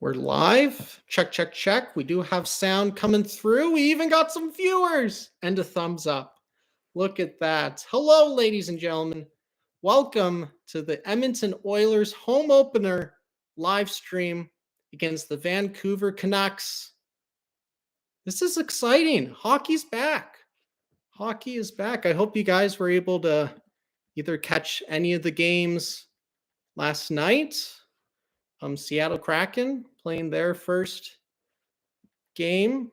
We're live. Check, check, check. We do have sound coming through. We even got some viewers and a thumbs up. Look at that. Hello, ladies and gentlemen. Welcome to the Edmonton Oilers home opener live stream against the Vancouver Canucks. This is exciting. Hockey's back. Hockey is back. I hope you guys were able to either catch any of the games last night. Seattle Kraken playing their first game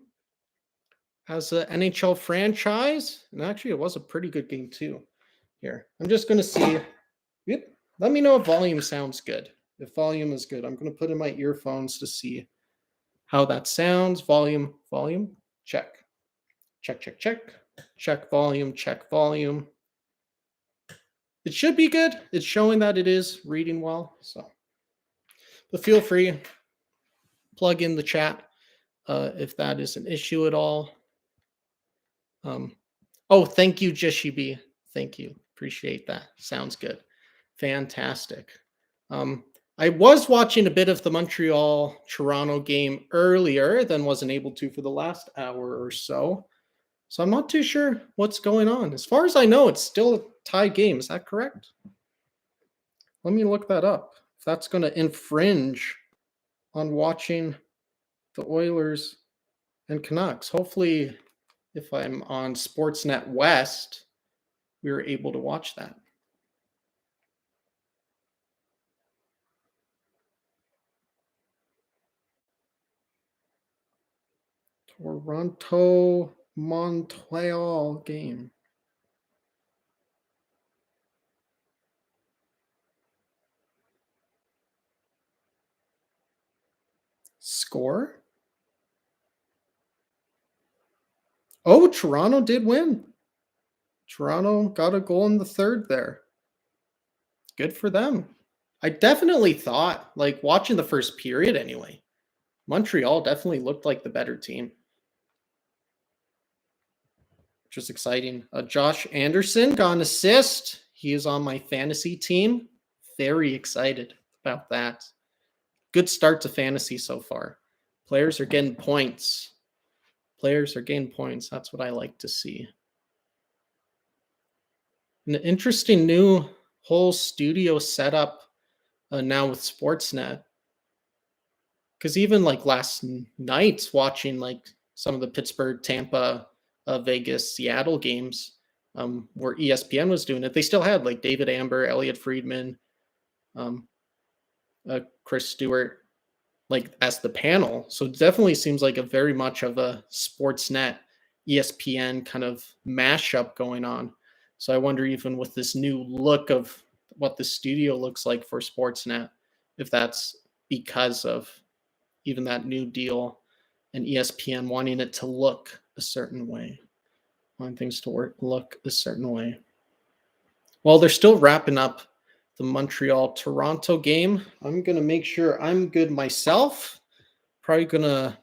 as an NHL franchise. And actually, it was a pretty good game too. Here, I'm just going to see. Yep. Let me know if volume sounds good. If volume is good, I'm going to put in my earphones to see how that sounds. Volume, check. Check, check, check. Check volume, check volume. It should be good. It's showing that it is reading well. But feel free, plug in the chat if that is an issue at all. Thank you, Jishibi. Thank you. Appreciate that. Sounds good. Fantastic. I was watching a bit of the Montreal-Toronto game earlier, then wasn't able to for the last hour or so. So I'm not too sure what's going on. As far as I know, it's still a tie game. Is that correct? Let me look that up. If that's going to infringe on watching the Oilers and Canucks. Hopefully, if I'm on Sportsnet West, we were able to watch that. Toronto-Montreal game. Score? Oh, Toronto did win. Toronto got a goal in the third there. Good for them. I definitely thought, like watching the first period anyway, Montreal definitely looked like the better team, which is exciting. Josh Anderson got an assist. He is on my fantasy team. Very excited about that. Good start to fantasy so far. Players are getting points. That's what I like to see. An interesting new whole studio setup now with Sportsnet. Because even like last night, watching like some of the Pittsburgh, Tampa, Vegas, Seattle games where ESPN was doing it, they still had like David Amber, Elliot Friedman, Chris Stewart, like as the panel. So it definitely seems like a very much of a Sportsnet ESPN kind of mashup going on. So I wonder, even with this new look of what the studio looks like for Sportsnet, if that's because of even that new deal and ESPN wanting it to look a certain way, wanting things to look a certain way. Well, they're still wrapping up the Montreal-Toronto game. I'm going to make sure I'm good myself. Probably going to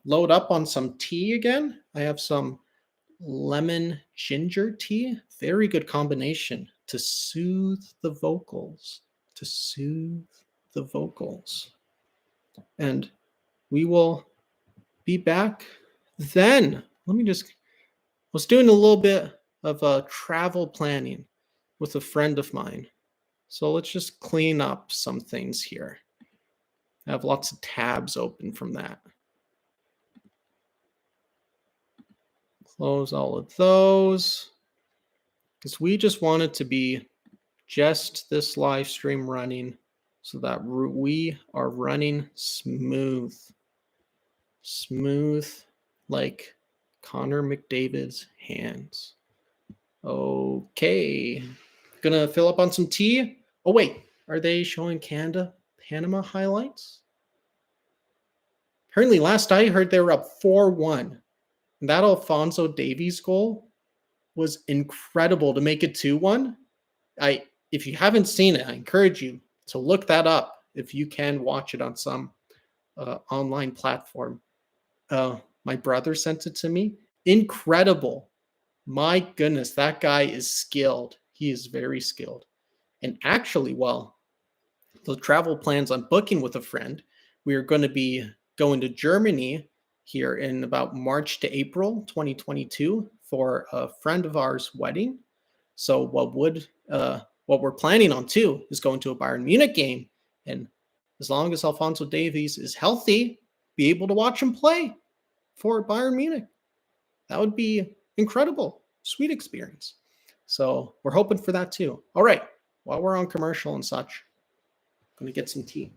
load up on some tea again. I have some lemon ginger tea. Very good combination to soothe the vocals. And we will be back then. Was doing a little bit of travel planning with a friend of mine. So let's just clean up some things here. I have lots of tabs open from that. Close all of those. Because we just want it to be just this live stream running so that we are running smooth. Smooth like Connor McDavid's hands. Okay. Gonna fill up on some tea. Oh, wait. Are they showing Canada-Panama highlights? Apparently, last I heard, they were up 4-1. And that Alphonso Davies goal was incredible to make it 2-1. If you haven't seen it, I encourage you to look that up if you can watch it on some online platform. My brother sent it to me. Incredible. My goodness, that guy is skilled. He is very skilled. And actually, the travel plans I'm booking with a friend, We are going to be going to Germany here in about March to April 2022 for a friend of ours' wedding. So what we're planning on too is going to a Bayern Munich game, and as long as Alphonso Davies is healthy, be able to watch him play for Bayern Munich. That would be incredible, sweet experience. So we're hoping for that too. All right, while we're on commercial and such, I'm gonna get some tea.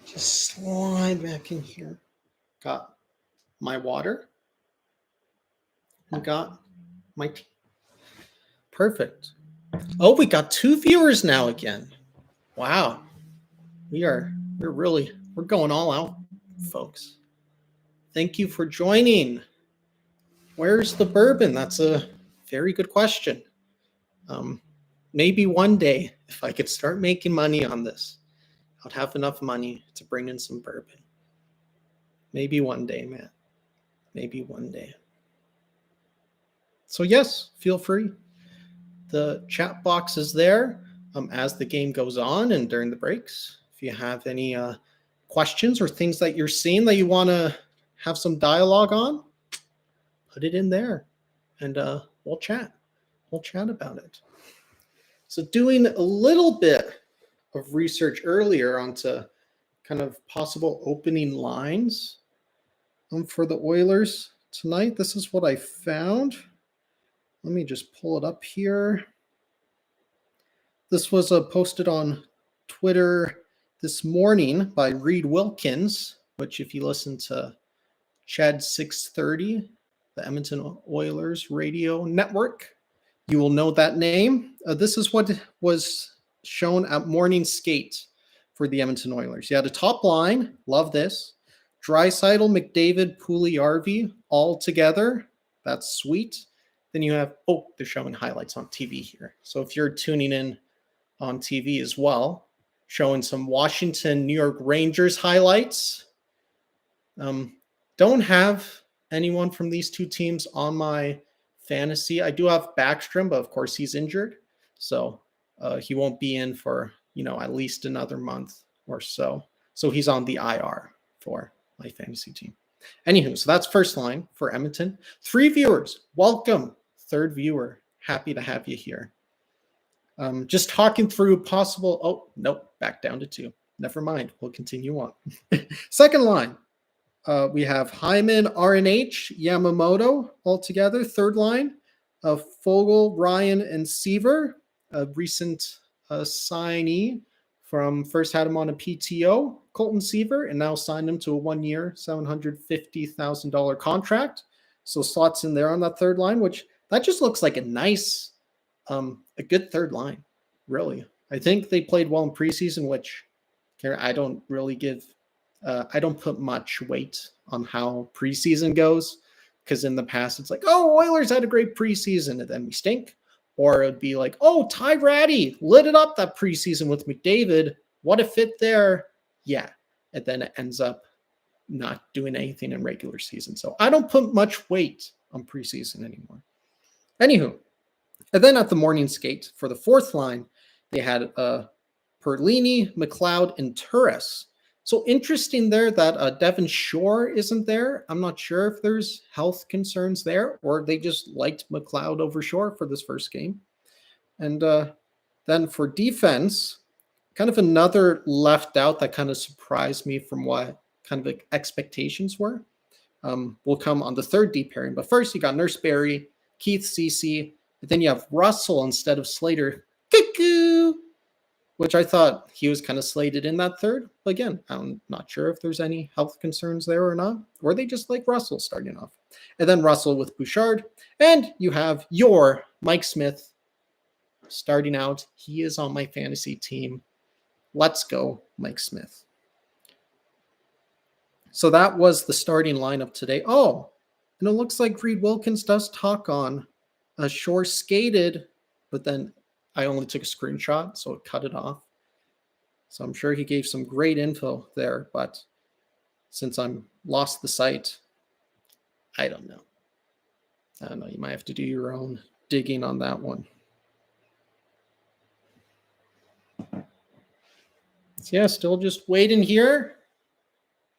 Just slide back in here. Got my water. I got my tea. Perfect. Oh, we got 2 viewers now again. Wow. We're going all out, folks. Thank you for joining. Where's the bourbon? That's a very good question. Maybe one day, if I could start making money on this, I'd have enough money to bring in some bourbon. Maybe one day, Matt. Maybe one day. So yes, feel free. The chat box is there as the game goes on and during the breaks. If you have any questions or things that you're seeing that you want to have some dialogue on, put it in there and we'll chat. We'll chat about it. So doing a little bit of research earlier onto kind of possible opening lines for the Oilers tonight. This is what I found. Let me just pull it up here. This was posted on Twitter this morning by Reed Wilkins, which if you listen to Chad 630, the Edmonton Oilers radio network, you will know that name. This is what was shown at morning skate for the Edmonton Oilers. You had a top line, love this. Draisaitl, McDavid, Puljujärvi all together. That's sweet. Then you have, they're showing highlights on TV here. So if you're tuning in on TV as well, showing some Washington, New York Rangers highlights. Don't have anyone from these two teams on my fantasy. I do have Backstrom, but of course he's injured. So he won't be in for, at least another month or so. So he's on the IR for my fantasy team. Anywho, so that's first line for Edmonton. 3 viewers. Welcome. 3rd viewer. Happy to have you here. Just talking through possible. Nope. Back down to 2. Never mind. We'll continue on. Second line. We have Hyman, RNH, Yamamoto all together. Third line. Fogle, Ryan, and Seaver, a recent signee from first had him on a PTO, Colton Seaver, and now signed him to a 1-year, $750,000 contract. So slots in there on that third line, which that just looks like a nice, a good third line, really. I think they played well in preseason, which I don't really I don't put much weight on how preseason goes, because in the past it's like, oh, Oilers had a great preseason and then we stink. Or it'd be like, oh, Ty Ratty lit it up that preseason with McDavid. What a fit there. Yeah. And then it ends up not doing anything in regular season. So I don't put much weight on preseason anymore. Anywho, and then at the morning skate for the fourth line, they had Perlini, McLeod, and Turris. So interesting there that Devon Shore isn't there. I'm not sure if there's health concerns there or they just liked McLeod over Shore for this first game. And then for defense, kind of another left out that kind of surprised me from what kind of expectations were. Will come on the third D pairing. But first you got Nurse Berry, Keith Ceci, and then you have Russell instead of Slater. Cuckoo! Which I thought he was kind of slated in that third. But again, I'm not sure if there's any health concerns there or not. Or they just like Russell starting off. And then Russell with Bouchard. And you have your Mike Smith starting out. He is on my fantasy team. Let's go, Mike Smith. So that was the starting lineup today. Oh, and it looks like Reed Wilkins does talk on Shore skated, but then I only took a screenshot, so it cut it off. So I'm sure he gave some great info there, but since I'm lost the site, I don't know. I don't know. You might have to do your own digging on that one. So yeah, still just waiting here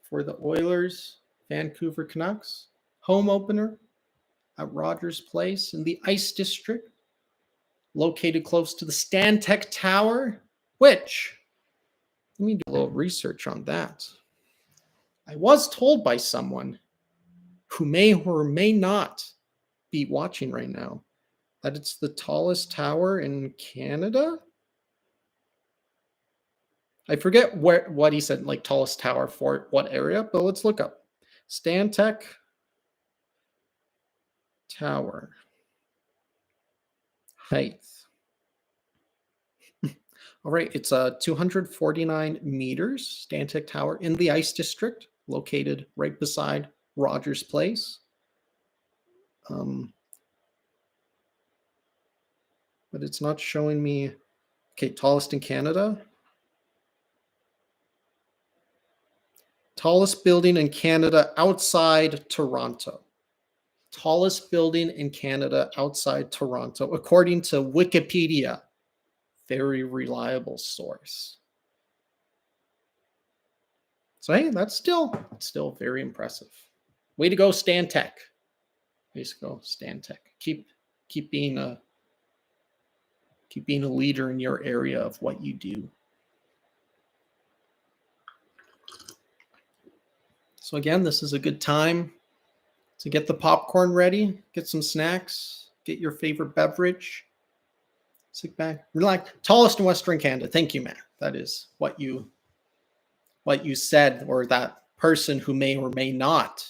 for the Oilers, Vancouver Canucks home opener at Rogers Place in the Ice District, located close to the Stantec Tower, which, let me do a little research on that. I was told by someone who may or may not be watching right now that it's the tallest tower in Canada. I forget what he said, like tallest tower for what area, but let's look up. Stantec Tower. Height. All right, it's 249 meters, Stantec Tower in the Ice District, located right beside Rogers Place. But it's not showing me, okay, tallest in Canada. Tallest building in Canada outside Toronto. Tallest building in Canada outside Toronto, according to Wikipedia. Very reliable source. So hey, that's still very impressive. Way to go, Stantec. Way to go, Stantec. Keep being a leader in your area of what you do. So again, this is a good time to get the popcorn ready, get some snacks, get your favorite beverage. Sit back, relax. Tallest in Western Canada. Thank you, Matt. That is what you said, or that person who may or may not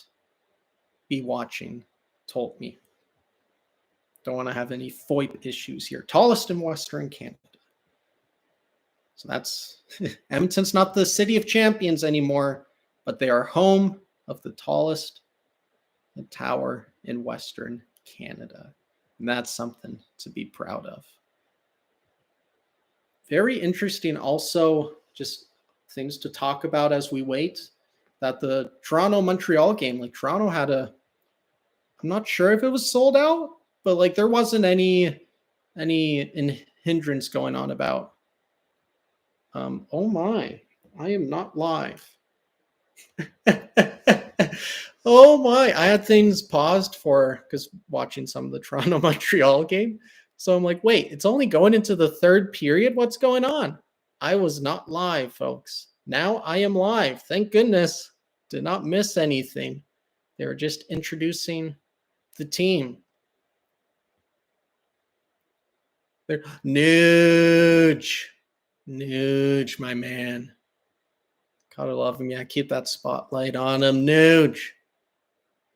be watching told me. Don't want to have any FOIP issues here. Tallest in Western Canada. So that's Edmonton's not the city of champions anymore, but they are home of the tallest tower in Western Canada. And that's something to be proud of. Very interesting also, just things to talk about as we wait, that the Toronto-Montreal game, like Toronto had I'm not sure if it was sold out, but like there wasn't any hindrance going on about, oh my, I am not live. Oh my, I had things paused because watching some of the Toronto-Montreal game. So I'm like, wait, it's only going into the third period? What's going on? I was not live, folks. Now I am live. Thank goodness. Did not miss anything. They were just introducing the team. There, Nuge, my man. Gotta love him. Yeah, keep that spotlight on him, Nuge.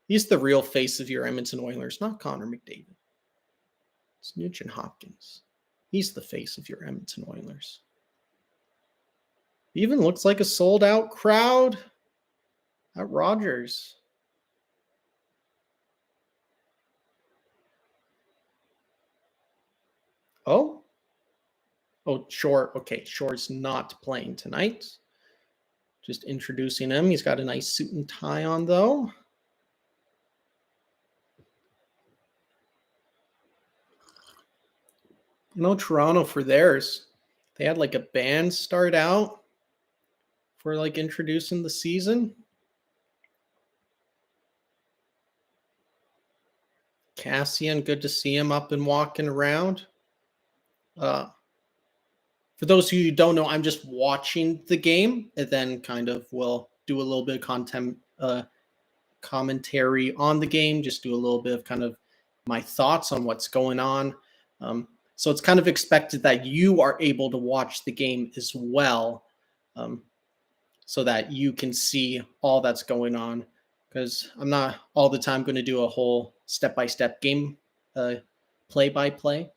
He's the real face of your Edmonton Oilers, not Connor McDavid. It's Nugent Hopkins. He's the face of your Edmonton Oilers. Even looks like a sold-out crowd at Rogers. Oh, Shore. Okay, Shore's not playing tonight. Just introducing him. He's got a nice suit and tie on, though. You know, Toronto for theirs, they had like a band start out for like introducing the season. Cassian, good to see him up and walking around. For those who don't know, I'm just watching the game and then kind of will do a little bit of commentary on the game, just do a little bit of kind of my thoughts on what's going on. So it's kind of expected that you are able to watch the game as well, so that you can see all that's going on, because I'm not all the time going to do a whole step-by-step game play-by-play.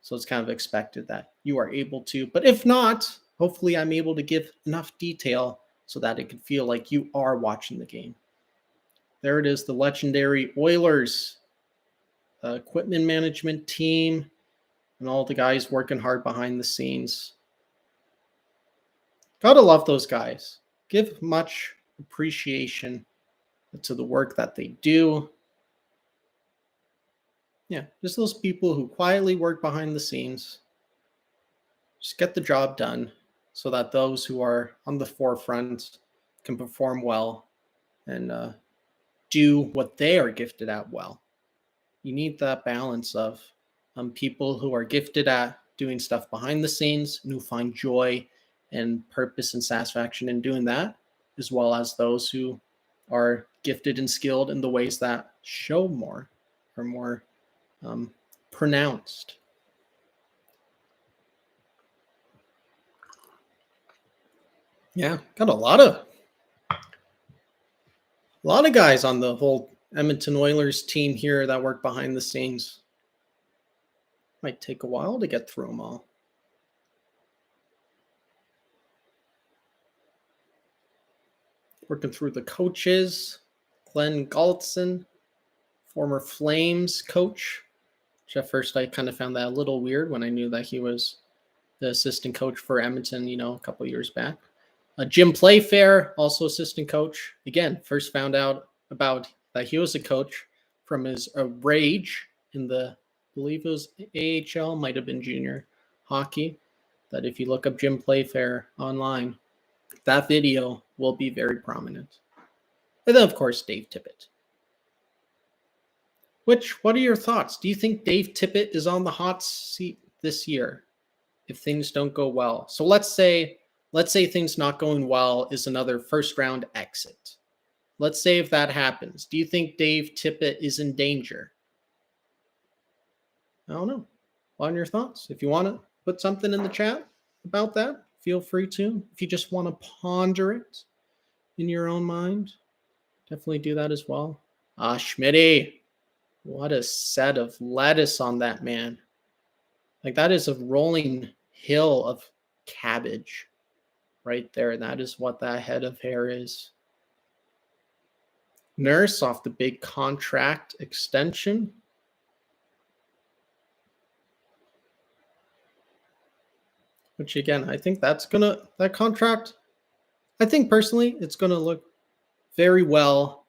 So it's kind of expected that you are able to. But if not, hopefully I'm able to give enough detail so that it could feel like you are watching the game. There it is, the legendary Oilers equipment management team and all the guys working hard behind the scenes. Gotta love those guys. Give much appreciation to the work that they do. Yeah, just those people who quietly work behind the scenes. Just get the job done so that those who are on the forefront can perform well and do what they are gifted at well. You need that balance of people who are gifted at doing stuff behind the scenes and who find joy and purpose and satisfaction in doing that, as well as those who are gifted and skilled in the ways that show more or more pronounced. Yeah, got a lot of guys on the whole Edmonton Oilers team here that work behind the scenes. Might take a while to get through them all. Working through the coaches, Glenn Galtson, former Flames coach, which at first I kind of found that a little weird when I knew that he was the assistant coach for Edmonton, a couple years back. Jim Playfair, also assistant coach. Again, first found out about that he was a coach from his rage in the, I believe it was AHL, might have been junior hockey. That if you look up Jim Playfair online, that video will be very prominent. And then, of course, Dave Tippett. What are your thoughts? Do you think Dave Tippett is on the hot seat this year if things don't go well? So let's say things not going well is another first round exit. Let's say if that happens, do you think Dave Tippett is in danger? I don't know. What are your thoughts? If you want to put something in the chat about that, feel free to. If you just want to ponder it in your own mind, definitely do that as well. Schmitty, what a set of lettuce on that man. Like, that is a rolling hill of cabbage right there. That is what that head of hair is. Nurse off the big contract extension. Which, again, I think that contract, I think personally, it's going to look very well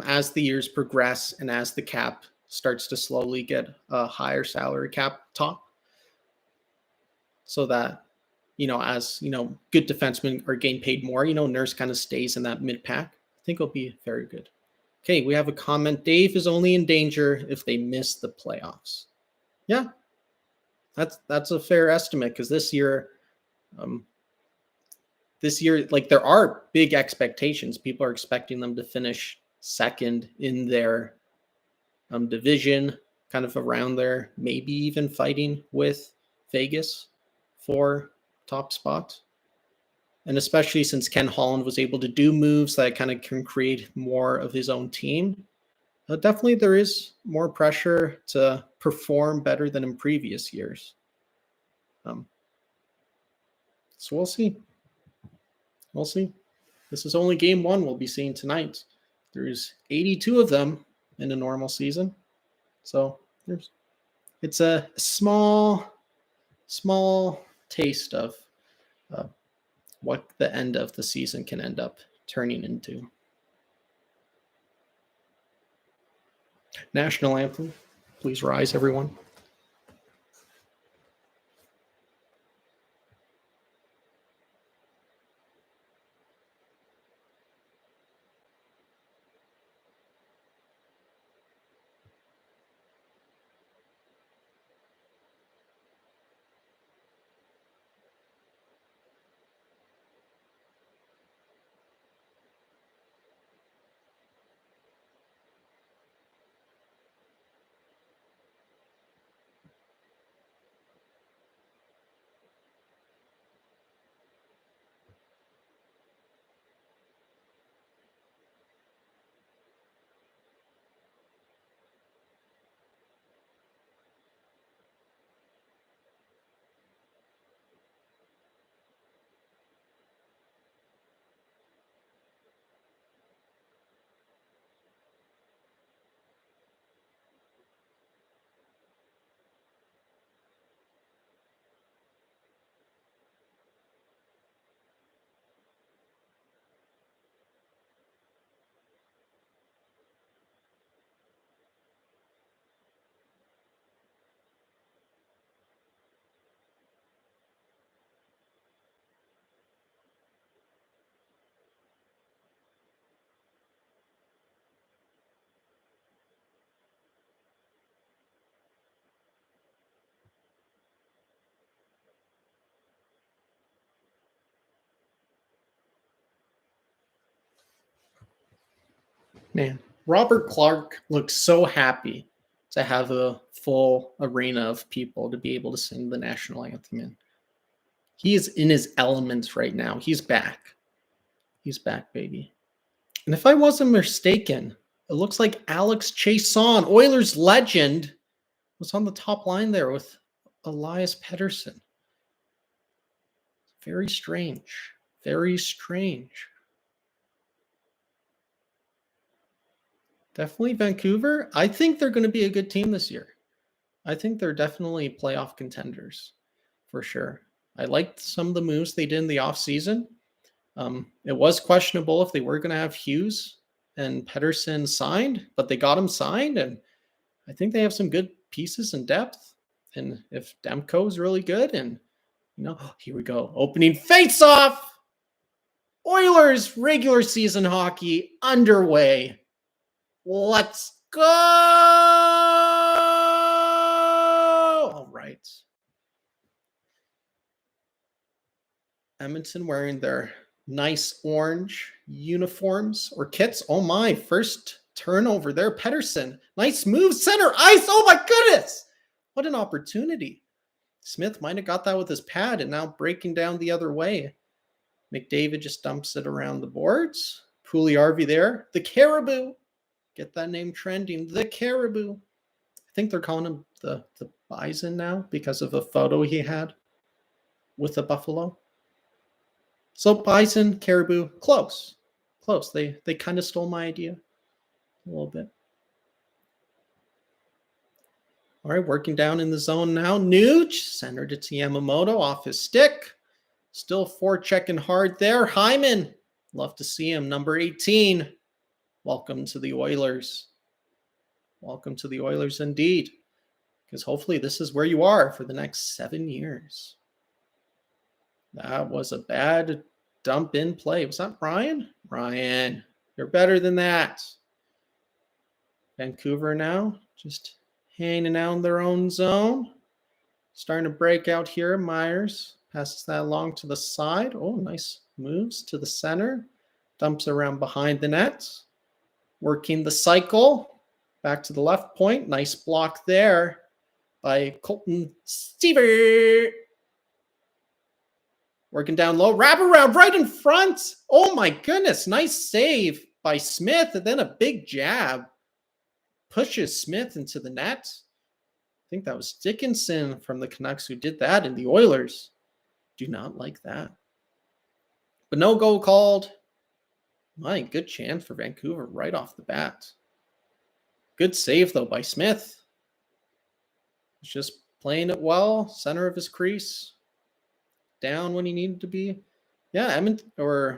as the years progress and as the cap starts to slowly get a higher salary cap top. So that, as, good defensemen are getting paid more, Nurse kind of stays in that mid-pack. I think it'll be very good. Okay, we have a comment. Dave is only in danger if they miss the playoffs. Yeah, that's a fair estimate, because this year, like, there are big expectations. People are expecting them to finish second in their division. kind of around there, maybe even fighting with Vegas for top spot. And especially since Ken Holland was able to do moves that kind of can create more of his own team, definitely there is more pressure to perform better than in previous years. So we'll see. We'll see. This is only game one we'll be seeing tonight. There's 82 of them in a normal season. So it's a small taste of what the end of the season can end up turning into. National anthem. Please rise, everyone. Man, Robert Clark looks so happy to have a full arena of people to be able to sing the national anthem in. He is in his elements right now. He's back. He's back, baby. And if I wasn't mistaken, it looks like Alex Chiasson, Oilers legend, was on the top line there with Elias Pettersson. Very strange. Very strange. Definitely Vancouver. I think they're going to be a good team this year. I think they're definitely playoff contenders for sure. I liked some of the moves they did in the offseason. It was questionable if they were going to have Hughes and Pettersson signed, but they got him signed, and I think they have some good pieces and depth. And if Demko is really good, and here we go, opening face-off. Oilers regular season hockey underway. Let's go! All right. Edmonton wearing their nice orange uniforms or kits. Oh my, first turnover there. Pettersson. Nice move. Center ice. Oh my goodness. What an opportunity. Smith might have got that with his pad and now breaking down the other way. McDavid just dumps it around the boards. Puljujärvi there. The Caribou. Get that name trending. The Caribou. I think they're calling him the Bison now because of a photo he had with the buffalo. So Bison, Caribou, close. Close. They kind of stole my idea a little bit. All right, working down in the zone now. Nuge, centered it to Yamamoto off his stick. Still forechecking hard there. Hyman, love to see him. Number 18. Welcome to the Oilers. Welcome to the Oilers indeed. Because hopefully this is where you are for the next 7 years. That was a bad dump in play. Was that Ryan? Ryan, you're better than that. Vancouver now, just hanging out in their own zone. Starting to break out here. Myers passes that along to the side. Oh, nice moves to the center. Dumps around behind the net. Working the cycle. Back to the left point. Nice block there by Colton Seaver. Working down low. Wraparound right in front. Oh my goodness. Nice save by Smith. And then a big jab. Pushes Smith into the net. I think that was Dickinson from the Canucks who did that, and the Oilers do not like that. But no goal called. My, good chance for Vancouver right off the bat. Good save, though, by Smith. He's just playing it well. Center of his crease. Down when he needed to be. Yeah,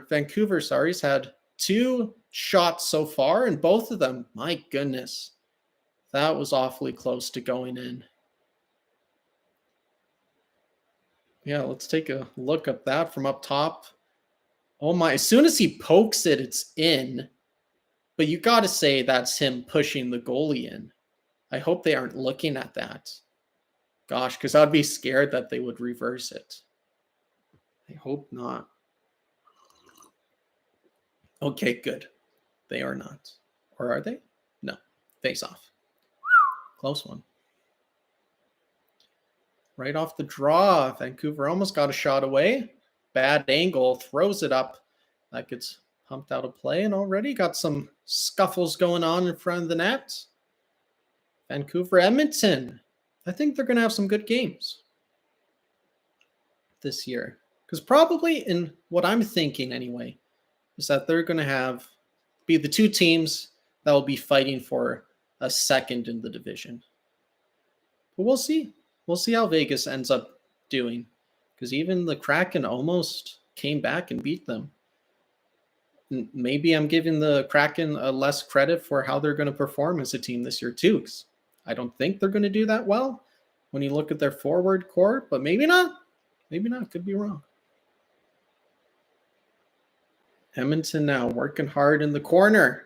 Vancouver, has had 2 shots so far, and both of them, my goodness, that was awfully close to going in. Yeah, let's take a look at that from up top. Oh my, as soon as he pokes it, it's in. But you got to say that's him pushing the goalie in. I hope they aren't looking at that. Gosh, because I'd be scared that they would reverse it. I hope not. Okay, good. They are not. Or are they? No. Face off. Close one. Right off the draw. Vancouver almost got a shot away. Bad angle. Throws it up. That gets pumped out of play. And already got some scuffles going on in front of the net. Vancouver, Edmonton. I think they're going to have some good games this year. Because probably in what I'm thinking anyway, is that they're going to be the 2 teams that will be fighting for a second in the division. But we'll see. We'll see how Vegas ends up doing. Because even the Kraken almost came back and beat them. Maybe I'm giving the Kraken less credit for how they're going to perform as a team this year too. Because I don't think they're going to do that well when you look at their forward core. But maybe not. Maybe not. Could be wrong. Edmonton now working hard in the corner.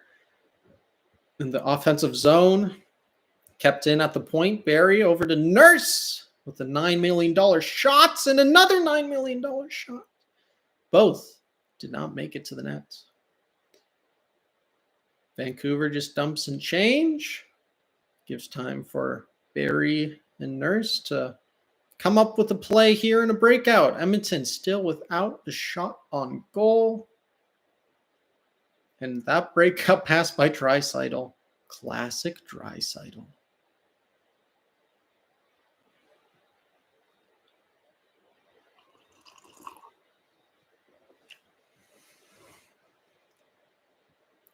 In the offensive zone. Kept in at the point. Barry over to Nurse with a $9 million shot and another $9 million shot. Both did not make it to the net. Vancouver just dumps and change. Gives time for Barry and Nurse to come up with a play here in a breakout. Edmonton still without a shot on goal. And that breakup pass by Draisaitl. Classic Draisaitl.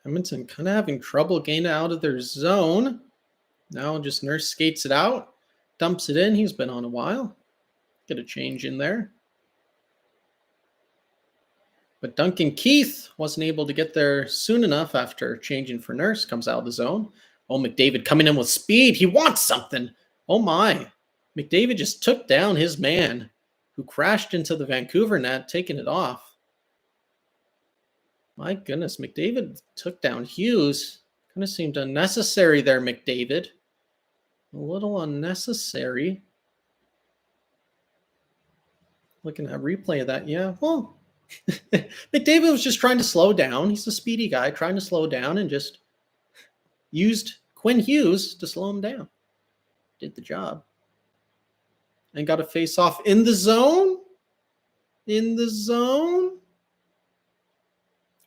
Edmonton kind of having trouble getting out of their zone. Now just Nurse skates it out. Dumps it in. He's been on a while. Get a change in there. But Duncan Keith wasn't able to get there soon enough after changing for Nurse. Comes out of the zone. Oh, McDavid coming in with speed. He wants something. Oh, my. McDavid just took down his man who crashed into the Vancouver net, taking it off. My goodness, McDavid took down Hughes. Kind of seemed unnecessary there, McDavid. A little unnecessary. Looking at a replay of that, yeah, well, McDavid was just trying to slow down. He's a speedy guy trying to slow down and just used Quinn Hughes to slow him down. Did the job. And got a face-off in the zone. In the zone.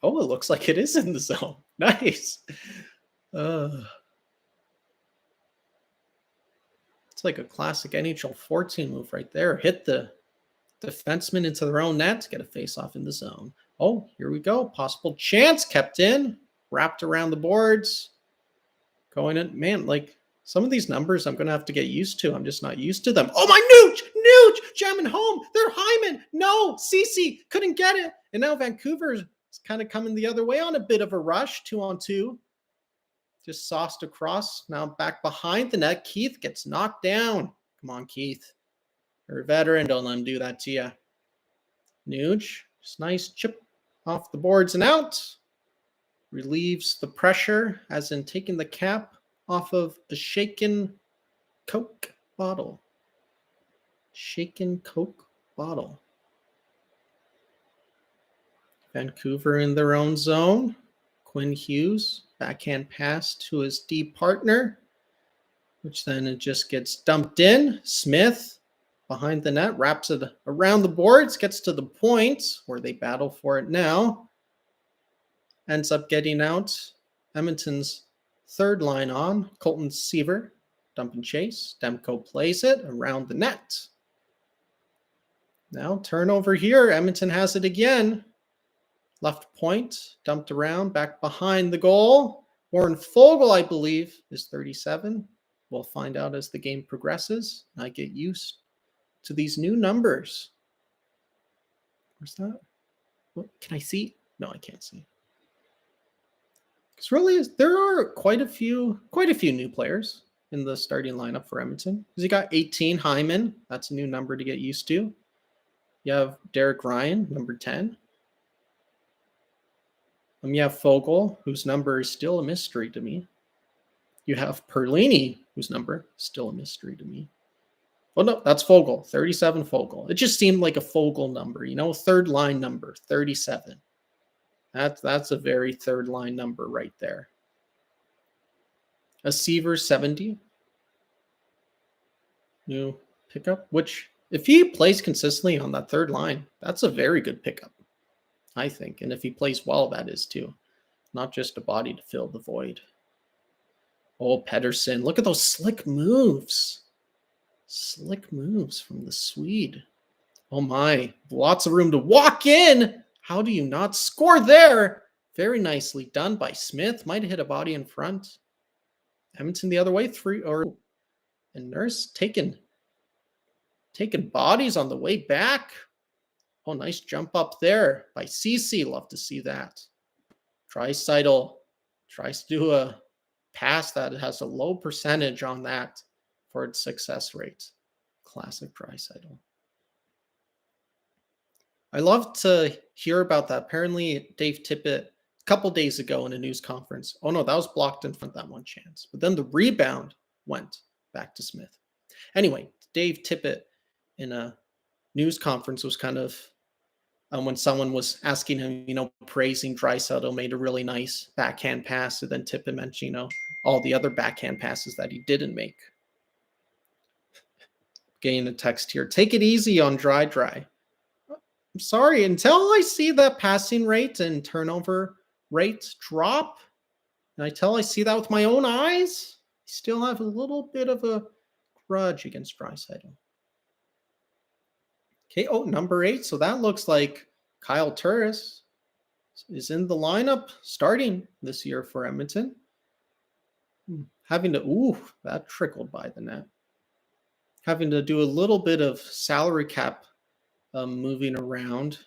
Oh, it looks like it is in the zone. Nice. It's like a classic NHL 14 move right there. Hit the defenseman into their own net. Get a face-off in the zone. Oh, here we go. Possible chance kept in. Wrapped around the boards. Going in. Man, like some of these numbers I'm going to have to get used to. I'm just not used to them. Oh, my Nuge jamming home. They're Hyman. No, Cece couldn't get it. And now Vancouver's kind of coming the other way on a bit of a rush. 2-on-2. Just sauced across. Now back behind the net. Keith gets knocked down. Come on, Keith. You're a veteran. Don't let him do that to you. Nuge. Just nice chip off the boards and out. Relieves the pressure, as in taking the cap off of a shaken Coke bottle. Shaken Coke bottle. Vancouver in their own zone. Quinn Hughes Backhand pass to his deep partner, which then it just gets dumped in. Smith behind the net, wraps it around the boards, gets to the point where they battle for it now. Ends up getting out Edmonton's third line on. Colton Seaver, dump and chase. Demko plays it around the net. Now turnover here. Edmonton has it again. Left point, dumped around, back behind the goal. Warren Foegele, I believe, is 37. We'll find out as the game progresses. I get used to these new numbers. Where's that? What, can I see? No, I can't see. Because really, there are quite a few new players in the starting lineup for Edmonton. Because you got 18 Hyman. That's a new number to get used to. You have Derek Ryan, number 10. You have Foegele, whose number is still a mystery to me. You have Perlini, whose number is still a mystery to me. Oh, no, that's Foegele, 37 Foegele. It just seemed like a Foegele number, you know, third line number, 37. That's a very third line number right there. A Seaver, 70. New pickup, which if he plays consistently on that third line, that's a very good pickup, I think. And if he plays well, that is too. Not just a body to fill the void. Oh, Pedersen. Look at those slick moves. Slick moves from the Swede. Oh my. Lots of room to walk in. How do you not score there? Very nicely done by Smith. Might have hit a body in front. Edmonton the other way. And Nurse taking bodies on the way back. Oh, nice jump up there by CC. Love to see that. Draisaitl tries to do a pass that has a low percentage on that for its success rate. Classic Draisaitl. I love to hear about that. Apparently, Dave Tippett, a couple days ago in a news conference. Oh, no, that was blocked in front of that one chance. But then the rebound went back to Smith. Anyway, Dave Tippett in a news conference was kind of when someone was asking him, you know, praising Draisaitl, made a really nice backhand pass. And then Tippett mentioned, you know, all the other backhand passes that he didn't make. Getting a text here. Take it easy on Dry. I'm sorry. Until I see that passing rate and turnover rate drop, and until I see that with my own eyes, I still have a little bit of a grudge against Draisaitl. Okay, oh, number 8. So that looks like Kyle Turris is in the lineup starting this year for Edmonton. Having to, that trickled by the net. Having to do a little bit of salary cap moving around.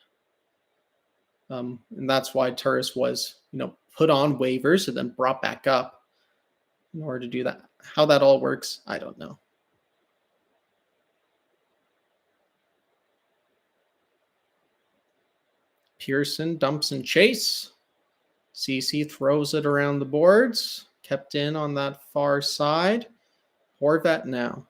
And that's why Turris was, you know, put on waivers and then brought back up in order to do that. How that all works, I don't know. Pearson dumps and chase. CC throws it around the boards. Kept in on that far side. Horvat now.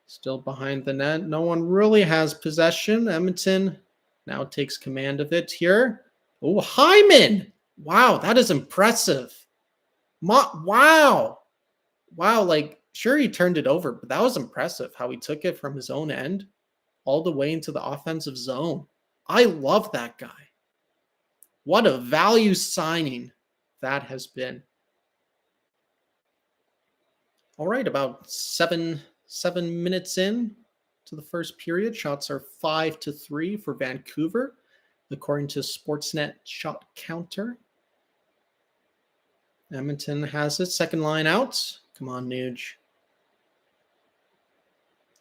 Still behind the net. No one really has possession. Edmonton now takes command of it here. Oh, Hyman! Wow, that is impressive. Wow. Wow, like, sure he turned it over, but that was impressive how he took it from his own end all the way into the offensive zone. I love that guy. What a value signing that has been. All right, about seven minutes in to the first period. Shots are 5-3 for Vancouver, according to Sportsnet shot counter. Edmonton has it. Second line out. Come on, Nuge.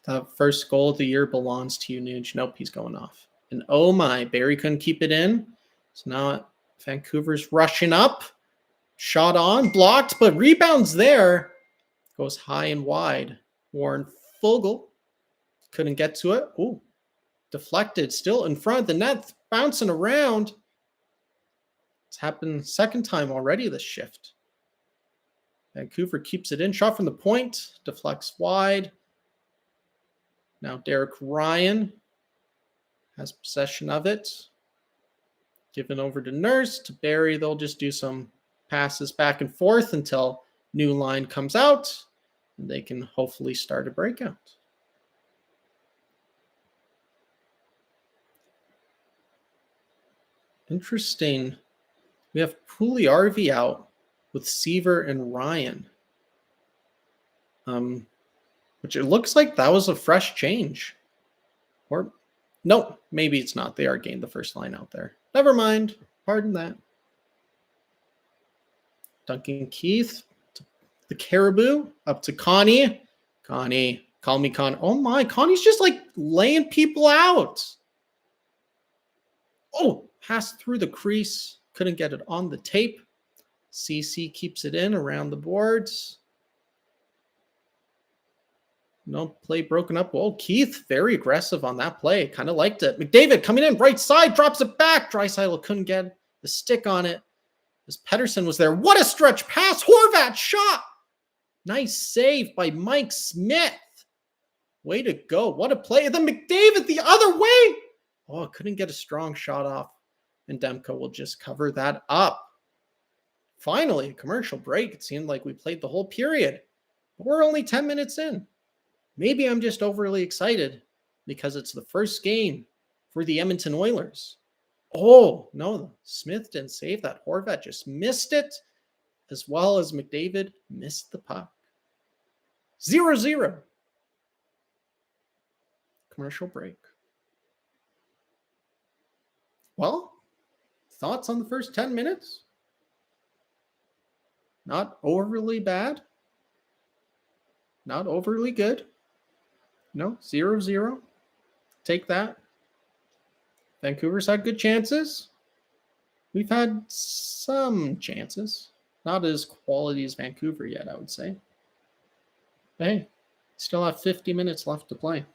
The first goal of the year belongs to you, Nuge. Nope, he's going off. And oh my, Barry couldn't keep it in. So now Vancouver's rushing up. Shot on, blocked, but rebounds there. Goes high and wide. Warren Foegele couldn't get to it. Ooh, deflected, still in front of the net, bouncing around. It's happened second time already this shift. Vancouver keeps it in. Shot from the point, deflects wide. Now Derek Ryan has possession of it. Given over to Nurse, to Barry. They'll just do some passes back and forth until new line comes out, and they can hopefully start a breakout. Interesting. We have Pugliarvi out with Seaver and Ryan. Which it looks like that was a fresh change. Or, no, maybe it's not. They are gained the first line out there. Never mind. Pardon that. Duncan Keith, the Caribou, up to Connie. Connie, call me Con. Oh my, Connie's just like laying people out. Oh, passed through the crease. Couldn't get it on the tape. CC keeps it in around the boards. No play broken up. Oh, Keith, very aggressive on that play. Kind of liked it. McDavid coming in, right side, drops it back. Draisaitl couldn't get the stick on it. As Pettersson was there. What a stretch pass. Horvat shot. Nice save by Mike Smith. Way to go. What a play. And then McDavid the other way. Oh, couldn't get a strong shot off. And Demko will just cover that up. Finally, a commercial break. It seemed like we played the whole period. But we're only 10 minutes in. Maybe I'm just overly excited because it's the first game for the Edmonton Oilers. Oh, no, Smith didn't save that. Horvat just missed it, as well as McDavid missed the puck. 0-0. Commercial break. Well, thoughts on the first 10 minutes? Not overly bad. Not overly good. No, 0-0. Take that. Vancouver's had good chances. We've had some chances. Not as quality as Vancouver yet, I would say. But hey, still have 50 minutes left to play.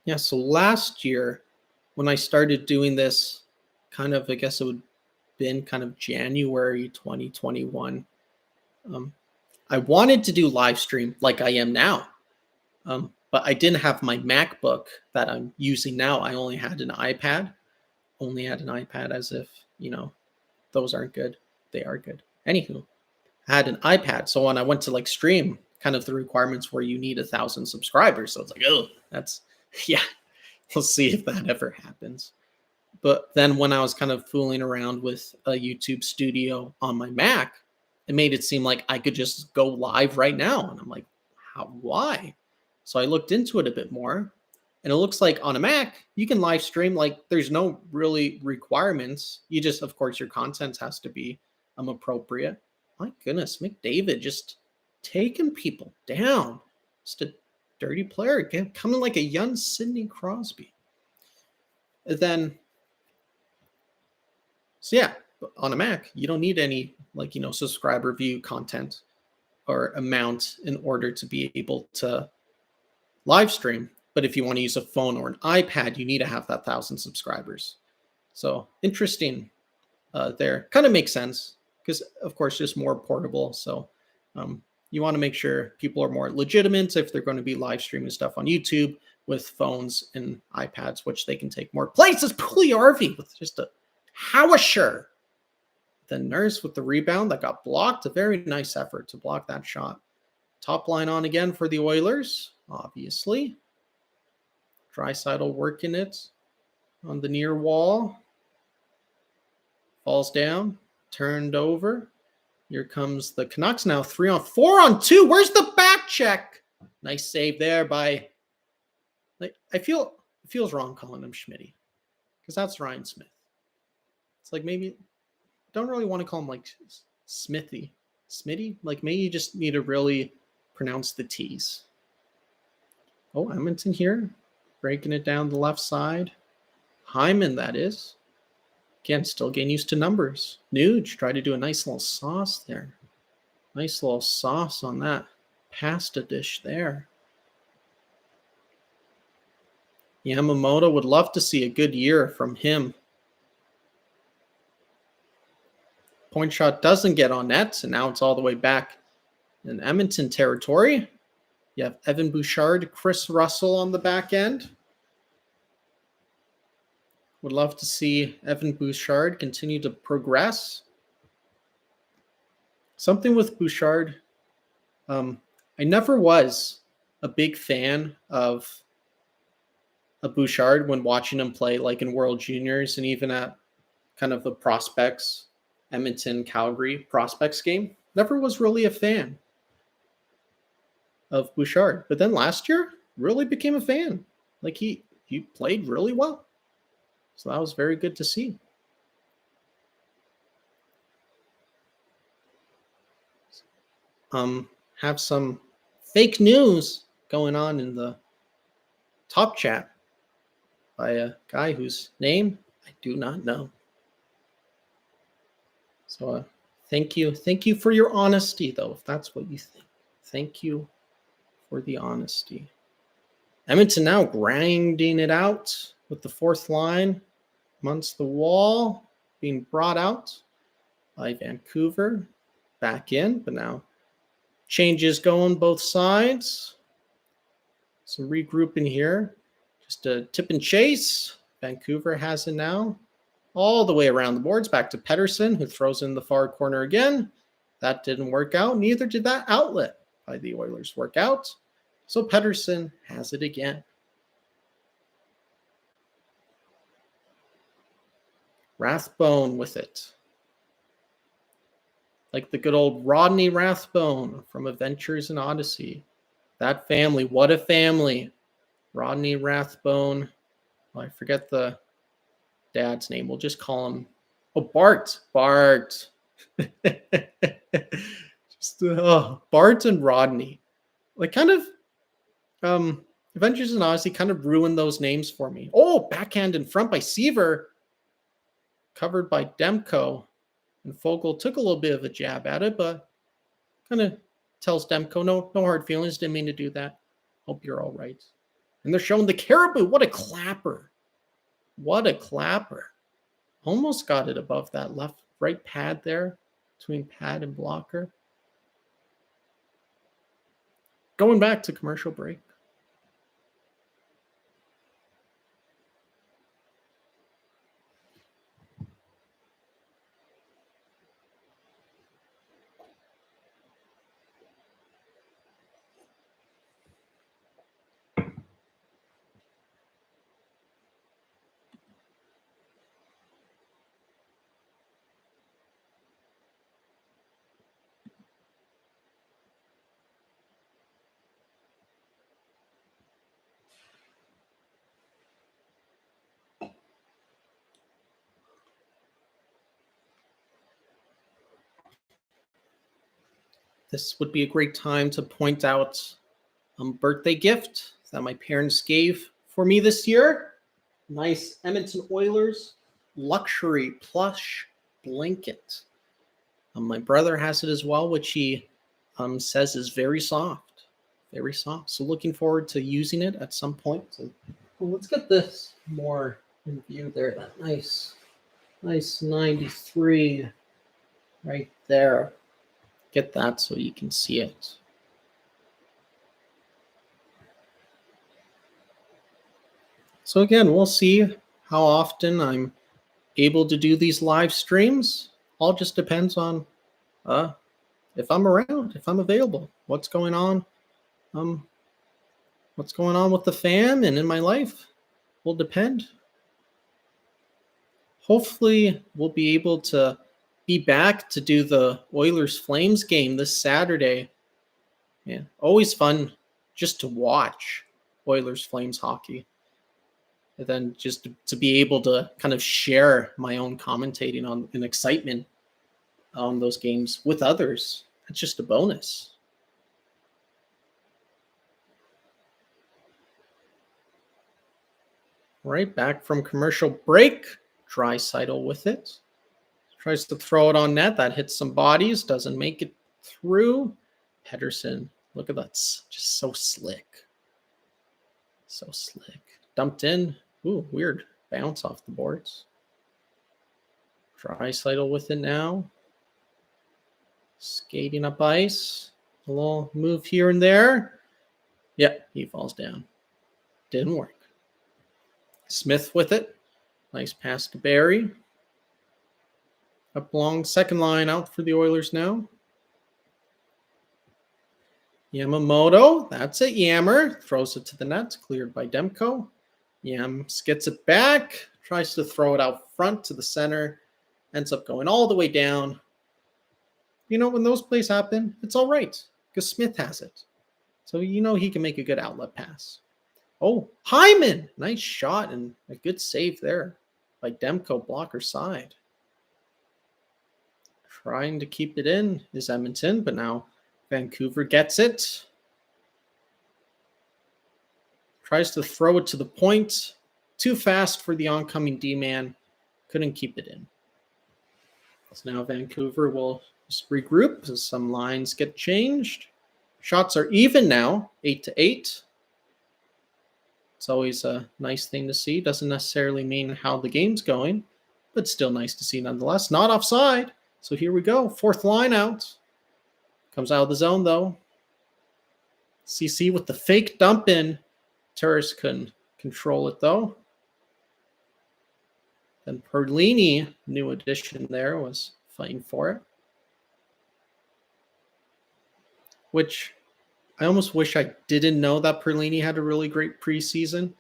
Yeah, so last year, when I started doing this, kind of, I guess it would have been kind of January 2021, I wanted to do live stream like I am now, but I didn't have my MacBook that I'm using now. I only had an iPad. As if, those aren't good. They are good. Anywho, I had an iPad. So when I went to like stream, kind of the requirements where you need 1,000 subscribers. So it's like, oh, yeah, we'll see if that ever happens. But then when I was kind of fooling around with a YouTube studio on my Mac, it made it seem like I could just go live right now. And I'm like, why? So I looked into it a bit more. And it looks like on a Mac, you can live stream. Like there's no really requirements. You just, of course, your content has to be appropriate. My goodness, McDavid just taking people down. Just a dirty player again, coming like a young Sidney Crosby. And then, so yeah, on a Mac, you don't need any subscriber view content or amount in order to be able to live stream. But if you want to use a phone or an iPad, you need to have that 1,000 subscribers. So interesting there. Kind of makes sense because, of course, just more portable. So you want to make sure people are more legitimate if they're going to be live streaming stuff on YouTube with phones and iPads, which they can take more places. Pugliarvi with just a howisher. The Nurse with the rebound that got blocked. A very nice effort to block that shot. Top line on again for the Oilers, obviously. Draisaitl working it on the near wall. Falls down. Turned over. Here comes the Canucks now. 4-on-2. Where's the back check? Nice save there by... it feels wrong calling him Schmitty. Because that's Ryan Smith. It's like maybe... don't really want to call him like Smithy. Smitty? Like maybe you just need to really pronounce the T's. Oh, Edmonton here. Breaking it down the left side. Hyman, that is. Again, still getting used to numbers. Nuge tried to do a nice little sauce there. Nice little sauce on that pasta dish there. Yamamoto would love to see a good year from him. point shot doesn't get on net, and now it's all the way back in Edmonton territory. You have Evan Bouchard, Chris Russell on the back end. Would love to see Evan Bouchard continue to progress. Something with Bouchard, I never was a big fan of Bouchard when watching him play, like in World Juniors and even at kind of the prospects, Edmonton, Calgary prospects game. Never was really a fan of Bouchard. But then last year, really became a fan. Like he played really well. So that was very good to see. Have some fake news going on in the top chat by a guy whose name I do not know. So thank you for your honesty, though, if that's what you think. Thank you for the honesty. Edmonton now grinding it out with the fourth line amongst the wall, being brought out by Vancouver, back in, but now changes going both sides. Some regrouping here. Just a tip and chase. Vancouver has it now. All the way around the boards. Back to Pettersson, who throws in the far corner again. That didn't work out. Neither did that outlet by the Oilers work out. So Pettersson has it again. Rathbone with it. Like the good old Rodney Rathbone from Adventures in Odyssey. That family, what a family. Rodney Rathbone. I forget the dad's name. We'll just call him, Bart. Bart. Bart and Rodney. Like kind of, Adventures in Odyssey kind of ruined those names for me. Oh, backhand in front by Seaver. Covered by Demko. And Fogle took a little bit of a jab at it, but kind of tells Demko, no hard feelings. Didn't mean to do that. Hope you're all right. And they're showing the Caribou. What a clapper. What a clapper. Almost got it above that right pad there, between pad and blocker. Going back to commercial break. This would be a great time to point out a birthday gift that my parents gave for me this year. Nice Edmonton Oilers luxury plush blanket. My brother has it as well, which he says is very soft. Very soft. So looking forward to using it at some point. So, let's get this more in view there. That nice 93 right there. Get that so you can see it. So again, we'll see how often I'm able to do these live streams. All just depends on if I'm around, if I'm available, what's going on with the fam and in my life will depend. Hopefully we'll be able to be back to do the Oilers Flames game this Saturday. Yeah, always fun just to watch Oilers Flames hockey. And then just to be able to kind of share my own commentating on and excitement on those games with others. It's just a bonus. All right, back from commercial break. Draisaitl with it. Tries to throw it on net. That hits some bodies. Doesn't make it through. Pettersson. Look at that. Just so slick. So slick. Dumped in. Ooh, weird bounce off the boards. Draisaitl with it now. Skating up ice. A little move here and there. Yep, he falls down. Didn't work. Smith with it. Nice pass to Barry. Up long, second line out for the Oilers now. Yamamoto, that's it. Yammer throws it to the net, cleared by Demko. Yams gets it back, tries to throw it out front to the center, ends up going all the way down. You know, when those plays happen, it's all right because Smith has it. So you know he can make a good outlet pass. Oh, Hyman! Nice shot and a good save there by Demko, blocker side. Trying to keep it in is Edmonton, but now Vancouver gets it. Tries to throw it to the point. Too fast for the oncoming D-man. Couldn't keep it in. So now Vancouver will just regroup as some lines get changed. Shots are even now, 8-8. It's always a nice thing to see. Doesn't necessarily mean how the game's going, but still nice to see nonetheless. Not offside. So here we go. Fourth line out. Comes out of the zone, though. CC with the fake dump in. Turris couldn't control it, though. Then Perlini, new addition there, was fighting for it. Which I almost wish I didn't know that Perlini had a really great preseason,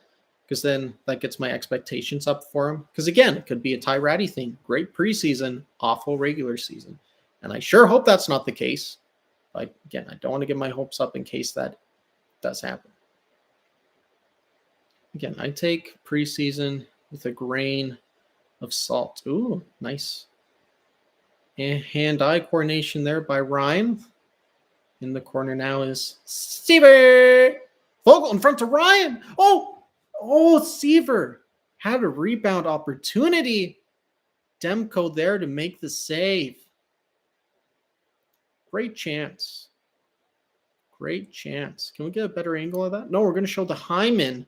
because then that gets my expectations up for him. Because again, it could be a Ty Ratty thing. Great preseason, awful regular season. And I sure hope that's not the case. But again, I don't want to get my hopes up in case that does happen. Again, I take preseason with a grain of salt. Ooh, nice. And hand-eye coordination there by Ryan. In the corner now is Seaver. Vogel in front of Ryan. Seaver had a rebound opportunity. Demko there to make the save. Great chance. Great chance. Can we get a better angle of that? No, we're going to show the Hyman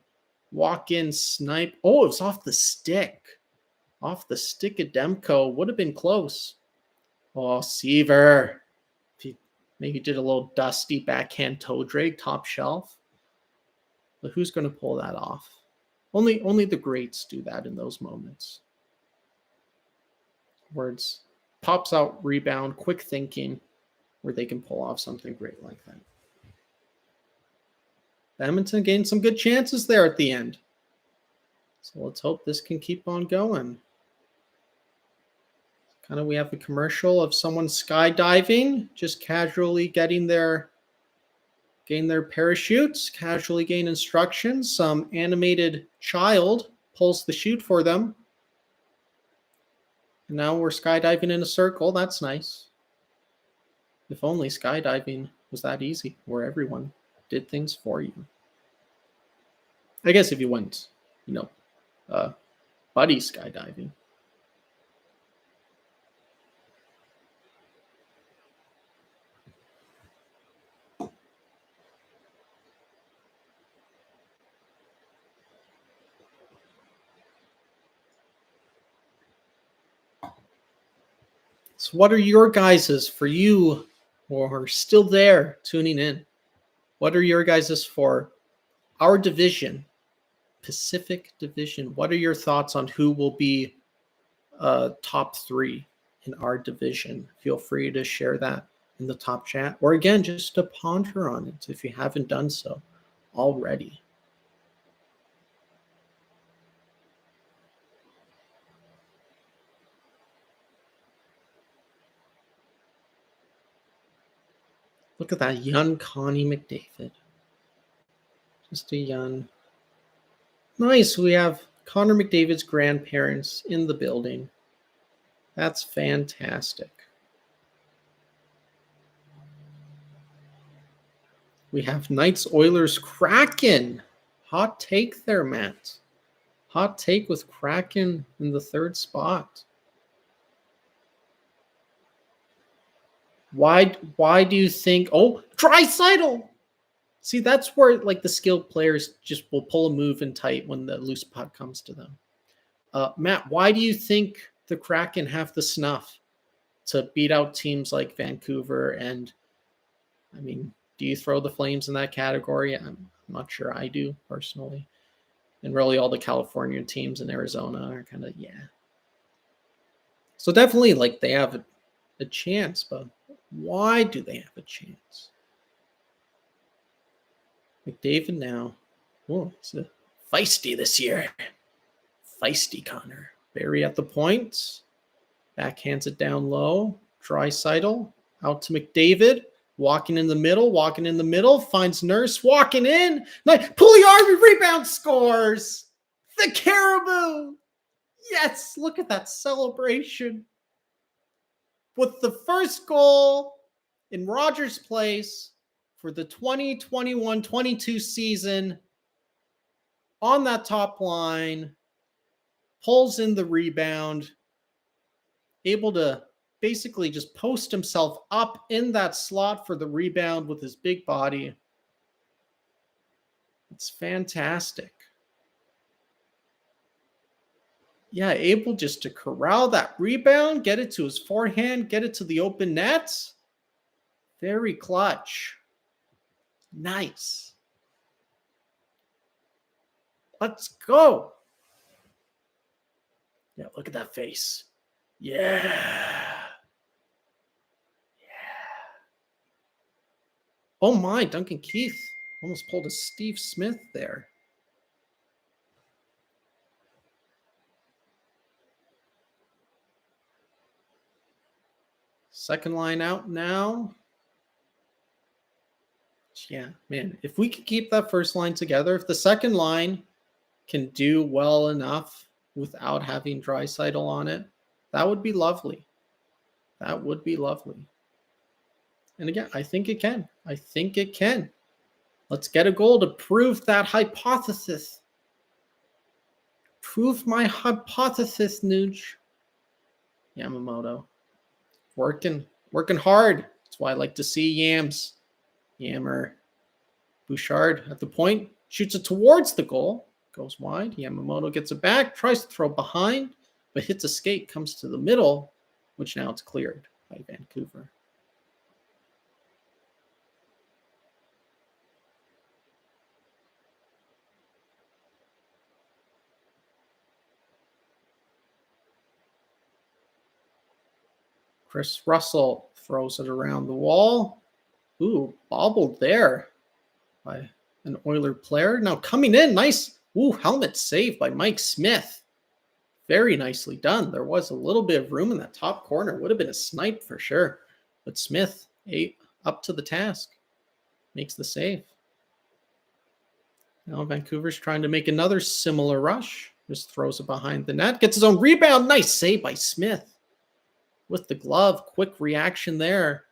walk in snipe. Oh, it was off the stick. Off the stick of Demko. Would have been close. Oh, Seaver. He maybe did a little dusty backhand toe drag, top shelf. But who's going to pull that off? Only the greats do that in those moments. Words pops out, rebound, quick thinking, where they can pull off something great like that. Edmonton gained some good chances there at the end. So let's hope this can keep on going. We have a commercial of someone skydiving, just casually getting their parachutes, casually gain instructions. Some animated child pulls the chute for them. And now we're skydiving in a circle. That's nice. If only skydiving was that easy, where everyone did things for you. I guess if you went, buddy skydiving. So what are your guys's for you who are still there tuning in? What are your guys's for our division, Pacific Division? What are your thoughts on who will be top three in our division? Feel free to share that in the top chat, or again, just to ponder on it if you haven't done so already. Look at that young Connie McDavid. Just a young. Nice. We have Connor McDavid's grandparents in the building. That's fantastic. We have Knights, Oilers, Kraken. Hot take there, Matt. Hot take with Kraken in the third spot. Why do you think? Oh, Draisaitl! See, that's where the skilled players just will pull a move in tight when the loose puck comes to them. Matt, why do you think the Kraken have the snuff to beat out teams like Vancouver. And I mean, do you throw the Flames in that category? I'm not sure I do personally. And really all the California teams in Arizona are kind of, yeah. So definitely like they have a chance, but why do they have a chance? McDavid now. Oh, it's feisty this year. Feisty Connor. Barry at the point. Backhands it down low. Draisaitl out to McDavid. Walking in the middle. Finds Nurse. Walking in. Puljujarvi rebound, scores. The Caribou. Yes, look at that celebration. With the first goal in Rogers Place for the 2021-22 season on that top line, pulls in the rebound, able to basically just post himself up in that slot for the rebound with his big body. It's fantastic. Yeah, able just to corral that rebound, get it to his forehand, get it to the open net. Very clutch. Nice. Let's go. Yeah, look at that face. Yeah. Oh my, Duncan Keith almost pulled a Steve Smith there. Second line out now. Yeah, man, if we could keep that first line together, if the second line can do well enough without having Draisaitl on it, that would be lovely. That would be lovely. And again, I think it can. I think it can. Let's get a goal to prove that hypothesis. Prove my hypothesis, Nuge. Yamamoto. Working hard. That's why I like to see Yams. Yammer. Bouchard at the point. Shoots it towards the goal. Goes wide. Yamamoto gets it back. Tries to throw behind. But hits a skate. Comes to the middle. Which now it's cleared by Vancouver. Chris Russell throws it around the wall. Ooh, bobbled there by an Oiler player. Now coming in, nice. Ooh, helmet save by Mike Smith. Very nicely done. There was a little bit of room in that top corner. Would have been a snipe for sure. But Smith, up to the task. Makes the save. Now Vancouver's trying to make another similar rush. Just throws it behind the net. Gets his own rebound. Nice save by Smith. With the glove, quick reaction there.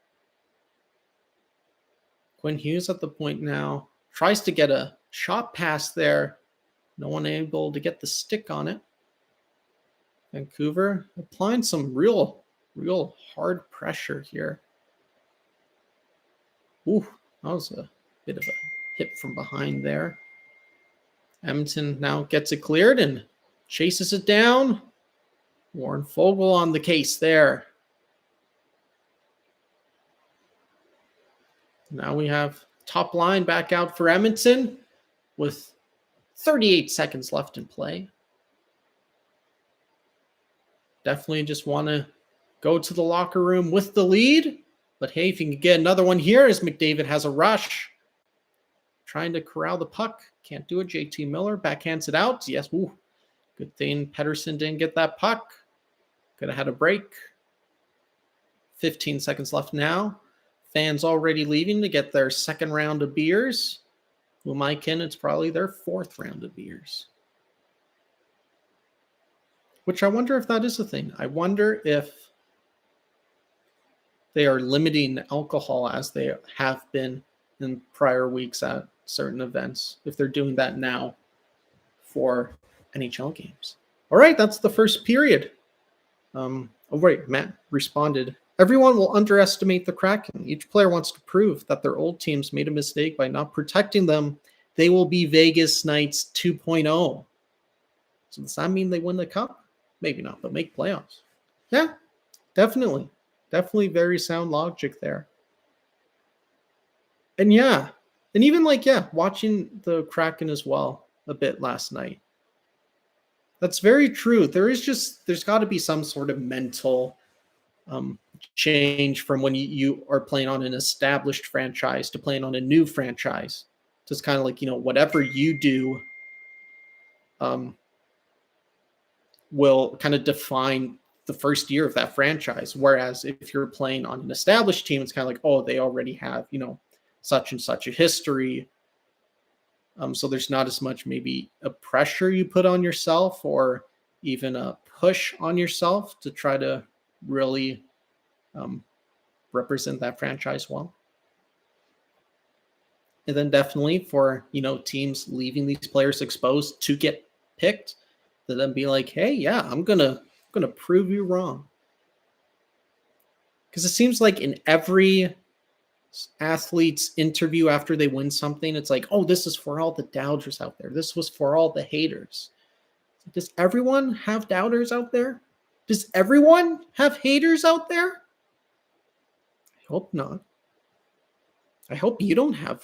Quinn Hughes at the point now. Tries to get a shot pass there. No one able to get the stick on it. Vancouver applying some real hard pressure here. Ooh, that was a bit of a hit from behind there. Edmonton now gets it cleared and chases it down. Warren Fogle on the case there. Now we have top line back out for Edmonton with 38 seconds left in play. Definitely just want to go to the locker room with the lead. But hey, if you can get another one here as McDavid has a rush. Trying to corral the puck. Can't do it. JT Miller backhands it out. Yes, ooh. Good thing Pettersson didn't get that puck. Could have had a break. 15 seconds left now. Fans already leaving to get their second round of beers. Lumaikin, it's probably their fourth round of beers. Which I wonder if that is a thing. I wonder if they are limiting alcohol as they have been in prior weeks at certain events. If they're doing that now for NHL games. All right, that's the first period. Matt responded. Everyone will underestimate the Kraken. Each player wants to prove that their old teams made a mistake by not protecting them. They will be Vegas Knights 2.0. So does that mean they win the cup? Maybe not, but make playoffs. Yeah, definitely. Definitely very sound logic there. And yeah, and even like, yeah, watching the Kraken as well a bit last night. That's very true. There's got to be some sort of mental change from when you are playing on an established franchise to playing on a new franchise. Just kind of like, whatever you do will kind of define the first year of that franchise. Whereas if you're playing on an established team, it's kind of like, oh, they already have, such and such a history. So there's not as much maybe a pressure you put on yourself or even a push on yourself to try to really represent that franchise well. And then definitely for, teams leaving these players exposed to get picked, to then be like, hey, yeah, I'm gonna prove you wrong. Because it seems like in every athlete's interview after they win something, it's like, oh, this is for all the doubters out there. This was for all the haters. Does everyone have doubters out there? Does everyone have haters out there? I hope not. I hope you don't have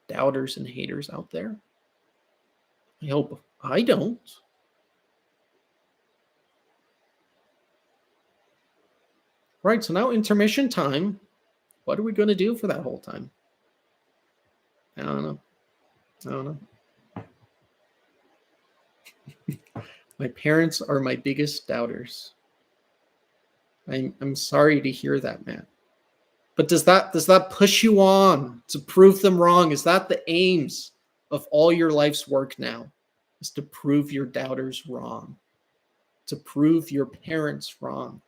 doubters and haters out there. I hope I don't. Right, so now intermission time. What are we going to do for that whole time? I don't know. My parents are my biggest doubters. I'm sorry to hear that, man. But does that push you on to prove them wrong? Is that the aims of all your life's work now? Is to prove your doubters wrong, to prove your parents wrong?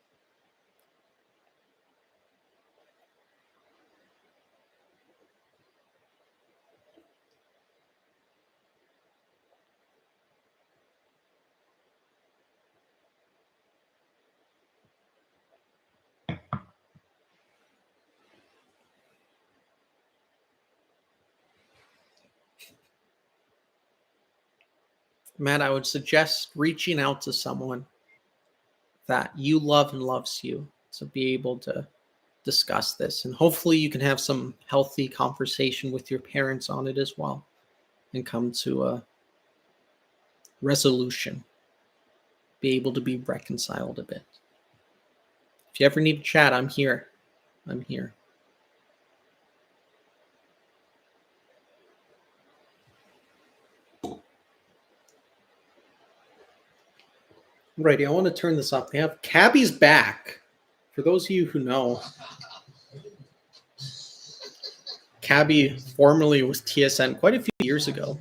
Matt, I would suggest reaching out to someone that you love and loves you to be able to discuss this. And hopefully you can have some healthy conversation with your parents on it as well and come to a resolution, be able to be reconciled a bit. If you ever need to chat, I'm here. Righty, I want to turn this up. They have Cabby's back. For those of you who know, Cabby formerly was TSN quite a few years ago.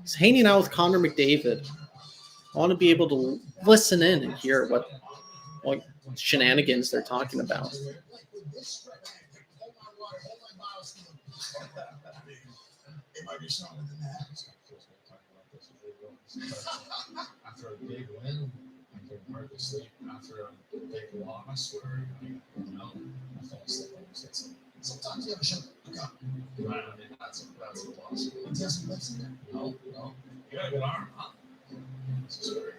He's hanging out with Connor McDavid. I want to be able to listen in and hear what shenanigans they're talking about. After a big win, I can hardly sleep. After a big loss, where I fall asleep. Sometimes you have a show. Right, I mean that's impossible. He doesn't listen there. No. You got a good arm, huh? This is very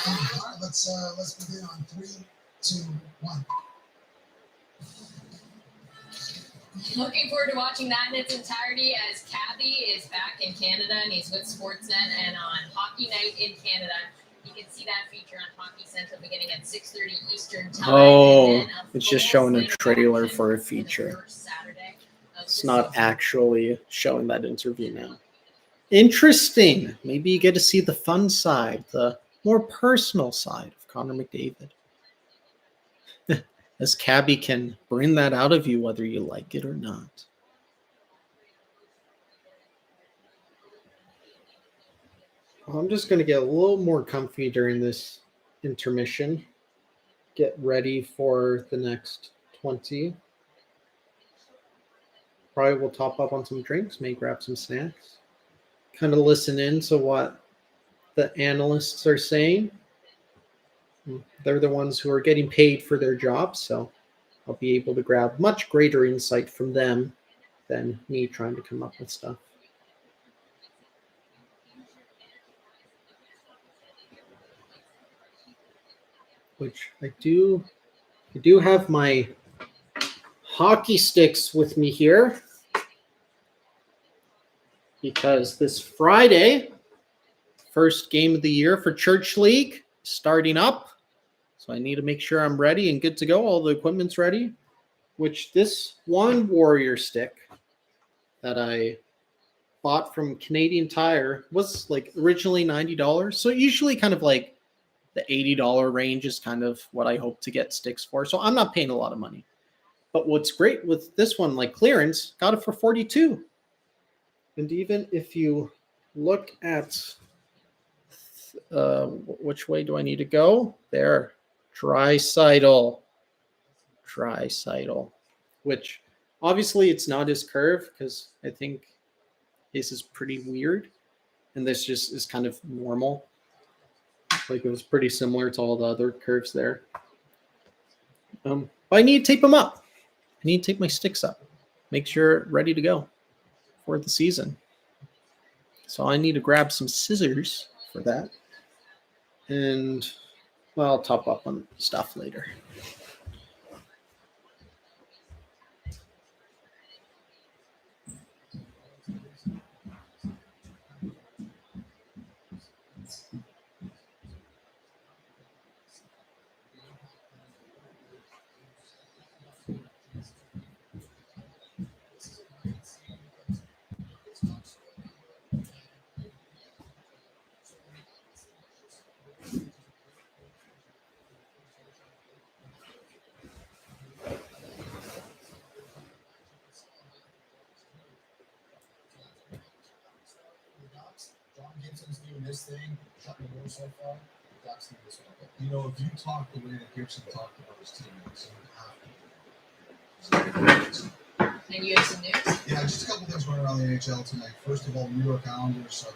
All right, let's begin on 3, 2, 1. Looking forward to watching that in its entirety as Cabby is back in Canada and he's with Sportsnet and on Hockey Night in Canada. You can see that feature on Hockey Central beginning at 6:30 Eastern Time. Oh, it's just showing a trailer for a feature. It's not actually showing that interview now. Interesting. Maybe you get to see the fun side, the more personal side of Connor McDavid. As Cabby can bring that out of you whether you like it or not. I'm just going to get a little more comfy during this intermission. Get ready for the next 20. Probably will top up on some drinks, may grab some snacks. Kind of listen in to what the analysts are saying. They're the ones who are getting paid for their jobs, so I'll be able to grab much greater insight from them than me trying to come up with stuff. which I do have my hockey sticks with me here because this Friday, first game of the year for Church League, starting up. So I need to make sure I'm ready and good to go. All the equipment's ready, which this one Warrior stick that I bought from Canadian Tire was like originally $90. So usually kind of like the $80 range is kind of what I hope to get sticks for. So I'm not paying a lot of money. But what's great with this one, like clearance, got it for $42. And even if you look at which way do I need to go? There, Tricidal, which obviously it's not his curve because I think his is pretty weird. And this just is kind of normal. Like it was pretty similar to all the other curves there. But I need to tape them up. I need to tape my sticks up. Make sure ready to go for the season. So I need to grab some scissors for that. And well, I'll top up on stuff later. John Gibson's doing his thing, shutting the door so far. That's the this one. You know, if you talk the way that Gibson talked about his teammates, you have to. And you have some news? Yeah, just a couple things going around the NHL tonight. First of all, New York Islanders have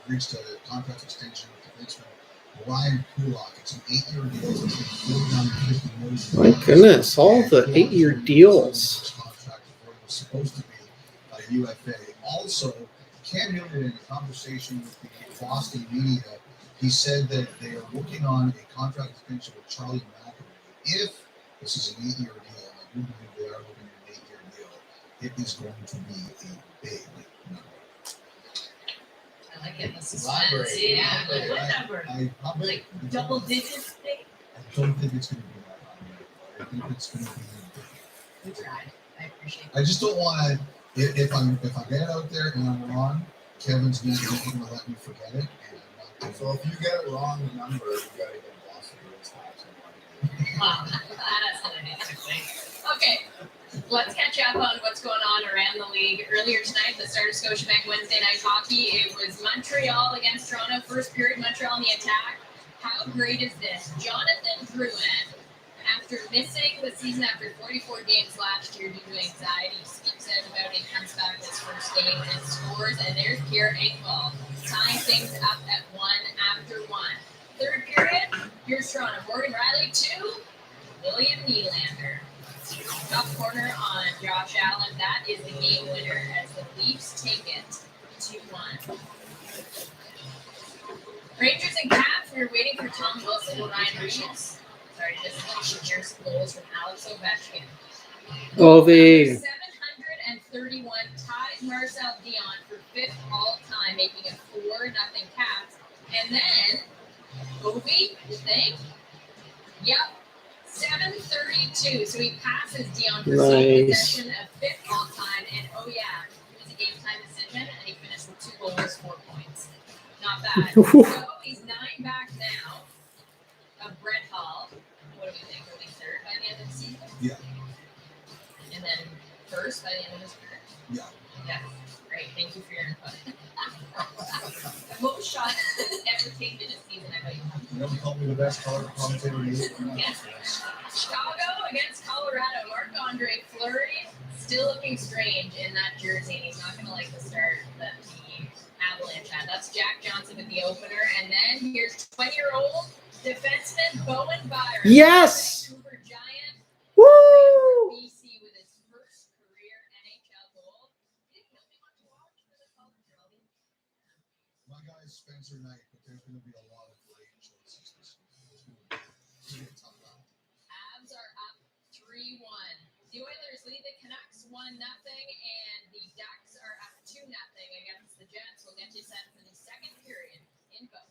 reached a contract extension with the defenseman Ryan Kulak. It's an 8-year deal. It's $49.50 million. My goodness, all the 8-year deals. Contract was supposed to be a UFA. Also, Cam Newton, in a conversation with the Boston media, he said that they are working on a contract extension with Charlie McAvoy. If this is an 8-year deal, and I do believe they are looking at an 8-year deal, it is going to be a big number. I like it. The suspense. Yeah. Like what number? Like double digits thing? I don't think it's going to be that high. I think it's going to be We tried. I appreciate it. I just don't want to. If I get it out there and I'm wrong, Kevin's not going to let me forget it. So if you get it wrong, the number, you got to get Boston Bruins tax. Wow, that's an interesting thing. Okay, let's catch up on what's going on around the league. Earlier tonight, the start of Scotiabank Wednesday Night Hockey, it was Montreal against Toronto. First period, Montreal in the attack. How great is this? Jonathan Drouin, after missing the season after 44 games last year due to anxiety, speaks out about it, comes back this first game and scores. And there's Pierre Engvall tying things up at 1 after 1. Third period, here's Toronto. Morgan Riley 2, William Nylander. Up corner on Josh Allen. That is the game winner as the Leafs take it 2-1. Rangers and Caps, we were waiting for Tom Wilson and Ryan Reeves. Sorry, just here's goals from Alex Ovechkin. Ovi. 731 ties Marcel Dion for 5th all-time, making it 4-0 Caps. And then, Ovi, you think? Yep, 732. So he passes Dion for second possession of 5th all-time. And oh yeah, it was a game-time decision, and he finished with 2 goals, 4 points. Not bad. So he's 9 back now of Brett Hall. What do we think? Are we 3rd by the end of the season? Yeah. And then 1st by the end of his career? Yeah. Yeah. Great. Thank you for your input. Most shots ever taken this season, I bet you have. You know, call me the best commentator in the league. Yes. Chicago against Colorado. Marc-Andre Fleury still looking strange in that jersey, and he's not going to like the start that the Avalanche had. That's Jack Johnson with the opener. And then here's 20-year-old defenseman Bowen Byron. Yes! Vancouver Giant. Woo! BC with his first career NHL goal. You didn't really want to watch for the college rally. My guy's Spencer Knight, but there's going to be a lot of great choices this year. It's going to be a tough Currently, the Canucks 1-0, and the Ducks are up 2-0 against the Jets. We'll get you set for the second period in both.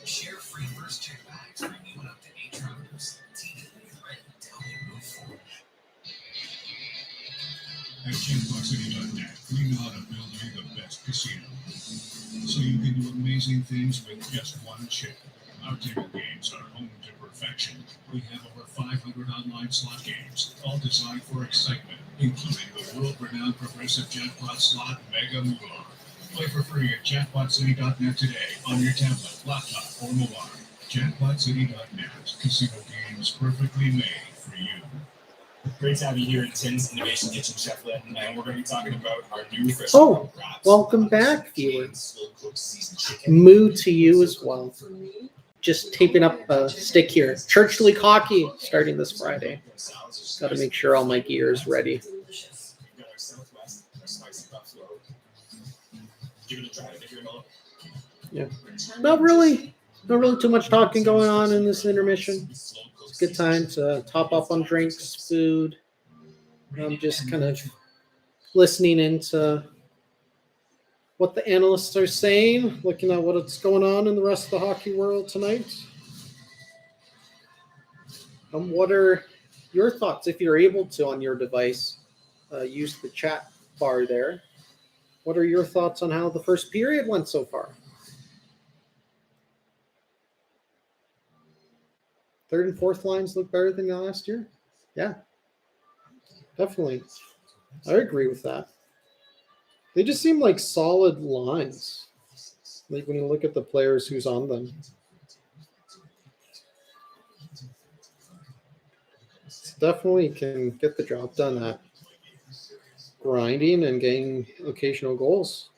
Share free first check bags for anyone up to 8 travelers. TD is ready to help you move forward. At ChampionCity.net, we know how to build you the best casino. So you can do amazing things with just one chip. Our table games are home to perfection. We have over 500 online slot games, all designed for excitement, including the world-renowned progressive jackpot slot Mega Moolah. Play for free at jackpotcity.net today on your tablet, laptop, or mobile. Jackpotcity.net. Casino games perfectly made for you. Great to have you here at Tim's Innovation Kitchen, Chef Linton, and we're going to be talking about our new fresh wraps. Welcome back, viewers. Moo to you as well. Just taping up a stick here. Church League hockey starting this Friday. Got to make sure all my gear is ready. We've got our Southwest, our spicy buffalo. Give it a try. If you're in Yeah. Not really too much talking going on in this intermission. It's a good time to top up on drinks, food. I'm just kind of listening into what the analysts are saying, looking at what's going on in the rest of the hockey world tonight. What are your thoughts, if you're able to, on your device? Use the chat bar there. What are your thoughts on how the first period went so far? Third and fourth lines look better than last year? Yeah, definitely. I agree with that. They just seem like solid lines. Like when you look at the players who's on them. Definitely can get the job done at grinding and getting occasional goals.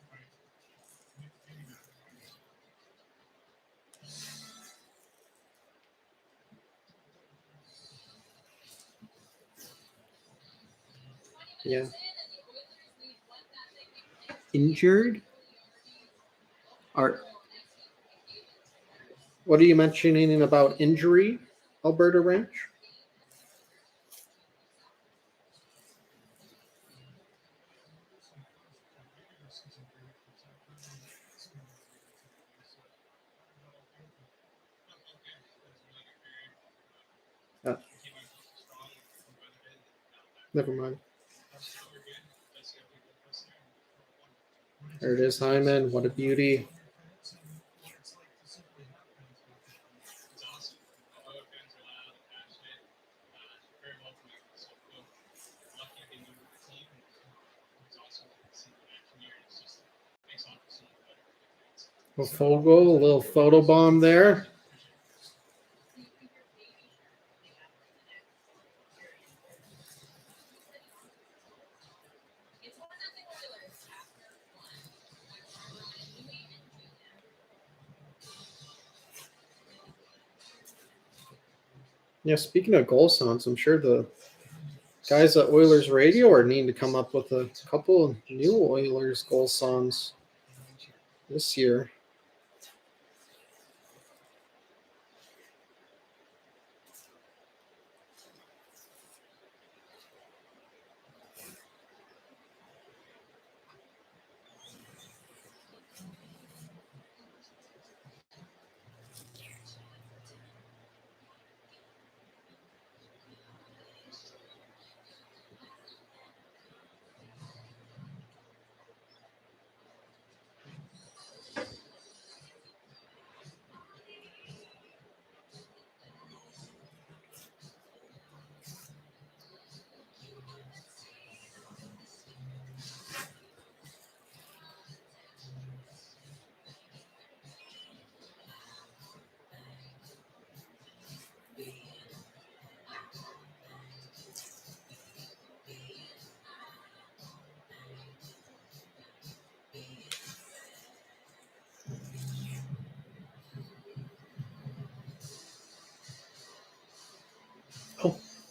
Yeah. Injured? What are you mentioning about injury, Alberta Ranch? Never mind. There it is, Hyman. What a beauty. A Fogle, a little photo bomb there. Yeah, speaking of goal sounds, I'm sure the guys at Oilers Radio are needing to come up with a couple of new Oilers goal songs this year.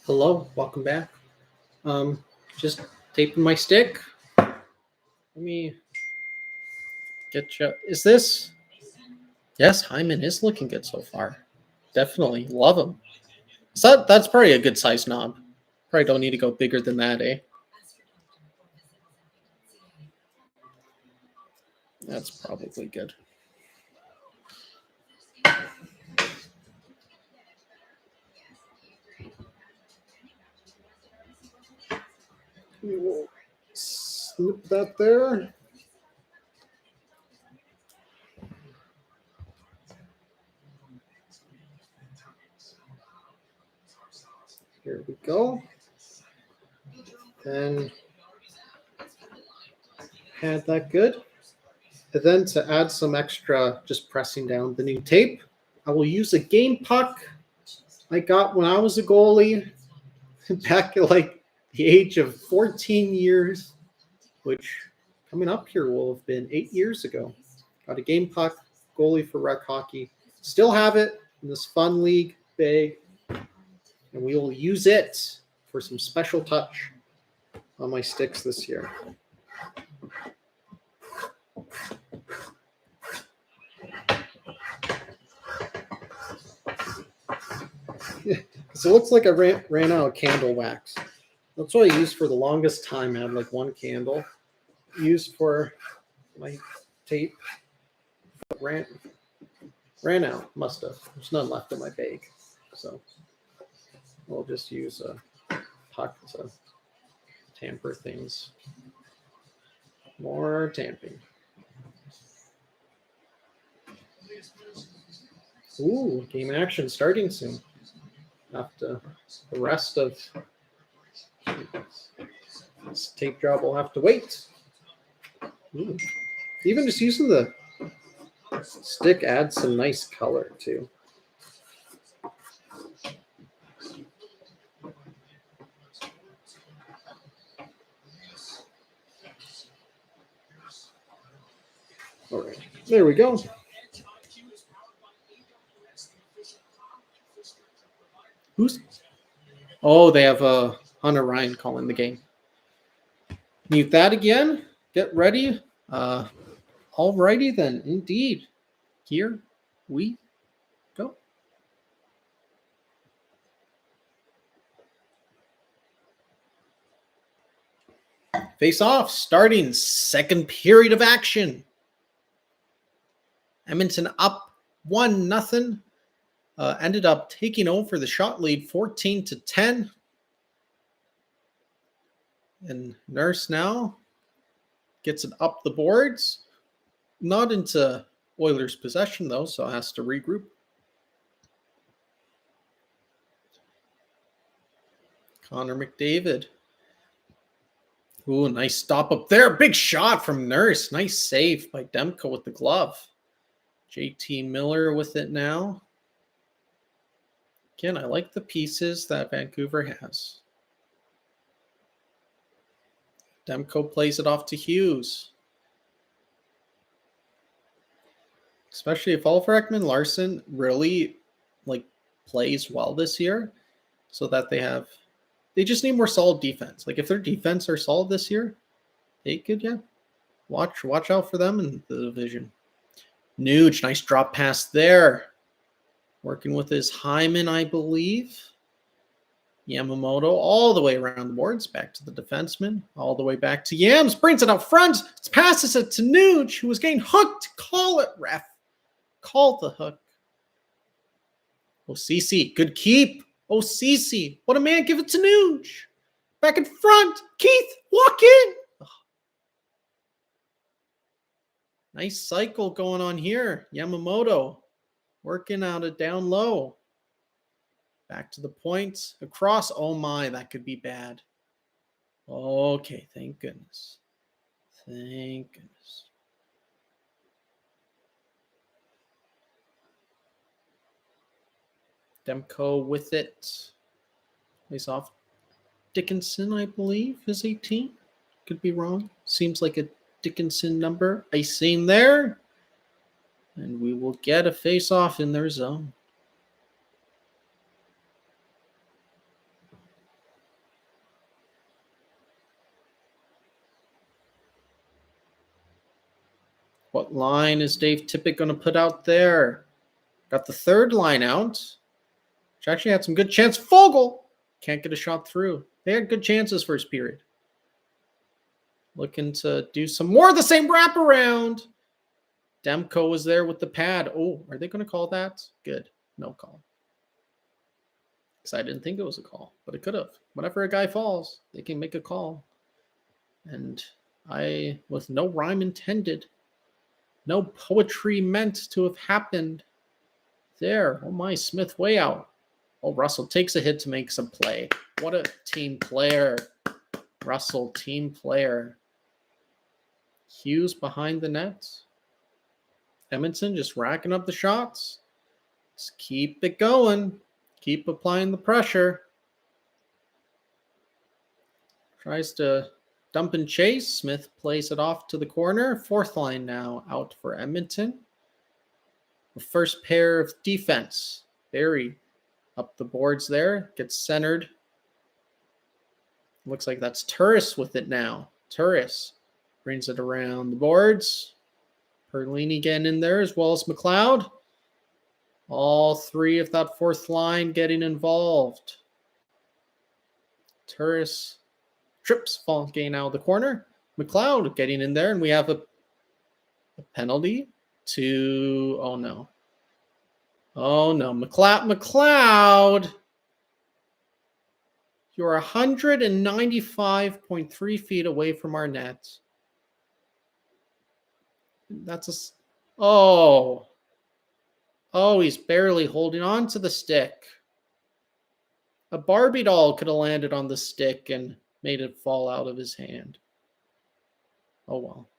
Hello, welcome back. Just taping my stick. Let me get you. Is this? Yes, Hyman is looking good so far. Definitely love him. So that's probably a good size knob. Probably don't need to go bigger than that, eh? That's probably good. We will snip that there. Here we go. Then had that good. And then to add some extra, just pressing down the new tape, I will use a game puck I got when I was a goalie back at like the age of 14 years, which coming up here will have been 8 years ago. Got a game puck, goalie for rec hockey. Still have it in this fun league bag, and we will use it for some special touch on my sticks this year. Because it looks like I ran out of candle wax. That's what I used for the longest time. I had like one candle used for my tape. But ran out. Must have. There's none left in my bag. So we'll just use a puck to tamper things. More tamping. Ooh, game action starting soon. After the rest of this tape job will have to wait. Ooh. Even just using the stick adds some nice color too. All right, there we go. Who's? Oh, they have Hunter Ryan calling the game. Mute that again. Get ready. Alrighty then, indeed. Here we go. Face off, starting second period of action. Edmonton up 1-0. Ended up taking over the shot lead 14-10. And Nurse now gets it up the boards. Not into Oilers' possession, though, so has to regroup. Connor McDavid. Ooh, nice stop up there. Big shot from Nurse. Nice save by Demko with the glove. JT Miller with it now. Again, I like the pieces that Vancouver has. Demko plays it off to Hughes. Especially if Oliver Ekman-Larsson really plays well this year, so that they just need more solid defense. Like if their defense are solid this year, they could, watch out for them in the division. Nuge, nice drop pass there. Working with his Hyman, I believe. Yamamoto all the way around the boards. Back to the defenseman. All the way back to Yams. Brings it out front. Passes it to Nuge, who was getting hooked. Call it, ref. Call the hook. O'Cece, good keep. O'Cece, what a man. Give it to Nuge. Back in front. Keith, walk in. Oh. Nice cycle going on here. Yamamoto. Working out it down low. Back to the points. Across. Oh my, that could be bad. Okay, thank goodness. Thank goodness. Demko with it. Plays off Dickinson, I believe, is 18. Could be wrong. Seems like a Dickinson number. Icing there. And we will get a face-off in their zone. What line is Dave Tippett going to put out there? Got the third line out, which actually had some good chance. Fogle can't get a shot through. They had good chances first period. Looking to do some more of the same wraparound. Demko was there with the pad. Oh, are they going to call that? Good. No call. Because I didn't think it was a call, but it could have. Whenever a guy falls, they can make a call. And I, with no rhyme intended, no poetry meant to have happened. There. Oh my, Smith way out. Oh, Russell takes a hit to make some play. What a team player. Russell, team player. Hughes behind the net. Edmonton just racking up the shots. Just keep it going. Keep applying the pressure. Tries to dump and chase. Smith plays it off to the corner. Fourth line now out for Edmonton. The first pair of defense. Barry up the boards there. Gets centered. Looks like that's Turris with it now. Turris brings it around the boards. Perlini getting in there as well as McLeod. All three of that fourth line getting involved. Turris trips, falls getting out of the corner. McLeod getting in there, and we have a penalty to, oh no. Oh no, McLeod. You're 195.3 feet away from our net. That's a, oh, he's barely holding on to the stick. A Barbie doll could have landed on the stick and made it fall out of his hand. Oh well.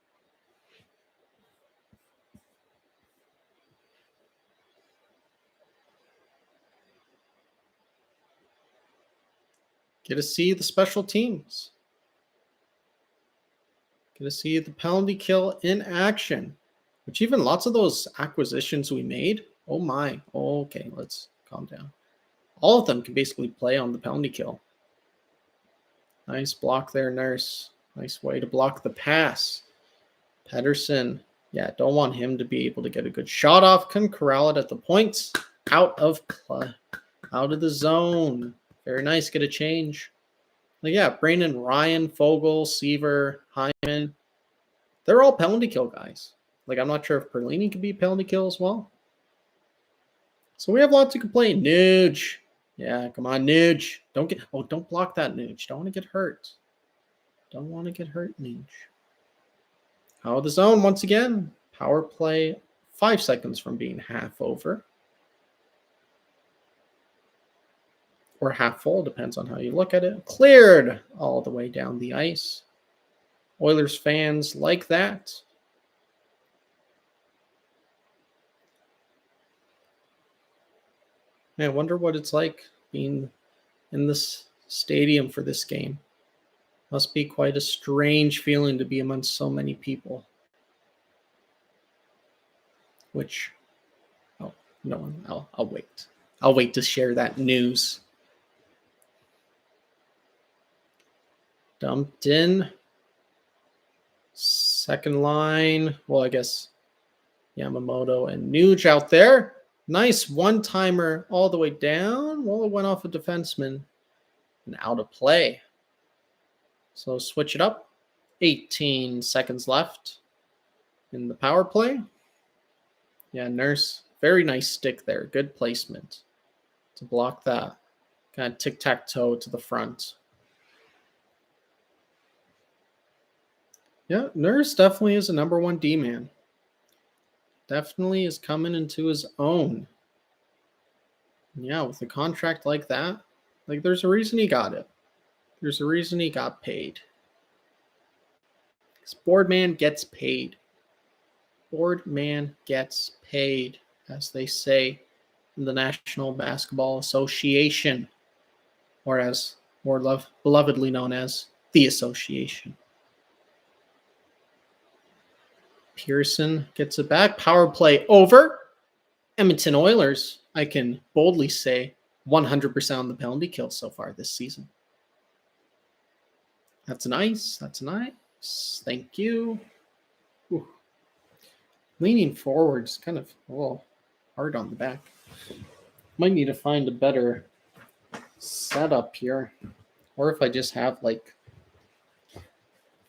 Get to see the special teams. Get to see the penalty kill in action. Which even lots of those acquisitions we made. Oh my. Okay, let's calm down. All of them can basically play on the penalty kill. Nice block there, Nurse. Nice way to block the pass. Pedersen. Yeah, don't want him to be able to get a good shot off. Couldn't corral it at the points. Out of the zone. Very nice. Get a change. Like, yeah, Brandon, Ryan, Fogle, Seaver, Hyman. They're all penalty kill guys. Like, I'm not sure if Perlini could be a penalty kill as well. So we have lots to complain. Nuge. Yeah, come on, Nuge. Don't block that, Nuge. Don't want to get hurt. Don't want to get hurt, Nuge. Out of the zone once again. Power play 5 seconds from being half over. Or half full, depends on how you look at it. Cleared all the way down the ice. Oilers fans like that. I wonder what it's like being in this stadium for this game. Must be quite a strange feeling to be amongst so many people. Which, oh, no, I'll wait. I'll wait to share that news. Dumped in. Second line. Well, I guess Yamamoto and Nuge out there. Nice one-timer all the way down. Well, it went off a defenseman and out of play. So switch it up. 18 seconds left in the power play. Yeah, Nurse. Very nice stick there. Good placement to block that. Kind of tic-tac-toe to the front. Yeah, Nurse definitely is a number one D-man. Definitely is coming into his own. Yeah, with a contract like that, like there's a reason he got it. There's a reason he got paid. This boardman gets paid. Boardman gets paid, as they say in the National Basketball Association, or as more belovedly known as the Association. Pearson gets it back. Power play over. Edmonton Oilers, I can boldly say, 100% on the penalty kill so far this season. That's nice. That's nice. Thank you. Ooh. Leaning forward is kind of a little hard on the back. Might need to find a better setup here. Or if I just have like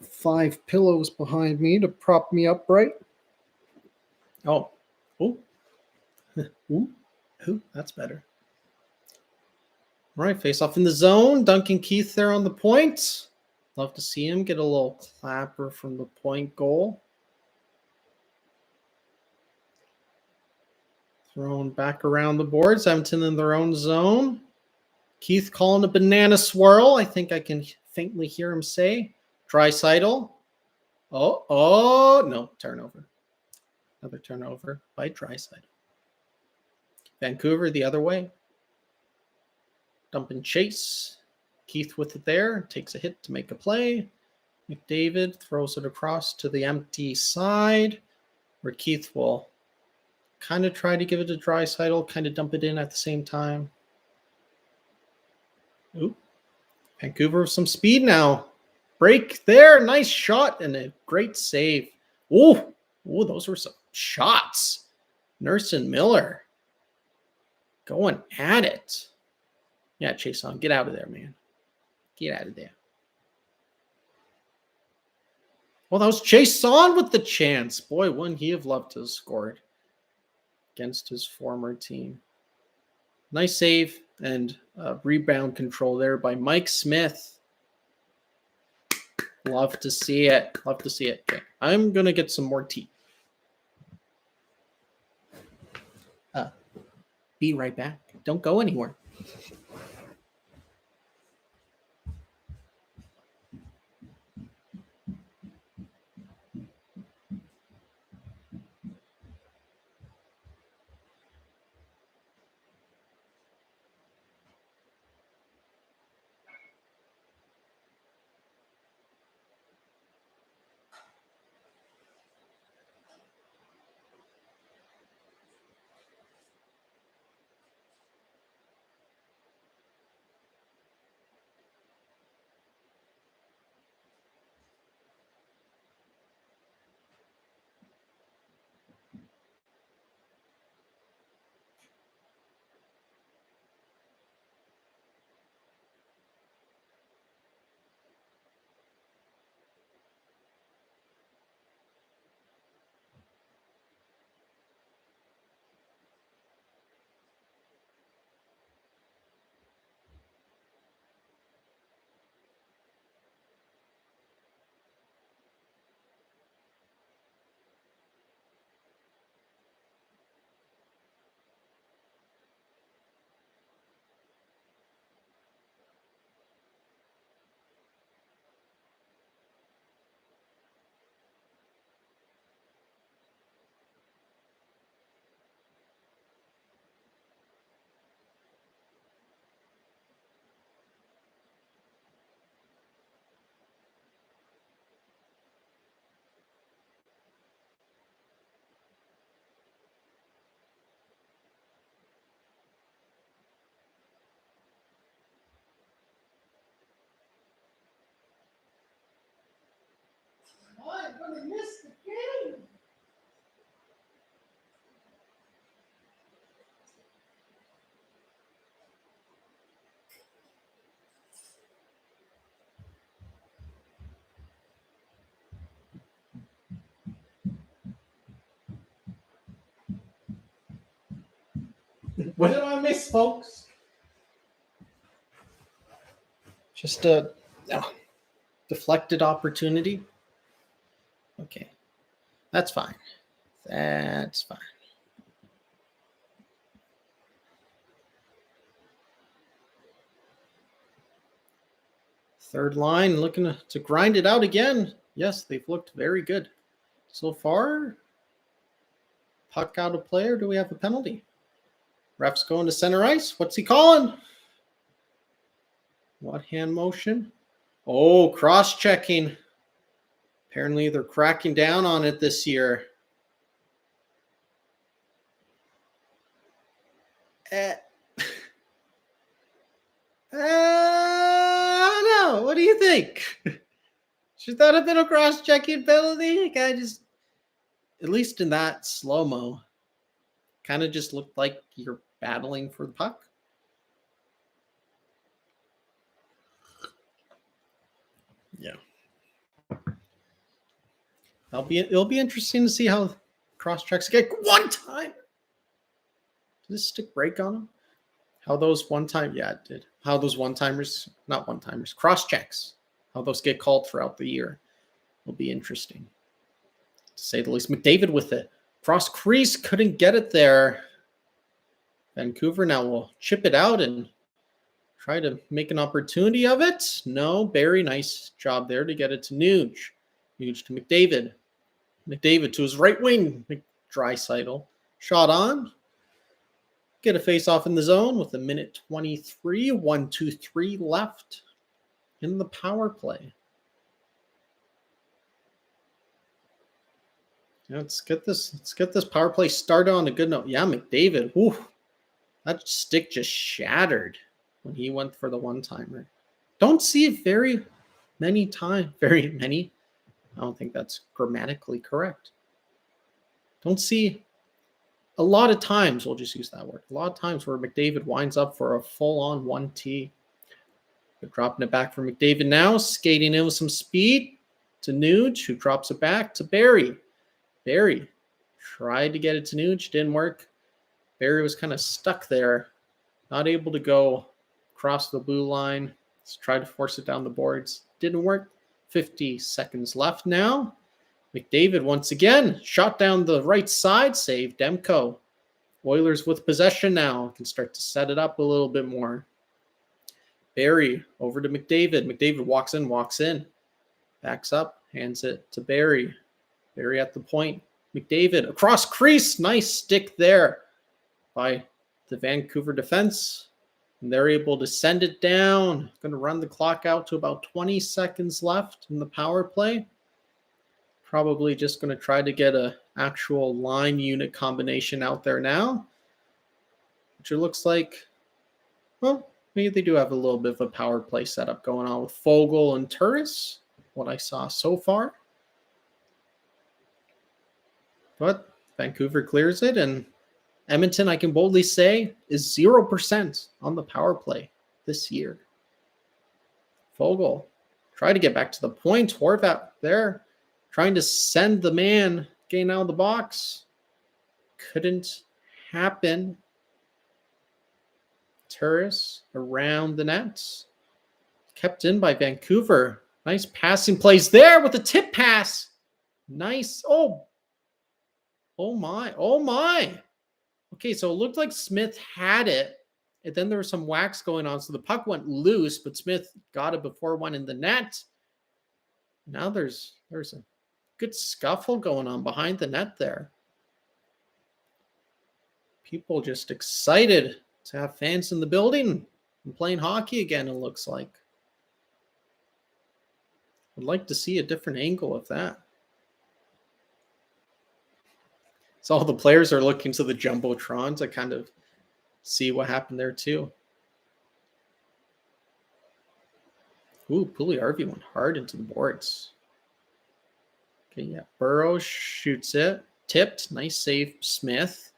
5 pillows behind me to prop me upright. Oh. Ooh, that's better. All right, face off in the zone. Duncan Keith there on the point. Love to see him get a little clapper from the point goal. Thrown back around the boards. Edmonton in their own zone. Keith calling a banana swirl. I think I can faintly hear him say. Draisaitl. Oh, no, turnover. Another turnover by Draisaitl. Vancouver the other way. Dump and chase. Keith with it there. Takes a hit to make a play. McDavid throws it across to the empty side where Keith will kind of try to give it to Draisaitl, kind of dump it in at the same time. Ooh. Vancouver with some speed now. Break there. Nice shot and a great save. Ooh, those were some shots. Nurse and Miller going at it. Yeah, Chase on. Get out of there, man. Get out of there. Well, that was Chase on with the chance. Boy, wouldn't he have loved to have scored against his former team. Nice save and rebound control there by Mike Smith. Love to see it. Love to see it. Okay. I'm going to get some more tea. Be right back. Don't go anywhere. I'm going to miss the game. What did I miss, folks? Just a deflected opportunity. Okay. That's fine. That's fine. Third line looking to grind it out again. Yes, they've looked very good so far. Puck out of play, or do we have a penalty? Ref's going to center ice. What's he calling? What hand motion? Oh, cross-checking. Apparently they're cracking down on it this year. I don't know. What do you think? Should that have been a cross-checking penalty? The guy just at least in that slow-mo, kind of just looked like you're battling for the puck. Yeah. It'll be interesting to see how cross-checks get one time. Did this stick break on him? How those one-time, yeah, it did. How those one-timers, not one-timers, cross-checks, how those get called throughout the year will be interesting, to say the least. McDavid with it. Cross crease, couldn't get it there. Vancouver now will chip it out and try to make an opportunity of it. No, Barry, nice job there to get it to Nuge. Nuge to McDavid. McDavid to his right wing. Draisaitl. Shot on. Get a face-off in the zone with 1:23. 1-2-3 left in the power play. Let's get this power play started on a good note. Yeah, McDavid. Whew, that stick just shattered when he went for the one-timer. Don't see it very many. I don't think that's grammatically correct. Don't see a lot of times, we'll just use that word, a lot of times where McDavid winds up for a full-on 1T. They're dropping it back for McDavid now, skating in with some speed to Nuge, who drops it back to Barry. Barry tried to get it to Nuge, didn't work. Barry was kind of stuck there, not able to go across the blue line. Let's try to force it down the boards. Didn't work. 50 seconds left now. McDavid once again, shot down the right side, save Demko. Oilers with possession now, can start to set it up a little bit more. Barry over to McDavid. McDavid walks in, backs up, hands it to Barry. Barry at the point. McDavid across crease, nice stick there by the Vancouver defense. And they're able to send it down. Going to run the clock out to about 20 seconds left in the power play. Probably just going to try to get an actual line unit combination out there now. Which it looks like, well, maybe they do have a little bit of a power play setup going on with Fogle and Turris, what I saw so far. But Vancouver clears it, and Edmonton, I can boldly say, is 0% on the power play this year. Fogle, try to get back to the point. Horvat there, trying to send the man getting out of the box. Couldn't happen. Turris around the nets. Kept in by Vancouver. Nice passing plays there with a tip pass. Nice. Oh my. Okay, so it looked like Smith had it, and then there was some wax going on, so the puck went loose, but Smith got it before it went in the net. Now there's a good scuffle going on behind the net there. People just excited to have fans in the building and playing hockey again, it looks like. I'd like to see a different angle of that. So all the players are looking to the Jumbotron to kind of see what happened there too. Ooh, Pugliarvi went hard into the boards. Okay, yeah, Burrows shoots it. Tipped, nice save, Smith.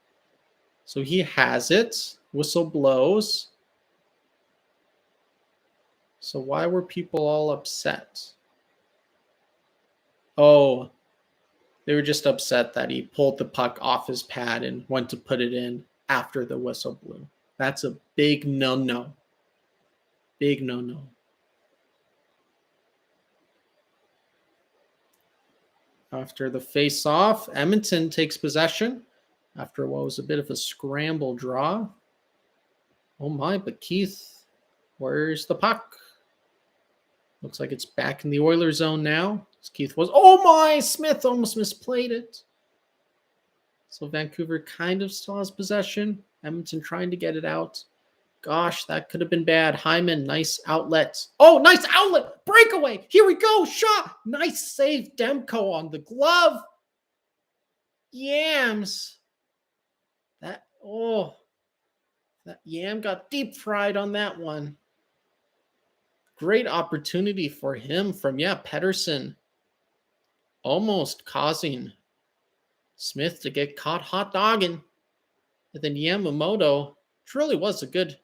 So he has it. Whistle blows. So why were people all upset? Oh, they were just upset that he pulled the puck off his pad and went to put it in after the whistle blew. That's a big no-no. Big no-no. After the face-off, Edmonton takes possession after what was a bit of a scramble draw. Oh my, but Keith, where's the puck? Looks like it's back in the Oilers zone now. Keith was, oh my, Smith almost misplayed it. So Vancouver kind of still has possession. Edmonton trying to get it out. Gosh, that could have been bad. Hyman, nice outlet. Oh, nice outlet. Breakaway. Here we go. Shot. Nice save. Demko on the glove. Yams. That Yam got deep fried on that one. Great opportunity for him from, Pettersson. Almost causing Smith to get caught hot dogging. And then Yamamoto, which really was a good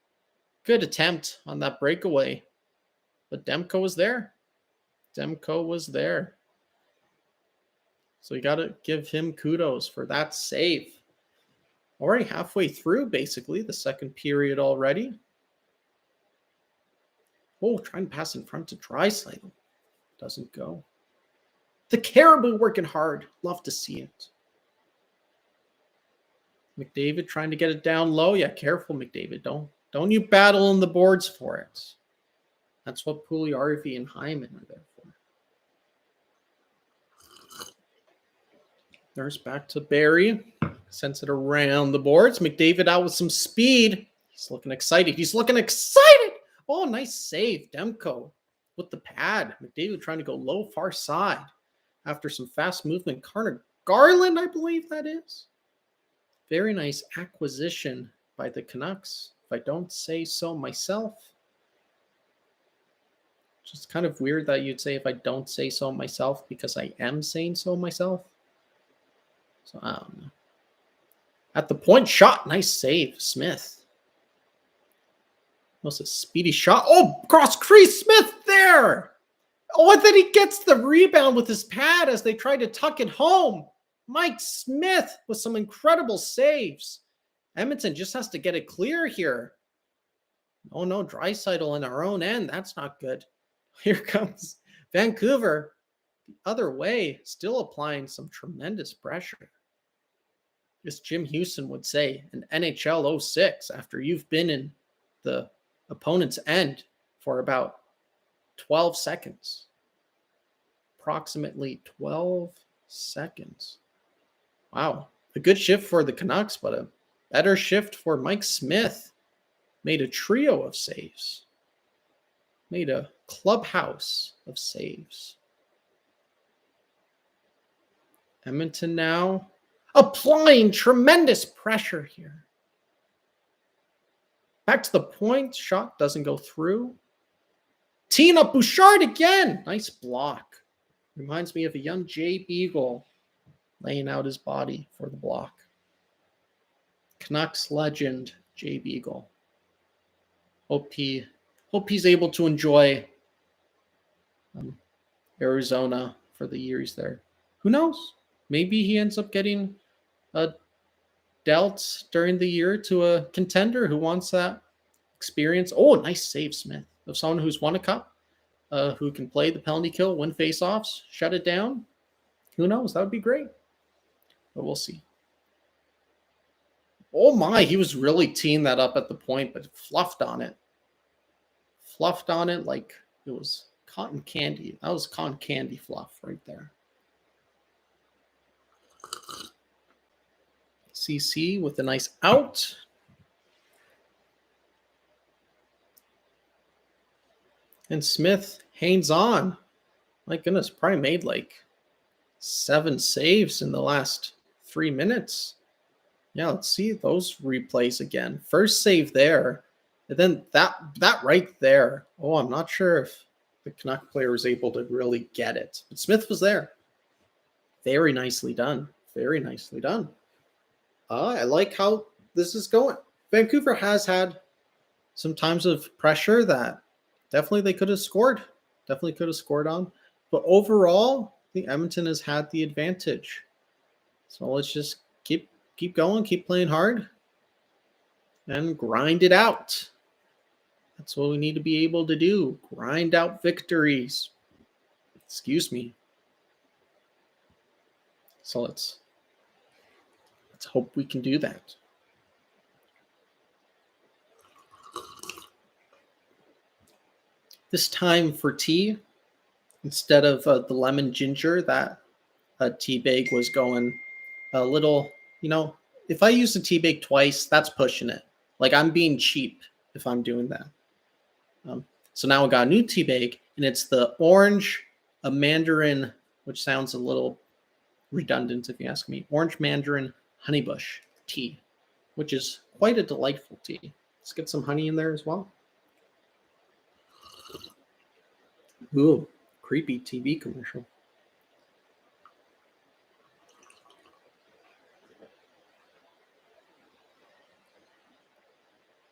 attempt on that breakaway. But Demko was there. So you got to give him kudos for that save. Already halfway through, basically, the second period already. Oh, trying to pass in front to Draisaitl. Doesn't go. The Caribou working hard. Love to see it. McDavid trying to get it down low. Yeah, careful, McDavid. Don't you battle on the boards for it. That's what Puljujärvi and Hyman are there for. There's back to Barry. Sends it around the boards. McDavid out with some speed. He's looking excited. Oh, nice save. Demko with the pad. McDavid trying to go low, far side. After some fast movement. Connor Garland, I believe that is. Very nice acquisition by the Canucks, if I don't say so myself. Just kind of weird that you'd say if I don't say so myself, because I am saying so myself. So I don't know. At the point shot, nice save, Smith. That was a speedy shot. Oh, cross crease, Smith there. Oh, and then he gets the rebound with his pad as they try to tuck it home. Mike Smith with some incredible saves. Edmonton just has to get it clear here. Oh no, Draisaitl in our own end. That's not good. Here comes Vancouver the other way, still applying some tremendous pressure. As Jim Houston would say, an NHL 06 after you've been in the opponent's end for about 12 seconds. Approximately 12 seconds. Wow. A good shift for the Canucks, but a better shift for Mike Smith. Made a trio of saves. Made a clubhouse of saves. Edmonton now applying tremendous pressure here. Back to the point. Shot doesn't go through. Teeing up Bouchard again. Nice block. Reminds me of a young Jay Beagle laying out his body for the block. Canucks legend Jay Beagle. Hope he's able to enjoy Arizona for the years there. Who knows? Maybe he ends up getting dealt during the year to a contender who wants that experience. Oh, nice save, Smith. Of someone who's won a cup, who can play the penalty kill, win faceoffs, shut it down. Who knows? That would be great. But we'll see. Oh my, he was really teeing that up at the point, but fluffed on it. Fluffed on it like it was cotton candy. That was cotton candy fluff right there. CC with a nice out. And Smith hangs on. My goodness, probably made like 7 saves in the last 3 minutes. Yeah, let's see those replays again. First save there. And then that right there. Oh, I'm not sure if the Canuck player was able to really get it. But Smith was there. Very nicely done. Very nicely done. I like how this is going. Vancouver has had some times of pressure that definitely they could have scored. Definitely could have scored on. But overall, I think Edmonton has had the advantage. So let's just keep going, keep playing hard, and grind it out. That's what we need to be able to do. Grind out victories. Excuse me. So let's hope we can do that. This time for tea, instead of the lemon ginger, that tea bag was going a little, if I use the tea bag twice, that's pushing it. Like I'm being cheap if I'm doing that. So now I got a new tea bag, and it's the orange mandarin, which sounds a little redundant if you ask me. Orange mandarin honeybush tea, which is quite a delightful tea. Let's get some honey in there as well. Ooh, creepy TV commercial.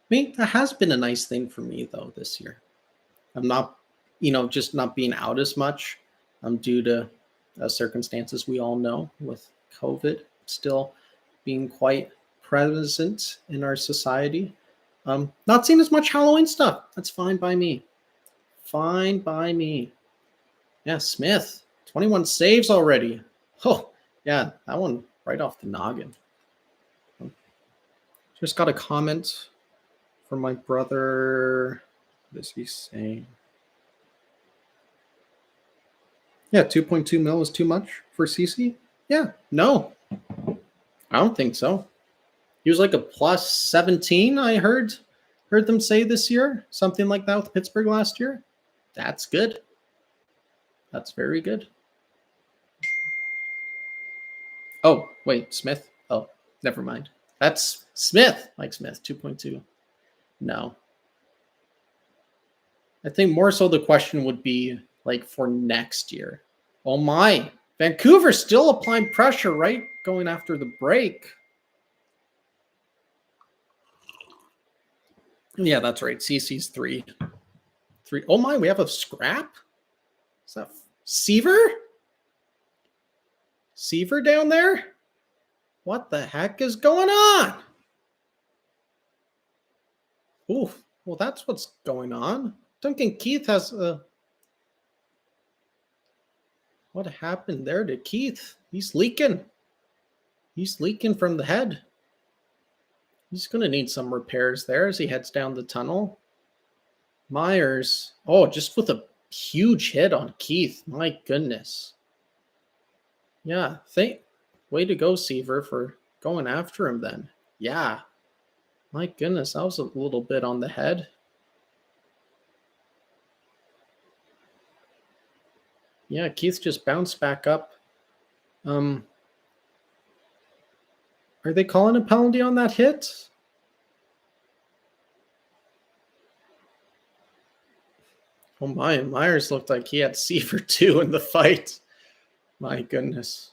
mean, that has been a nice thing for me, though, this year. I'm not, just not being out as much due to circumstances we all know with COVID still being quite present in our society. Not seeing as much Halloween stuff. That's fine by me. Fine by me. Yeah, Smith, 21 saves already. Oh, yeah, that one right off the noggin. Just got a comment from my brother. What is he saying? Yeah, 2.2 mil is too much for CC? Yeah, no. I don't think so. He was like a plus 17, I heard them say this year. Something like that with Pittsburgh last year. That's good. That's very good. Oh, wait, Smith? Oh, never mind. That's Smith, Mike Smith, 2.2. No. I think more so the question would be like for next year. Oh my, Vancouver still applying pressure, right? Going after the break. Yeah, that's right. CC's 3. Oh my, we have a scrap? Is that Seaver? Seaver down there? What the heck is going on? Ooh, well, that's what's going on. Duncan Keith has a... What happened there to Keith? He's leaking. He's leaking from the head. He's going to need some repairs there as he heads down the tunnel. Myers. Oh, just with a huge hit on Keith. My goodness. Yeah, way to go, Seaver, for going after him then. Yeah. My goodness, that was a little bit on the head. Yeah, Keith just bounced back up. Are they calling a penalty on that hit? Oh my, Myers looked like he had Seaver too in the fight. My goodness.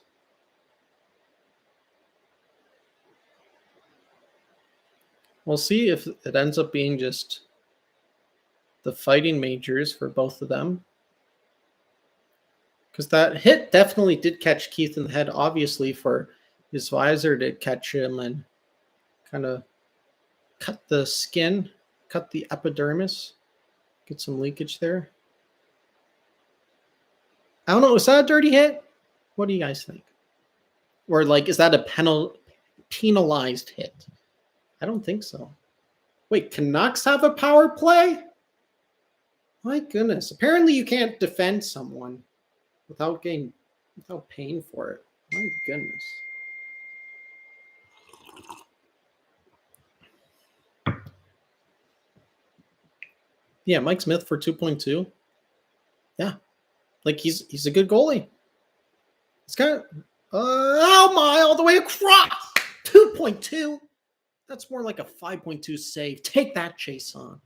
We'll see if it ends up being just the fighting majors for both of them. Because that hit definitely did catch Keith in the head. Obviously, for his visor to catch him and kind of cut the skin, cut the epidermis, get some leakage there. I don't know. Is that a dirty hit? What do you guys think? Or like, is that a penalized hit? I don't think so. Wait, Canucks have a power play? My goodness. Apparently you can't defend someone without paying for it. My goodness. Yeah, Mike Smith for 2.2. Yeah. Like he's a good goalie. It's kind of oh my, all the way across. 2.2. That's more like a 5.2 save. Take that, Jason.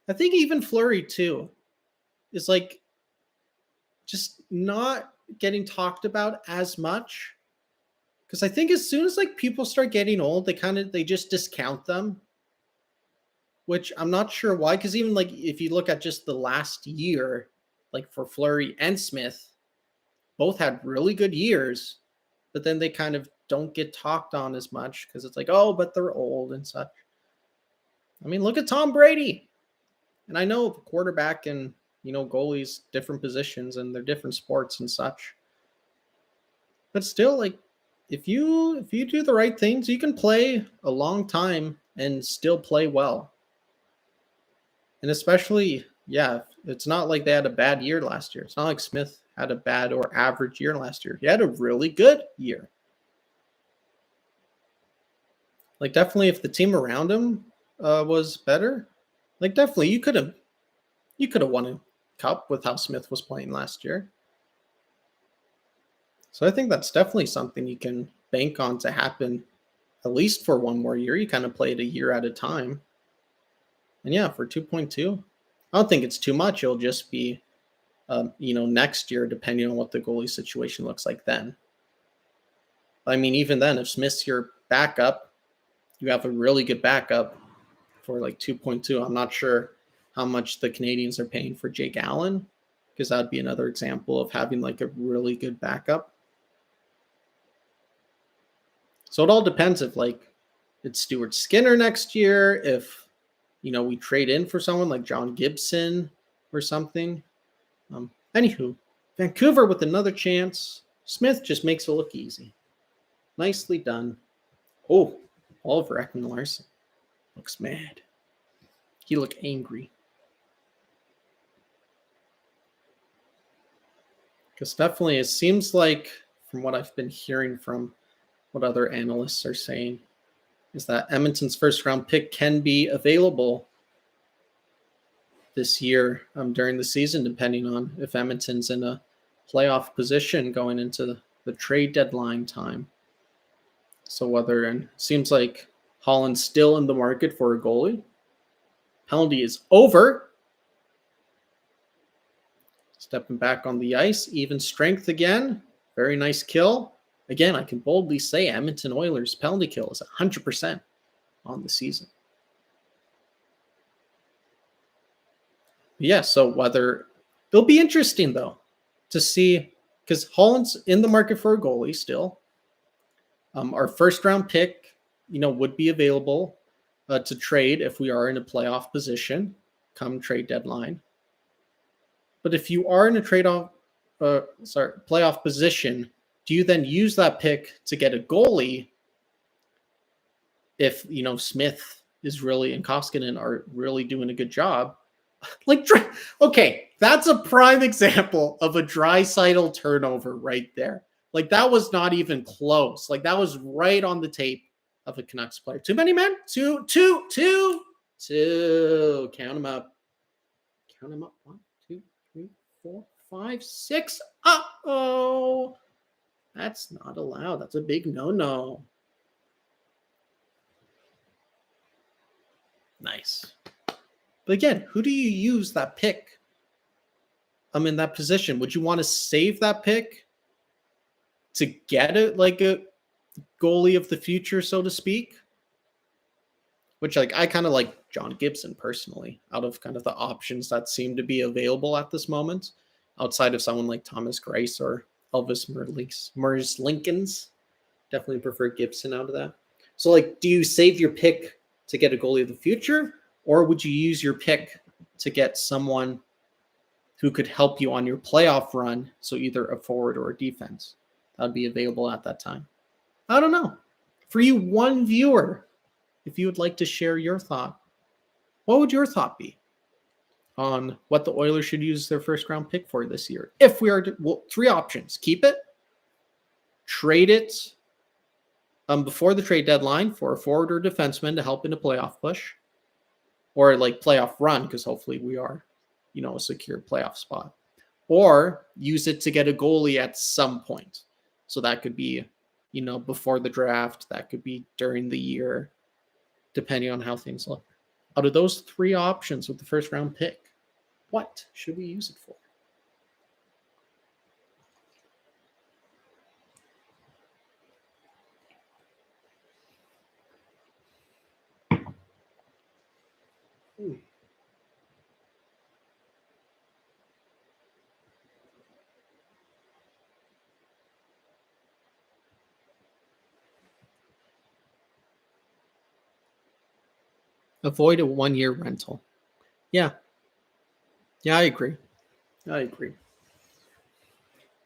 I think even Fleury too is like just not getting talked about as much. Because I think as soon as like people start getting old, they just discount them. Which I'm not sure why. Because even like if you look at just the last year, like for Fleury and Smith, both had really good years, but then they kind of don't get talked on as much because it's like, oh, but they're old and such. I mean, look at Tom Brady. And I know quarterback and, goalies, different positions and they're different sports and such. But still, like, if you do the right things, you can play a long time and still play well. And especially, yeah, it's not like they had a bad year last year. It's not like Smith had a bad or average year last year. He had a really good year. Like, definitely if the team around him was better, like, definitely you could have won a cup with how Smith was playing last year. So I think that's definitely something you can bank on to happen at least for one more year. You kind of play it a year at a time. And yeah, for 2.2, I don't think it's too much. It'll just be, next year, depending on what the goalie situation looks like then. I mean, even then, if Smith's your backup, you have a really good backup for like 2.2. I'm not sure how much the Canadians are paying for Jake Allen, because that'd be another example of having like a really good backup. So it all depends if like it's Stuart Skinner next year, if we trade in for someone like John Gibson or something. Anywho, Vancouver with another chance. Smith just makes it look easy. Nicely done. Oh, Oliver Ekman-Larsson looks mad. He looked angry. Because definitely it seems like, from what I've been hearing from what other analysts are saying, is that Edmonton's first round pick can be available this year during the season, depending on if Edmonton's in a playoff position going into the trade deadline time. So and seems like Holland's still in the market for a goalie. Penalty is over. Stepping back on the ice, even strength again. Very nice kill. Again, I can boldly say Edmonton Oilers penalty kill is 100% on the season. Yeah, so whether it'll be interesting though to see, because Holland's in the market for a goalie still. Our first round pick, would be available to trade if we are in a playoff position come trade deadline. But if you are in a playoff position, do you then use that pick to get a goalie if, Smith is really and Koskinen are really doing a good job? Okay, that's a prime example of a Draisaitl turnover right there. Like, that was not even close. Like, that was right on the tape of a Canucks player. Too many men? Two. Count them up. 1, 2, 3, 4, 5, 6. Uh-oh. That's not allowed. That's a big no-no. Nice. But again, who do you use that pick? In that position. Would you want to save that pick to get it like a goalie of the future, so to speak? Which, I kind of like John Gibson personally, out of kind of the options that seem to be available at this moment, outside of someone like Thomas Greiss or Elvis Merzlikins. Definitely prefer Gibson out of that. So, do you save your pick to get a goalie of the future, or would you use your pick to get someone who could help you on your playoff run, so either a forward or a defense that would be available at that time? I don't know. For you, one viewer, if you would like to share your thought, what would your thought be on what the Oilers should use their first round pick for this year? If we are three options: keep it, trade it before the trade deadline for a forward or defenseman to help in a playoff push, or playoff run, because hopefully we are, a secure playoff spot, or use it to get a goalie at some point. So that could be, before the draft, that could be during the year, depending on how things look. Out of those three options with the first round pick, what should we use it for? Avoid a 1-year rental. Yeah, I agree. It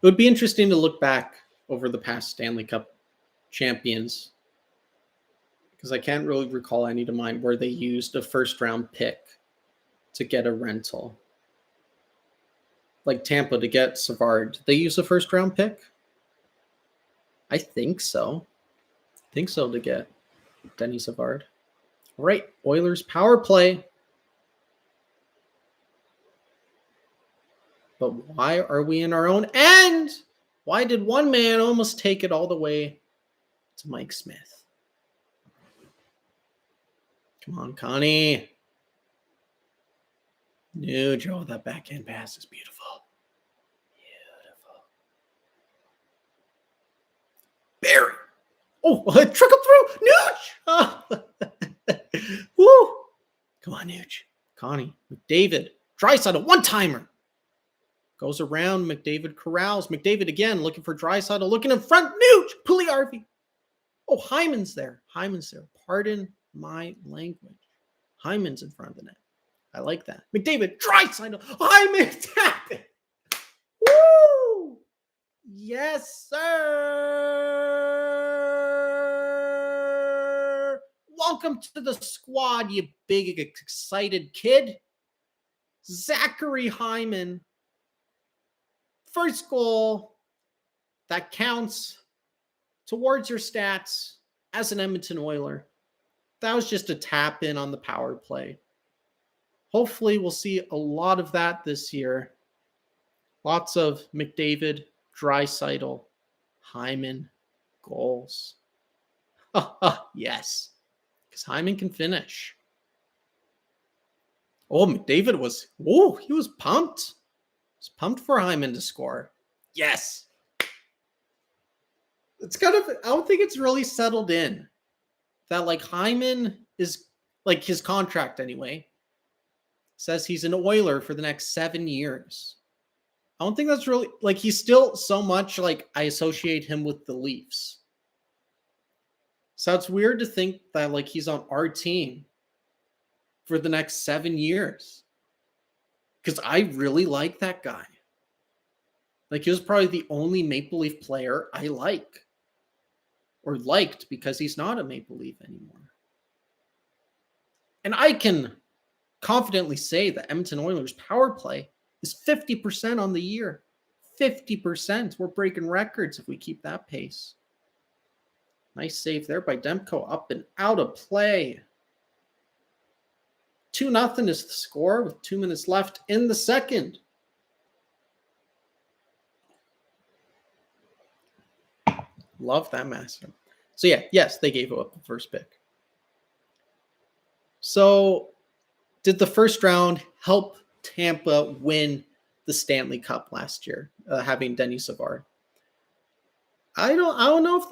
would be interesting to look back over the past Stanley Cup champions, because I can't really recall any to mind where they used a first-round pick to get a rental. Like Tampa to get Savard, did they use a first-round pick? I think so. To get Denny Savard. All right, Oilers power play. But why are we in our own end? Why did one man almost take it all the way to Mike Smith? Come on, Connie. No, Joe, that backhand pass is beautiful. Beautiful. Barry. Oh, trickle through. Nooch! Oh. Woo! Come on, Nooch. Connie. McDavid. Draisaitl. One-timer. Goes around. McDavid corrals. McDavid again looking for Draisaitl. Looking in front. Nooch! Puliarvi. Oh, Hyman's there. Hyman's there. Pardon my language. Hyman's in front of the net. I like that. McDavid. Draisaitl. Hyman. Tap it. Woo! Yes, sir. Welcome to the squad, you big, excited kid. Zachary Hyman. First goal that counts towards your stats as an Edmonton Oiler. That was just a tap in on the power play. Hopefully, we'll see a lot of that this year. Lots of McDavid, Draisaitl, Hyman goals. Yes, because Hyman can finish. Oh, McDavid was, he was pumped. He was pumped for Hyman to score. Yes. It's kind of, I don't think it's really settled in that like Hyman is like his contract anyway. Says he's an Oiler for the next 7 years. I don't think that's really, like, he's still so much like I associate him with the Leafs. So it's weird to think that like he's on our team for the next 7 years. Because I really like that guy. Like, he was probably the only Maple Leaf player I like. Or liked, because he's not a Maple Leaf anymore. And I can confidently say that Edmonton Oilers power play is 50% on the year. 50%. We're breaking records if we keep that pace. Nice save there by Demko. Up and out of play. 2-0 is the score with 2 minutes left in the second. Love that master. So yeah, yes, they gave up the first pick. So did the first round help Tampa win the Stanley Cup last year, having Denis Savard? I don't know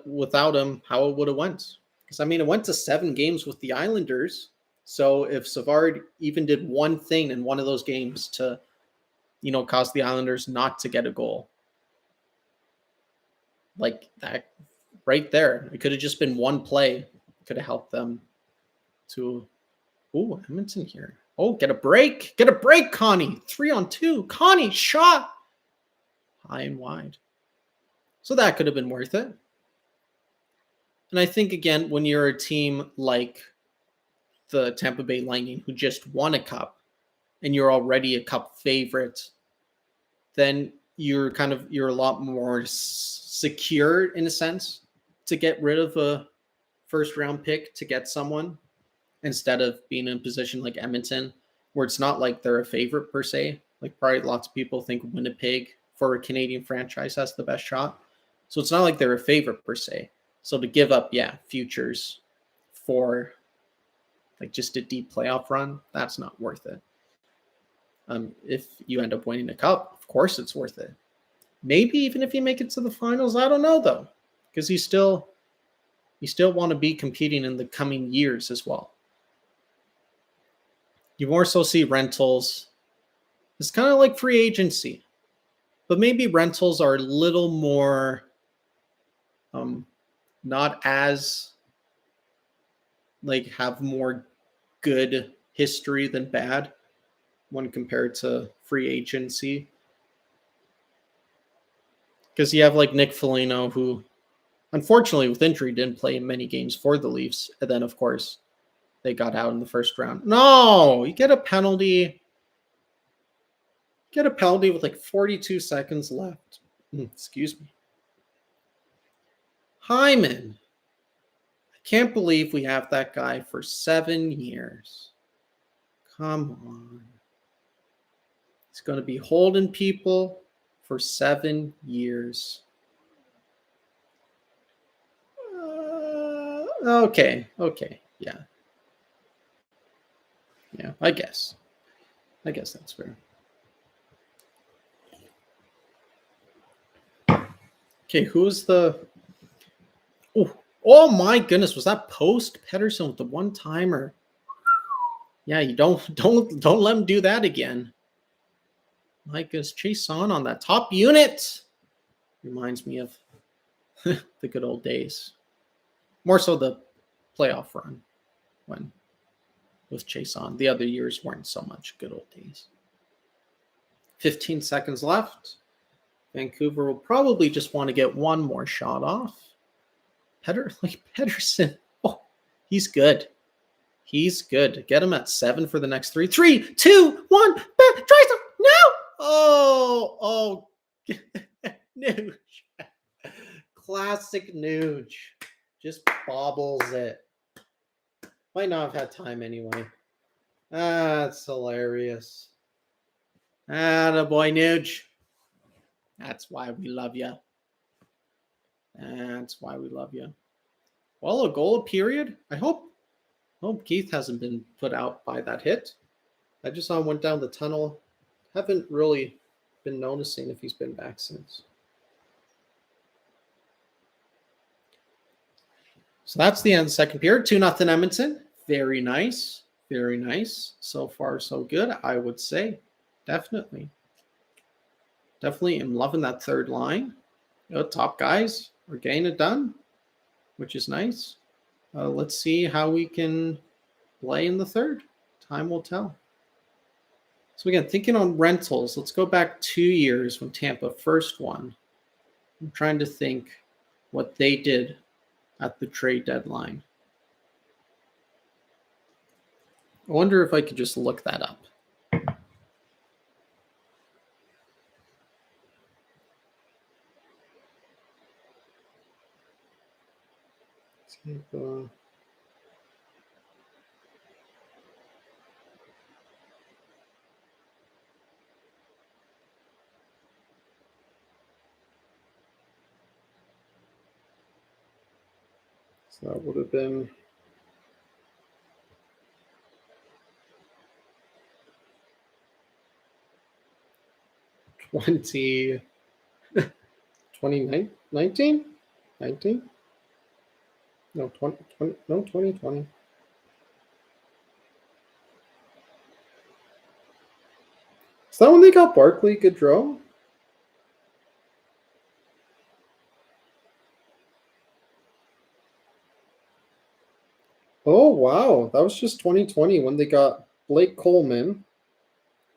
without him, how it would have went. Because I mean, it went to 7 games with the Islanders. So if Savard even did one thing in one of those games to, cause the Islanders not to get a goal, like that right there, it could have just been one play. Could have helped them to, Edmonton here. Oh, get a break, Connie. 3-on-2. Connie shot high and wide. So that could have been worth it. And I think, again, when you're a team like the Tampa Bay Lightning, who just won a cup, and you're already a cup favorite, then you're a lot more secure in a sense to get rid of a first round pick to get someone, instead of being in a position like Edmonton, where it's not like they're a favorite per se. Like, probably lots of people think Winnipeg for a Canadian franchise has the best shot. So it's not like they're a favorite per se. So to give up, futures for like just a deep playoff run, that's not worth it. If you end up winning a cup, of course it's worth it. Maybe even if you make it to the finals, I don't know though, because you still want to be competing in the coming years as well. You more so see rentals. It's kind of like free agency, but maybe rentals are a little more, not as like have more good history than bad when compared to free agency. Because you have like Nick Foligno, who unfortunately with injury didn't play in many games for the Leafs. And then of course they got out in the first round. No, you get a penalty. Get a penalty with like 42 seconds left. Excuse me. Hyman. I can't believe we have that guy for 7 years. Come on. He's going to be holding people for 7 years. Okay. Yeah, I guess that's fair. Okay, who's the Oh my goodness, was that post? Pettersson with the one-timer. Yeah, you don't let him do that again. My goodness, Chase on that top unit. Reminds me of the good old days. More so the playoff run when with Chase on. The other years weren't so much good old days. 15 seconds left. Vancouver will probably just want to get one more shot off. Pettersson. Oh, he's good. He's good. Get him at 7 for the next 3. 3, 2, 1. Try some. No. Oh. Nuge. Classic Nuge. Just bobbles it. Might not have had time anyway. That's hilarious. Attaboy, Nuge. That's why we love you. That's why we love you. Well, a goal period. I hope Keith hasn't been put out by that hit. I just saw him went down the tunnel. Haven't really been noticing if he's been back since. So that's the end of the second period. 2-0 Edmonton. Very nice. Very nice. So far, so good, I would say. Definitely. Definitely am loving that third line. Top guys are getting it done, which is nice. Let's see how we can play in the third. Time will tell. So again, thinking on rentals, let's go back 2 years when Tampa first won. I'm trying to think what they did at the trade deadline. I wonder if I could just look that up. Tampa. So that would have been $20 2019? 19? No, 2020. Is that when they got Barkley, Gaudreau? Oh, wow. That was just 2020 when they got Blake Coleman.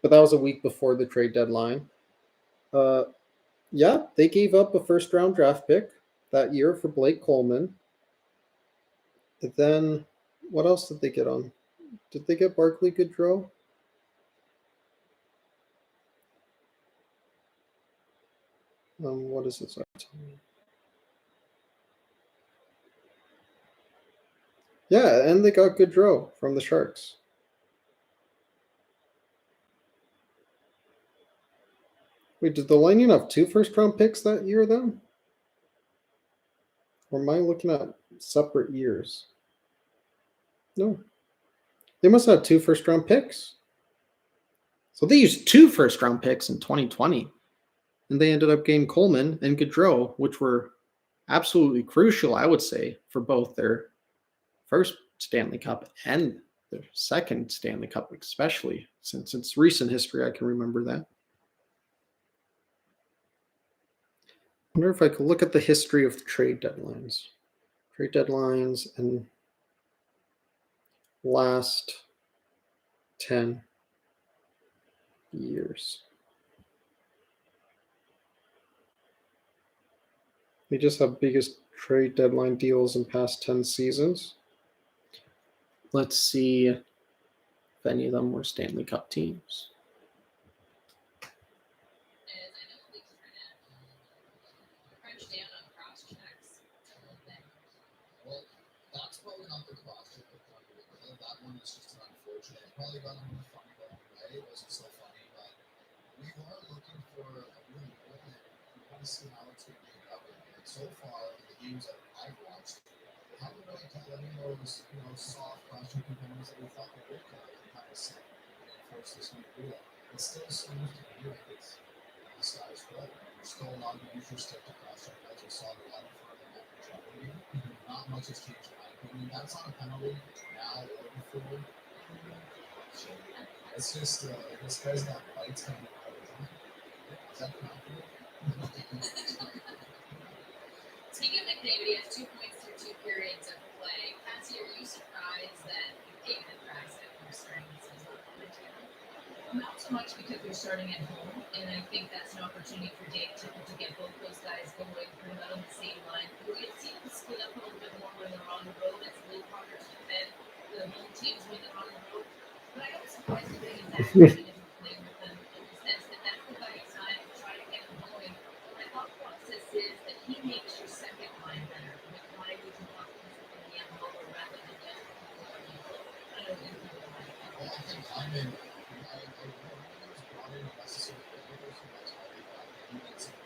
But that was a week before the trade deadline. Yeah, they gave up a first-round draft pick that year for Blake Coleman. And then, what else did they get on? Did they get Barkley, Gaudreau? What is this? Yeah, and they got Gaudreau from the Sharks. Wait, did the Lightning have 2 first-round picks that year then? Or am I looking at separate years? No. They must have 2 first-round picks. So they used 2 first-round picks in 2020. And they ended up getting Coleman and Gaudreau, which were absolutely crucial, I would say, for both their first Stanley Cup and their second Stanley Cup, especially since it's recent history. I can remember that. I wonder if I could look at the history of the trade deadlines. Trade deadlines and last 10 years. We just have biggest trade deadline deals in past 10 seasons. Let's see if any of them were Stanley Cup teams. Well, that's probably not the cross-check. That one was just an unfortunate. Probably got a more funny going, right? It wasn't so funny, but we are looking for a really good. We want to see how it's going to be covered. And so far, the games that I've watched haven't really got any of those, soft cross-checking penalties that we thought they would call and kind of set and enforce this new rule. It still seems to be like it's the status quo. There's still a lot of interest to cross-check. I just saw the line for the Bouchard game. not much has changed in my opinion. That's not a penalty now or before. It's just this guy's got bites coming out of him. Is that confident? Speaking of McDavid, he has 2 points through 2 periods of play. Cassie, are you surprised that McDavid cracks it from starting the season on Montana? Not so much because they're starting at home, and I think that's an opportunity for Dave to get both those guys going, put them out on the same line. We've seen them split up a little bit more when they're on the road. It's a little harder to defend the home teams when they're on the road. But I was surprised that they didn't play with them in the sense that that's the guy assigned to try to get them going. My thought process is that he makes your second line better with Riley and Hopkins and the MO rather than just people. I don't think people like that. Well, I think I'm in. I was brought in unnecessary players, and that's why they got he made some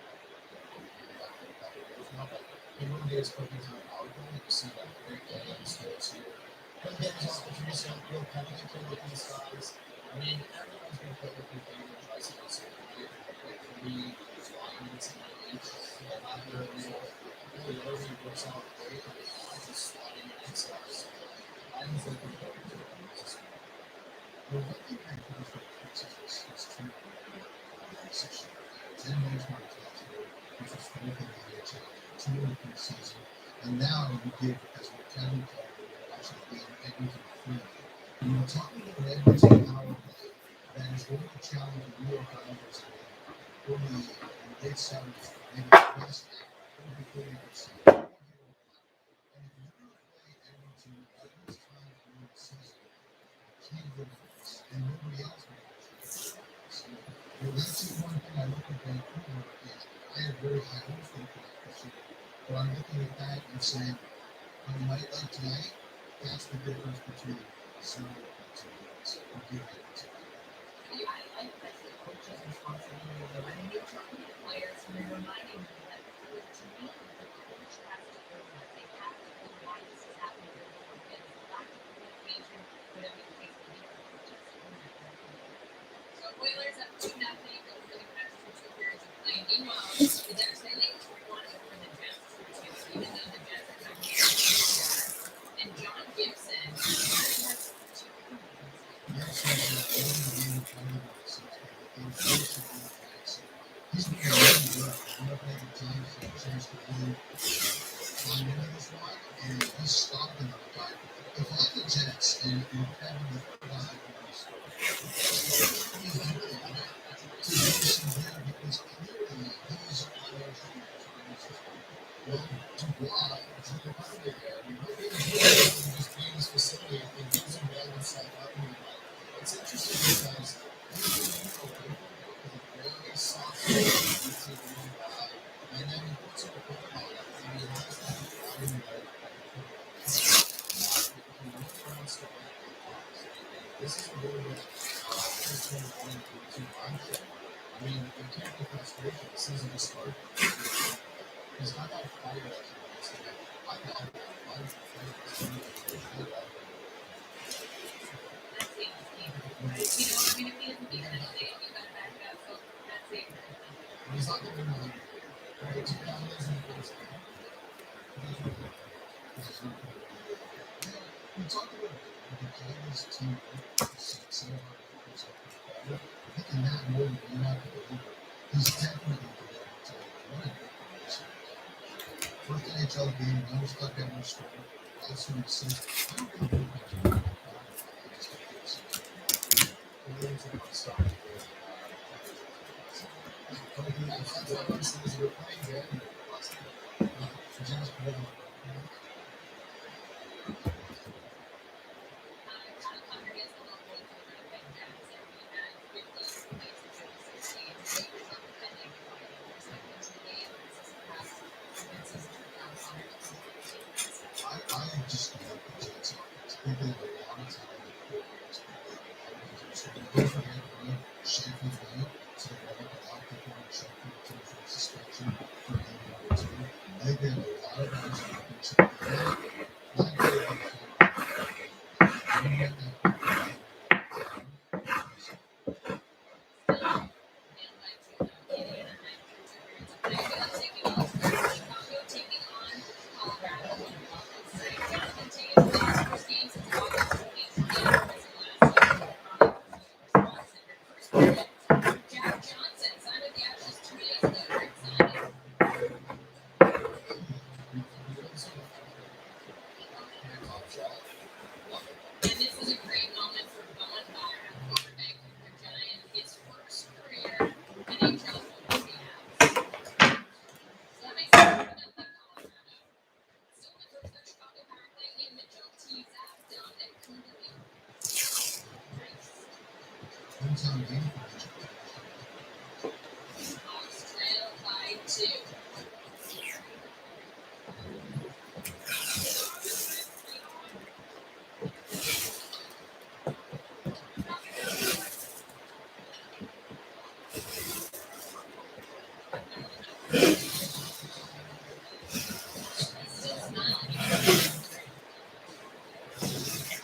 but he wouldn't get his cookies on a power play. You see that great play on the scores here. But again, his opportunities don't real penalty kill with these guys. I mean, everyone's going to play with your favorite tricycle, so you play 3 lines and each. Not really early works out great, but it's just slotting against guys. I'm looking forward to it. Well, one thing I think is true. 10 years more together, which was 4th in the NHL, 2 in the preseason, and now you give, as what Kevin called it, actually being Edmonton free. When you're talking about Edmonton power play, that is going to challenge the New York Islanders in the late 70s, maybe the best before they could see it. And if you're going to play Edmonton at this time during the season, can't go this, and nobody else will. Well, that's the one thing I look at Vancouver is I have very high hopes for the playoff this year. But I'm looking at that and saying, on a night like tonight, that's the difference between 0 and 2 games. I'll give it to you. Yeah, I like that's the coach's responsibility, though. I mean, you're talking to players and you're reminding them that to me, the coach has to know that they have to know why this is happening. And it's lack of communication, whatever the case may be, the coach has to know that. So Oilers up 2-0 over the Canucks through 2 periods of play. Meanwhile, the Ducks they lead 3-1 over the Jets through 2, even though the Jets are coming in. And John Gibson has 2 points. He's been really good. I'm not playing the team for a chance to really climb into this one, and he's stopped another guy. If I'm the Jets and Kevin the third guy he's really good to do some there because clearly he's on their team. Well, to block, to the right there, maybe just being this facility and gives him bail himself up. It's interesting because very soft and then he puts it on it and he has that volume there. This is a little bit I mean, you can't be frustrated. The season just started. He's not that fight like he wants to get. I love that fight. That's the team, right? You know, I mean, if he doesn't beat them today, you got to back it up. So that's it. He's not going to win the league. Right? 2 dollars in the first half. We talked about the Canadians team. I think in that moment, you're not going to believe it. He's definitely going to win. First NHL game, never stuck at one score. Also in the season. I don't think we're going to do that. The Oilers are going to start. That's why I'm saying we're playing good. Just one. I just love the Jets. They've been a long time. Don't forget, Sheffield United. So they're going to allow people to check for the team for suspension for game number 2. They did a lot of guys not very Still smiling.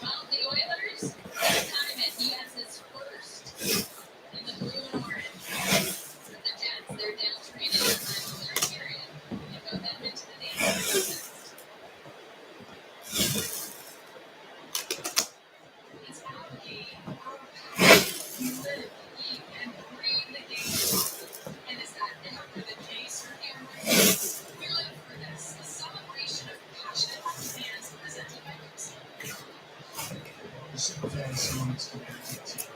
Well, the Oilers, this time he has his first in the blue and orange. For the Jets, they're down 3 in the third period. They go Edmonton to the Anthem. It's our game, our passion. We live, eat, and breathe the game. And is that ever the case for Cameron? We live for this, a celebration of passionate hockey fans presented by Bouchard. The super fan seems to be a team.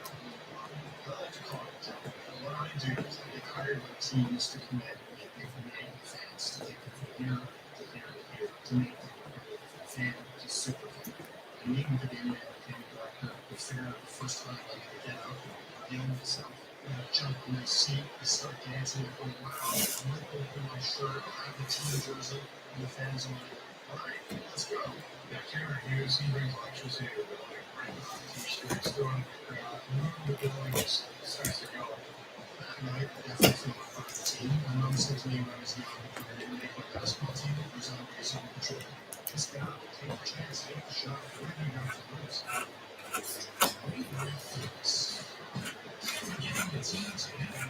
I like to call it a job. What I do is I get hired by teams to come in and get me from the fans to take them from here to here to here to make them a fan to super fan. And meeting with the game director, we figure out the first time I get out, deal with myself. I jump in my seat, I start dancing, I go, wow, I'm like open my shirt, I have the team jersey, and the fans are like, all right, let's go. Yeah, Cameron Hughes, he brings electricity to the building, right? T-shirts, throwing the crowd, moving the building, just starts to go. That night, I definitely feel like part of the team. My mom said to me when I was young, when I didn't make my basketball team, there's always some control. Just get out, take a chance, take a shot, what do you got to lose? We live for this. Getting the team together.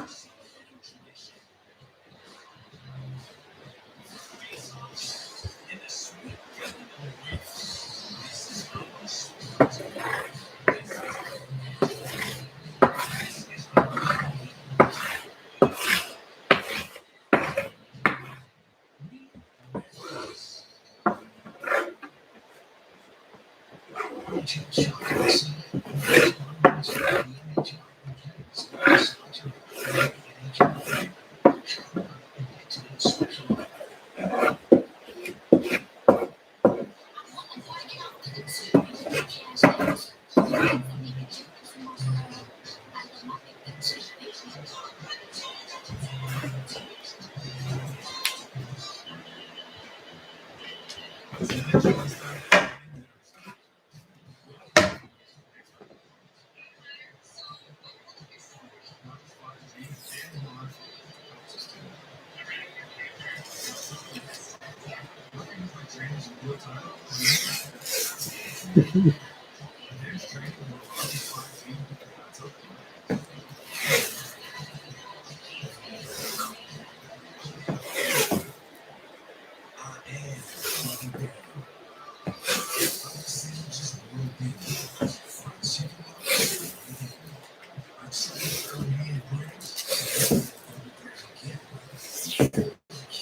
Celebrating tradition. Face-offs in the sweet rhythm of the wind. This is how much sports are. This is how we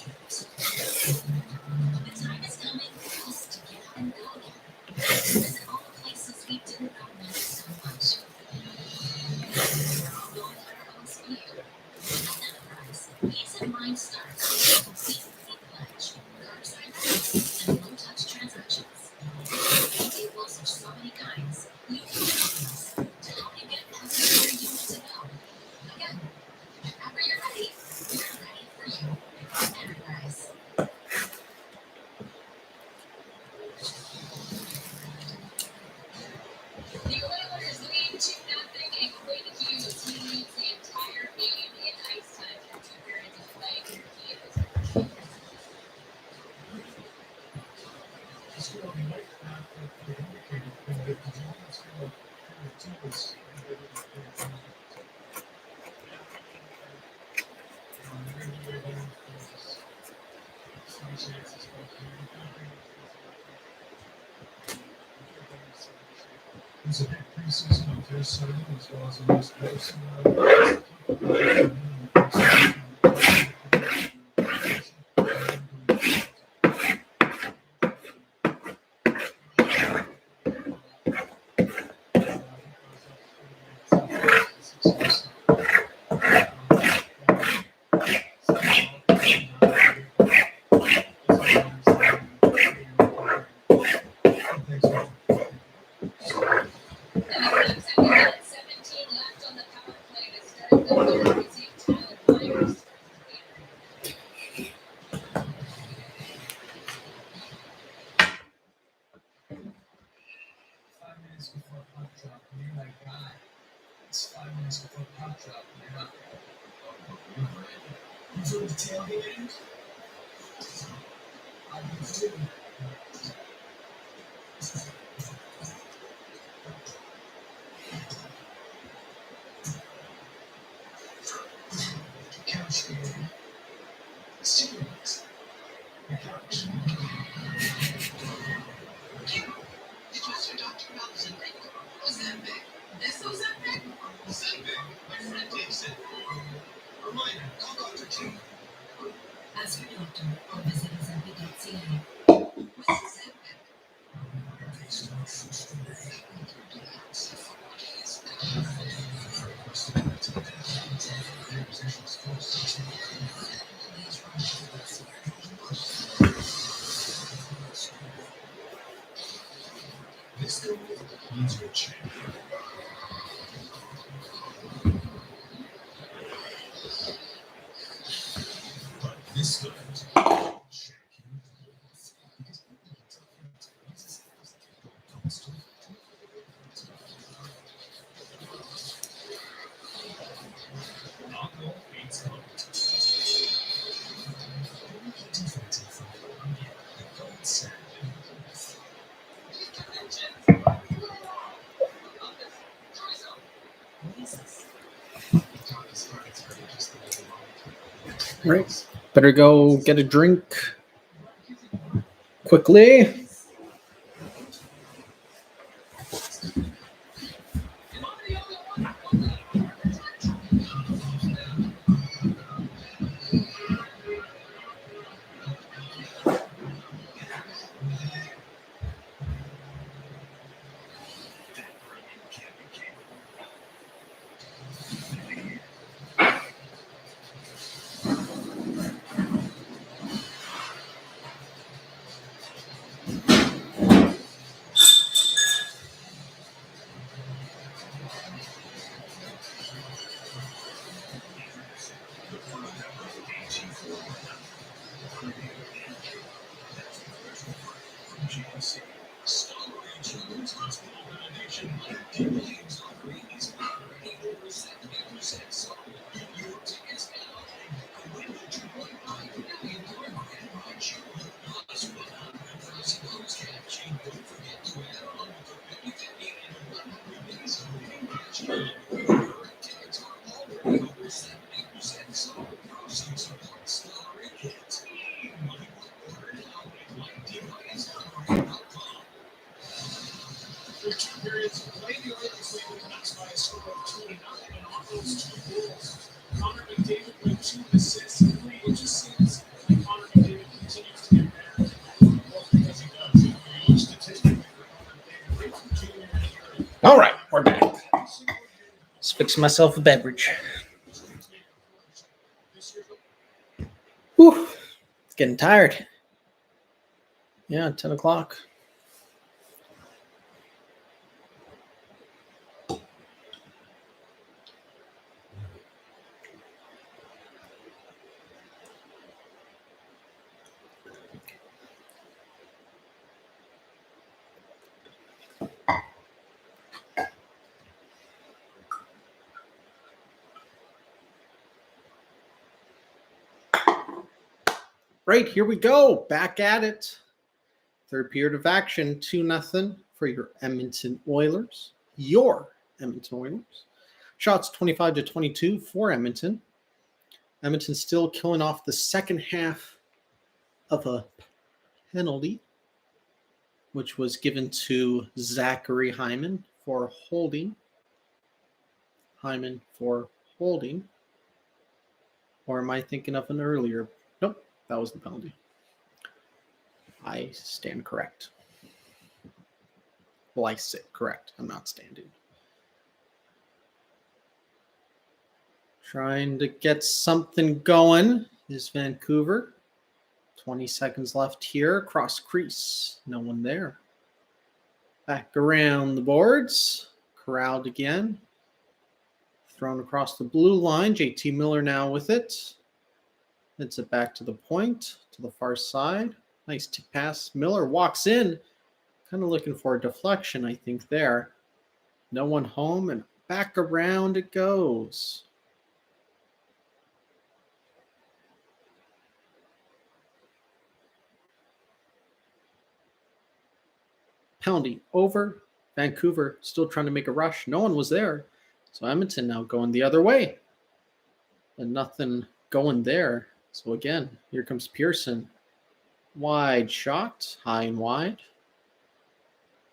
live for this. Untitled Chapter. The Oilers lead 2-0, and Quinn Hughes, he leads the entire game in ice time through 2 periods of play. He is It's a big preseason on their side as well as the most medicine. You've heard of tailgating? I've been doing that. Couch game. Steelers. The couch. You trust your doctor about Ozempic? Ozempic? This Ozempic? Ozempic. My friend takes it. Reminder, call Dr. T. Ask your doctor or visit Ozempic.ca. What's Ozempic? This guy needs your champion. But this guy is alcohol beats competition. Defensive from Columbia, the gold standard. Right. Better go get a drink quickly. Through 2 periods, played the Oilers lead the Canucks by a score of 2-0, and on those 2 goals, Connor McDavid with 2 assists and 3 assists, and Connor McDavid continues to get better. Well, because he does. If you look statistically for Connor McDavid, right from junior year, All right, we're back. Let's fix myself a beverage. Whew, it's getting tired. Yeah, 10 o'clock. Right, here we go. Back at it. Third period of action, 2-0 for your Edmonton Oilers. Your Edmonton Oilers. Shots 25-22 for Edmonton. Edmonton still killing off the second half of a penalty, which was given to Zachary Hyman for holding. Hyman for holding. Or am I thinking of an earlier? Nope, that was the penalty. I stand corred. Well, I sit correct. I'm not standing. Trying to get something going is Vancouver. 20 seconds left here. Cross crease. No one there. Back around the boards. Corralled again. Thrown across the blue line. JT Miller now with it. Hits it back to the point, to the far side. Nice tip pass. Miller walks in. Kind of looking for a deflection, I think, there. No one home, and back around it goes. Penalty over. Vancouver still trying to make a rush. No one was there. So Edmonton now going the other way. And nothing going there. So again, here comes Pearson. Wide shot, high and wide.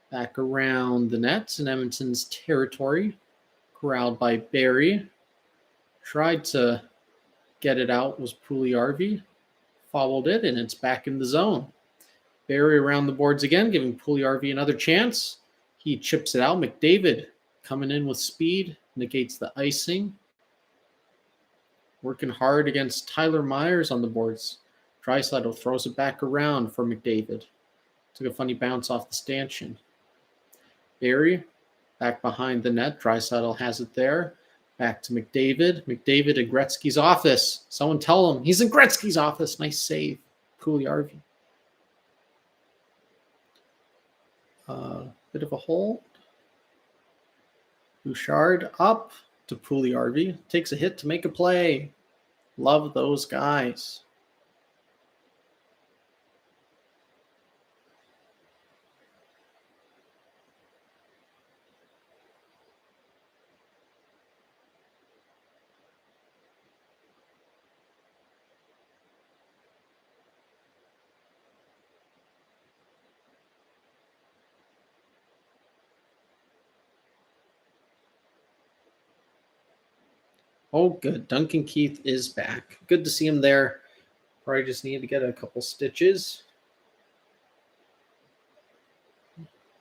Back around the nets in Edmonton's territory. Corralled by Barrie. Tried to get it out was Puljujärvi. Fouled it, and it's back in the zone. Barrie around the boards again, giving Puljujärvi another chance. He chips it out. McDavid coming in with speed, negates the icing. Working hard against Tyler Myers on the boards. Draisaitl throws it back around for McDavid. Took a funny bounce off the stanchion. Barrie back behind the net. Draisaitl has it there. Back to McDavid. McDavid in Gretzky's office. Someone tell him he's in Gretzky's office. Nice save. Puljujärvi. Bit of a hold. Bouchard up to Puljujärvi. Takes a hit to make a play. Love those guys. Oh, good. Duncan Keith is back. Good to see him there. Probably just needed to get a couple stitches.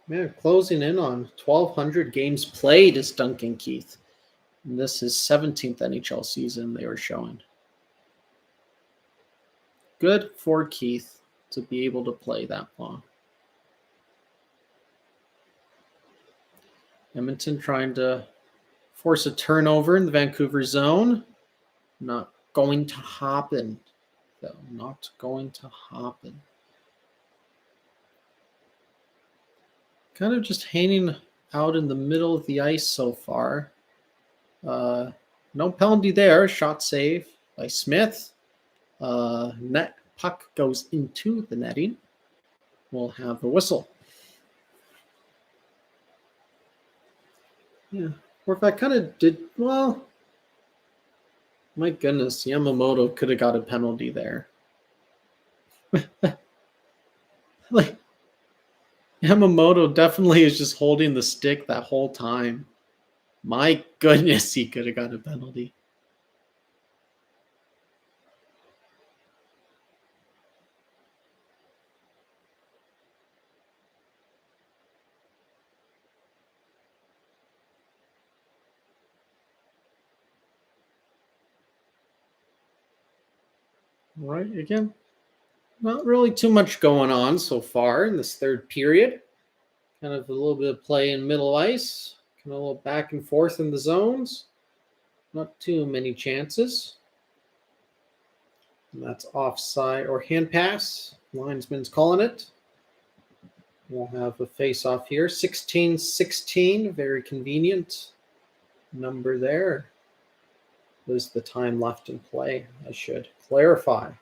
Man, closing in on 1,200 games played is Duncan Keith. And this is 17th NHL season they were showing. Good for Keith to be able to play that long. Edmonton trying to force a turnover in the Vancouver zone. Not going to happen, though. Not going to happen. Kind of just hanging out in the middle of the ice so far. No penalty there. Shot save by Smith. Net puck goes into the netting. We'll have a whistle. Yeah. Or if I kind of did, well, my goodness, Yamamoto could have got a penalty there. Like, Yamamoto definitely is just holding the stick that whole time. My goodness, he could have got a penalty. Right, again, not really too much going on so far in this third period. Kind of a little bit of play in middle ice. Kind of a little back and forth in the zones. Not too many chances. And that's offside or hand pass. Linesman's calling it. We'll have a face-off here. 16-16, very convenient number there. Was the time left in play, I should clarify.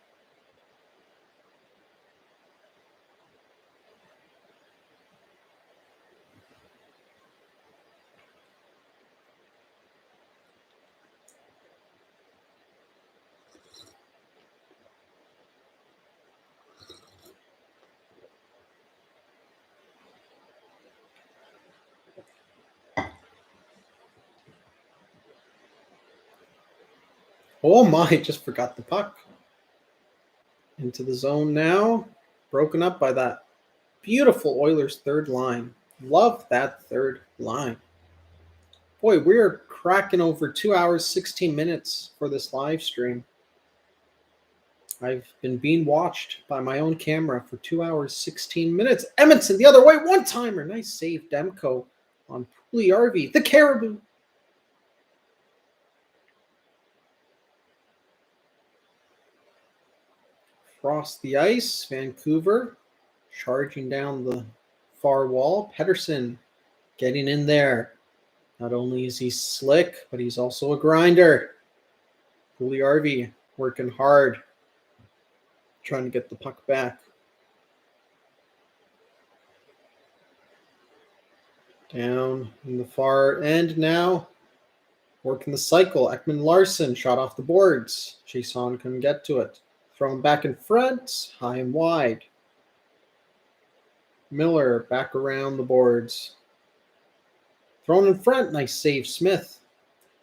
Oh my, just forgot the puck. Into the zone now. Broken up by that beautiful Oilers third line. Love that third line. Boy, we're cracking over 2 hours, 16 minutes for this live stream. I've been being watched by my own camera for 2 hours, 16 minutes. Edmonton the other way, one-timer. Nice save, Demko on Puljujärvi, the Caribou. Across the ice, Vancouver charging down the far wall. Pettersson getting in there. Not only is he slick, but he's also a grinder. Puljujärvi working hard, trying to get the puck back. Down in the far end now. Working the cycle. Ekman Larson shot off the boards. Chiasson couldn't get to it. Thrown back in front. High and wide. Miller back around the boards. Thrown in front. Nice save, Smith.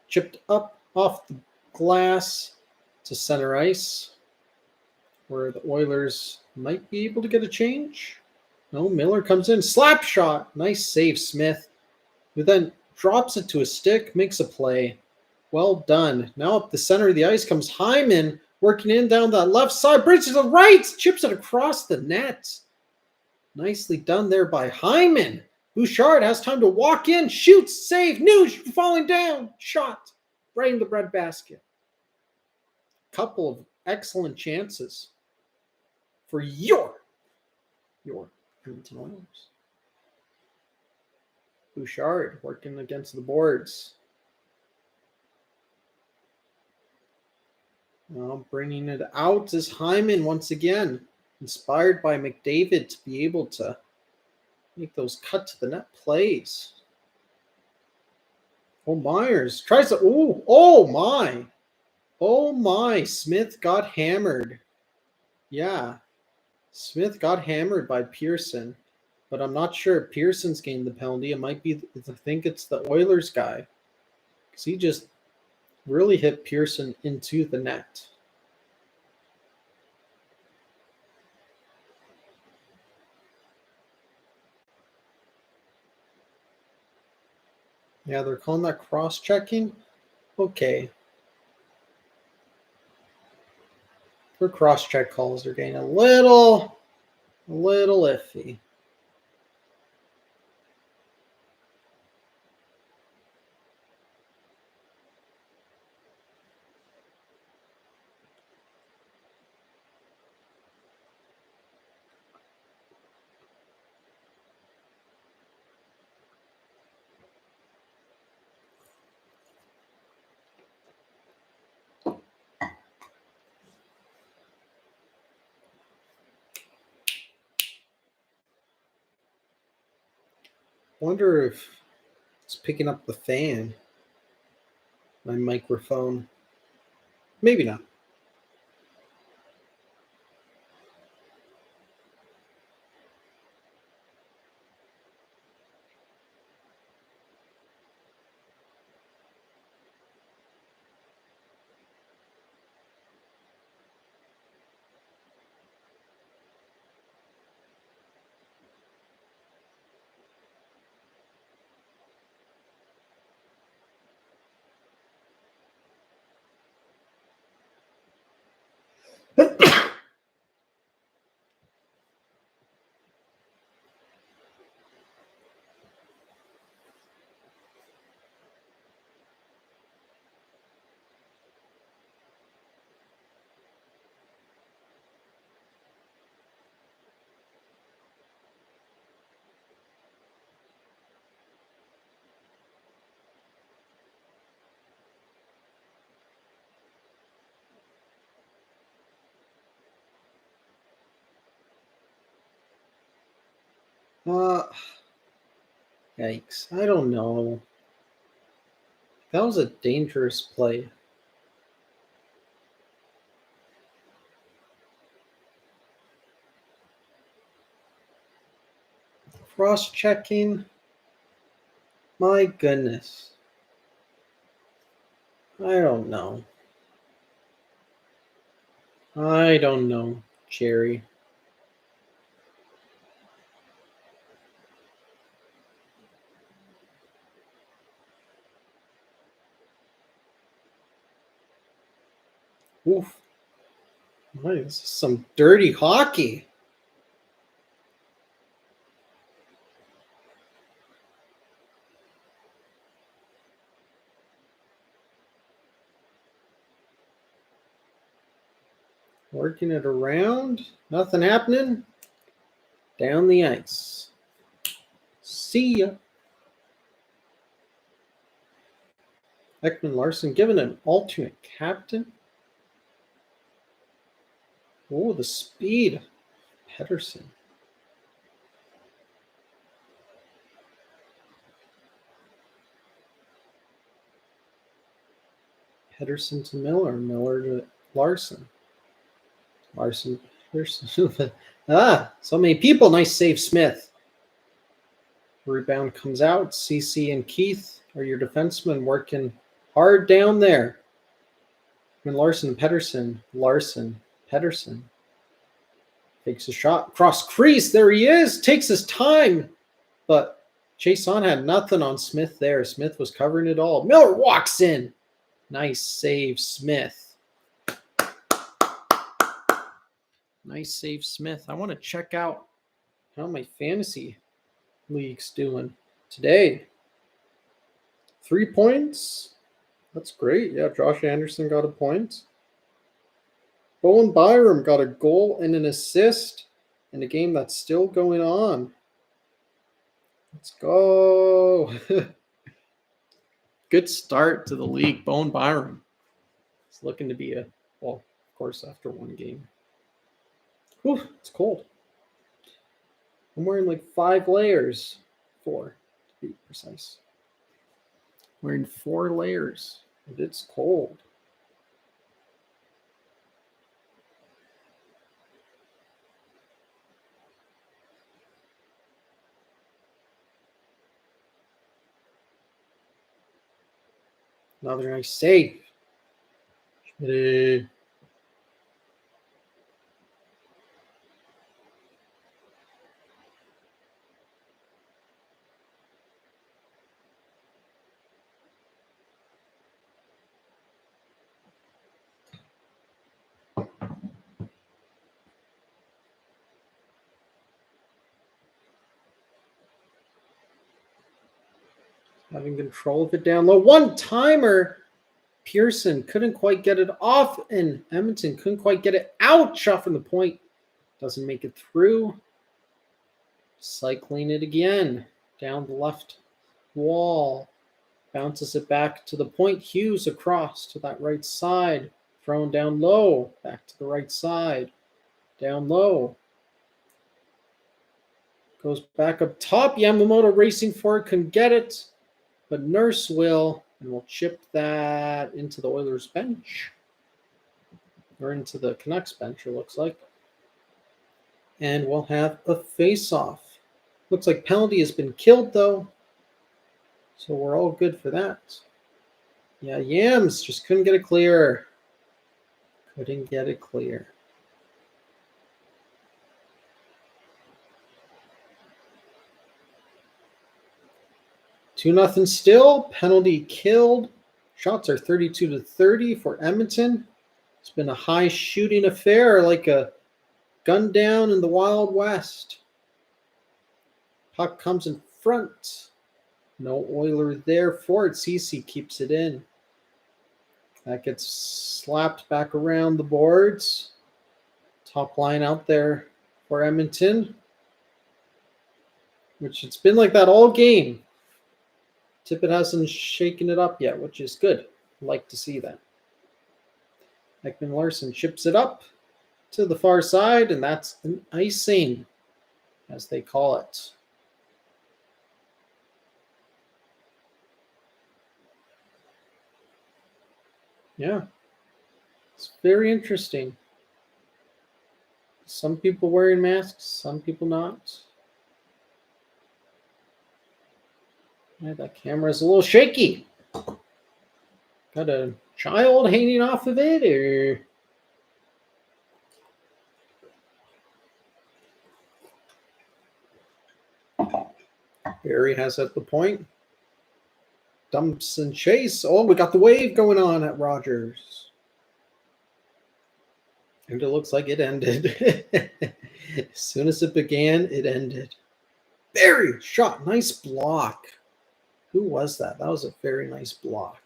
Chipped up off the glass to center ice, where the Oilers might be able to get a change. No, Miller comes in. Slap shot. Nice save, Smith. Who then drops it to a stick, makes a play. Well done. Now up the center of the ice comes Hyman, working in down that left side. Brings it to the right. Chips it across the net. Nicely done there by Hyman. Bouchard has time to walk in, shoots, save, Nuge falling down, shot right in the breadbasket. Couple of excellent chances for your Edmonton Oilers. Bouchard working against the boards. Now bringing it out is Hyman once again, inspired by McDavid to be able to make those cut to the net plays. Oh, Myers tries to. Oh my. Smith got hammered. Yeah. Smith got hammered by Pearson, but I'm not sure if Pearson's gained the penalty. It might be, I think it's the Oilers guy, because he just really hit Pearson into the net. Yeah, they're calling that cross-checking. Okay. Their cross-check calls are getting a little iffy. Wonder if it's picking up the fan. My microphone. Maybe not. Yikes. I don't know. That was a dangerous play. Cross-checking. My goodness. I don't know. Jerry. Oof. Boy, this is some dirty hockey. Working it around. Nothing happening. Down the ice. See ya. Ekman Larson given an alternate captain. Oh, the speed. Pedersen. Pedersen to Miller. Miller to Larson. Larson, Pearson. So many people. Nice save, Smith. Rebound comes out. CC and Keith are your defensemen working hard down there. And Larson, Pedersen. Larson, Pedersen. Takes a shot. Cross crease. There he is. Takes his time. But Jason had nothing on Smith there. Smith was covering it all. Miller walks in. Nice save, Smith. Nice save, Smith. I want to check out how my fantasy league's doing today. 3 points. That's great. Yeah, Josh Anderson got a point. Bowen Byram got a goal and an assist in a game that's still going on. Let's go. Good start to the league. Bowen Byram. It's looking to be of course, after one game. Whew, it's cold. I'm wearing like 5 layers. 4, to be precise. Wearing 4 layers. And it's cold. Another nice save. Schmitty. Having control of it down low. One-timer. Pearson couldn't quite get it off, and Edmonton couldn't quite get it out. Shot from the point. Doesn't make it through. Cycling it again. Down the left wall. Bounces it back to the point. Hughes across to that right side. Thrown down low. Back to the right side. Down low. Goes back up top. Yamamoto racing for it. Couldn't get it. But Nurse will. And we'll chip that into the Oilers bench. Or into the Canucks bench, it looks like. And we'll have a face-off. Looks like penalty has been killed, though. So we're all good for that. Yeah, Yams just couldn't get it clear. Couldn't get it clear. Two 2-0 still. Penalty killed. Shots are 32-30 for Edmonton. It's been a high shooting affair, like a gun down in the Wild West. Puck comes in front. No Oiler there for it. CC keeps it in. That gets slapped back around the boards. Top line out there for Edmonton. Which it's been like that all game. Tippett hasn't shaken it up yet, which is good. Like to see that. Ekman Larson chips it up to the far side, and that's an icing, as they call it. Yeah, it's very interesting. Some people wearing masks, some people not. Yeah, that camera's a little shaky. Got a child hanging off of it, or Barry has at the point. Dumps and chase. Oh, we got the wave going on at Rogers. And it looks like it ended. As soon as it began, it ended. Barry shot. Nice block. Who was that? That was a very nice block.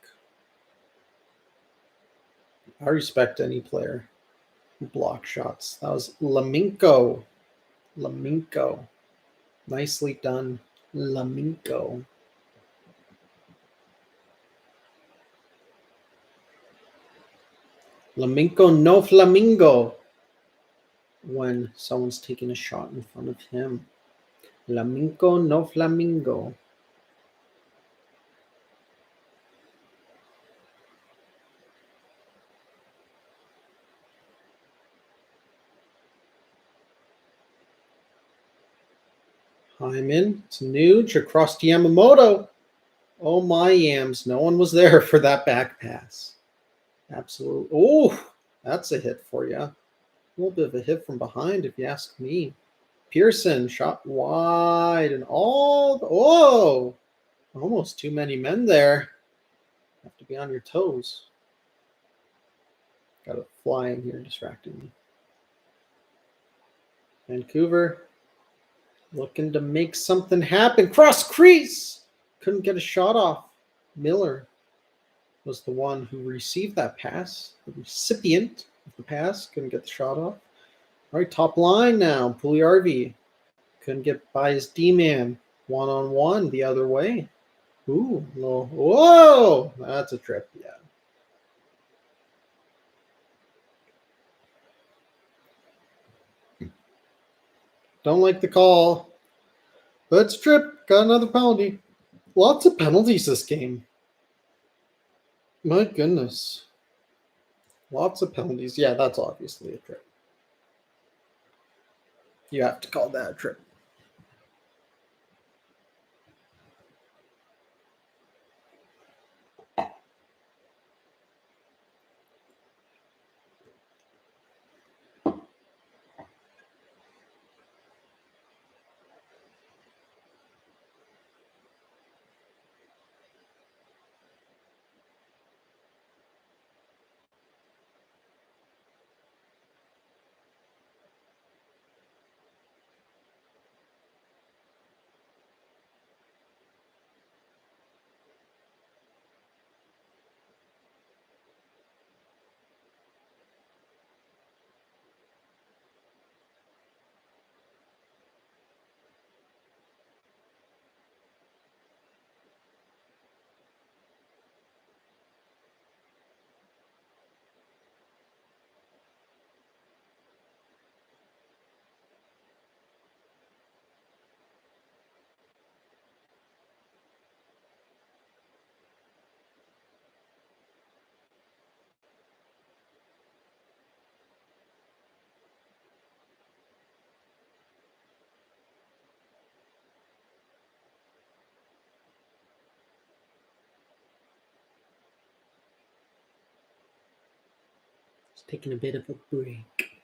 I respect any player who block shots. That was Laminko. Laminko. Nicely done, Laminko. Laminko no flamingo. When someone's taking a shot in front of him. Laminko no flamingo. Hyman to Nuge across to Yamamoto. Oh my yams. No one was there for that back pass. Absolutely. Oh, that's a hit for you. A little bit of a hit from behind, if you ask me. Pearson shot wide and all. Whoa. Almost too many men there. Have to be on your toes. Got a fly in here distracting me. Vancouver looking to make something happen. Cross crease. Couldn't get a shot off. Miller was the one who received that pass. The recipient of the pass couldn't get the shot off. All right, top line now. Pugliarvi couldn't get by his D-man. One-on-one the other way. Ooh, no. Whoa! That's a trip, yeah. Don't like the call. But it's a trip. Got another penalty. Lots of penalties this game. My goodness. Lots of penalties. Yeah, that's obviously a trip. You have to call that a trip. It's taking a bit of a break.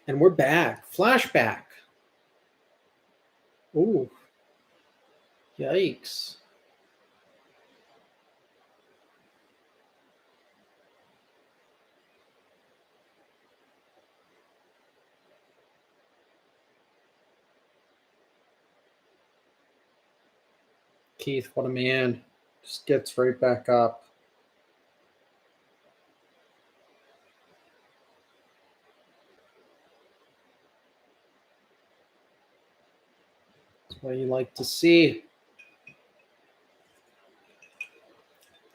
And we're back. Flashback. Ooh. Yikes. Keith, what a man. Just gets right back up. That's what you like to see.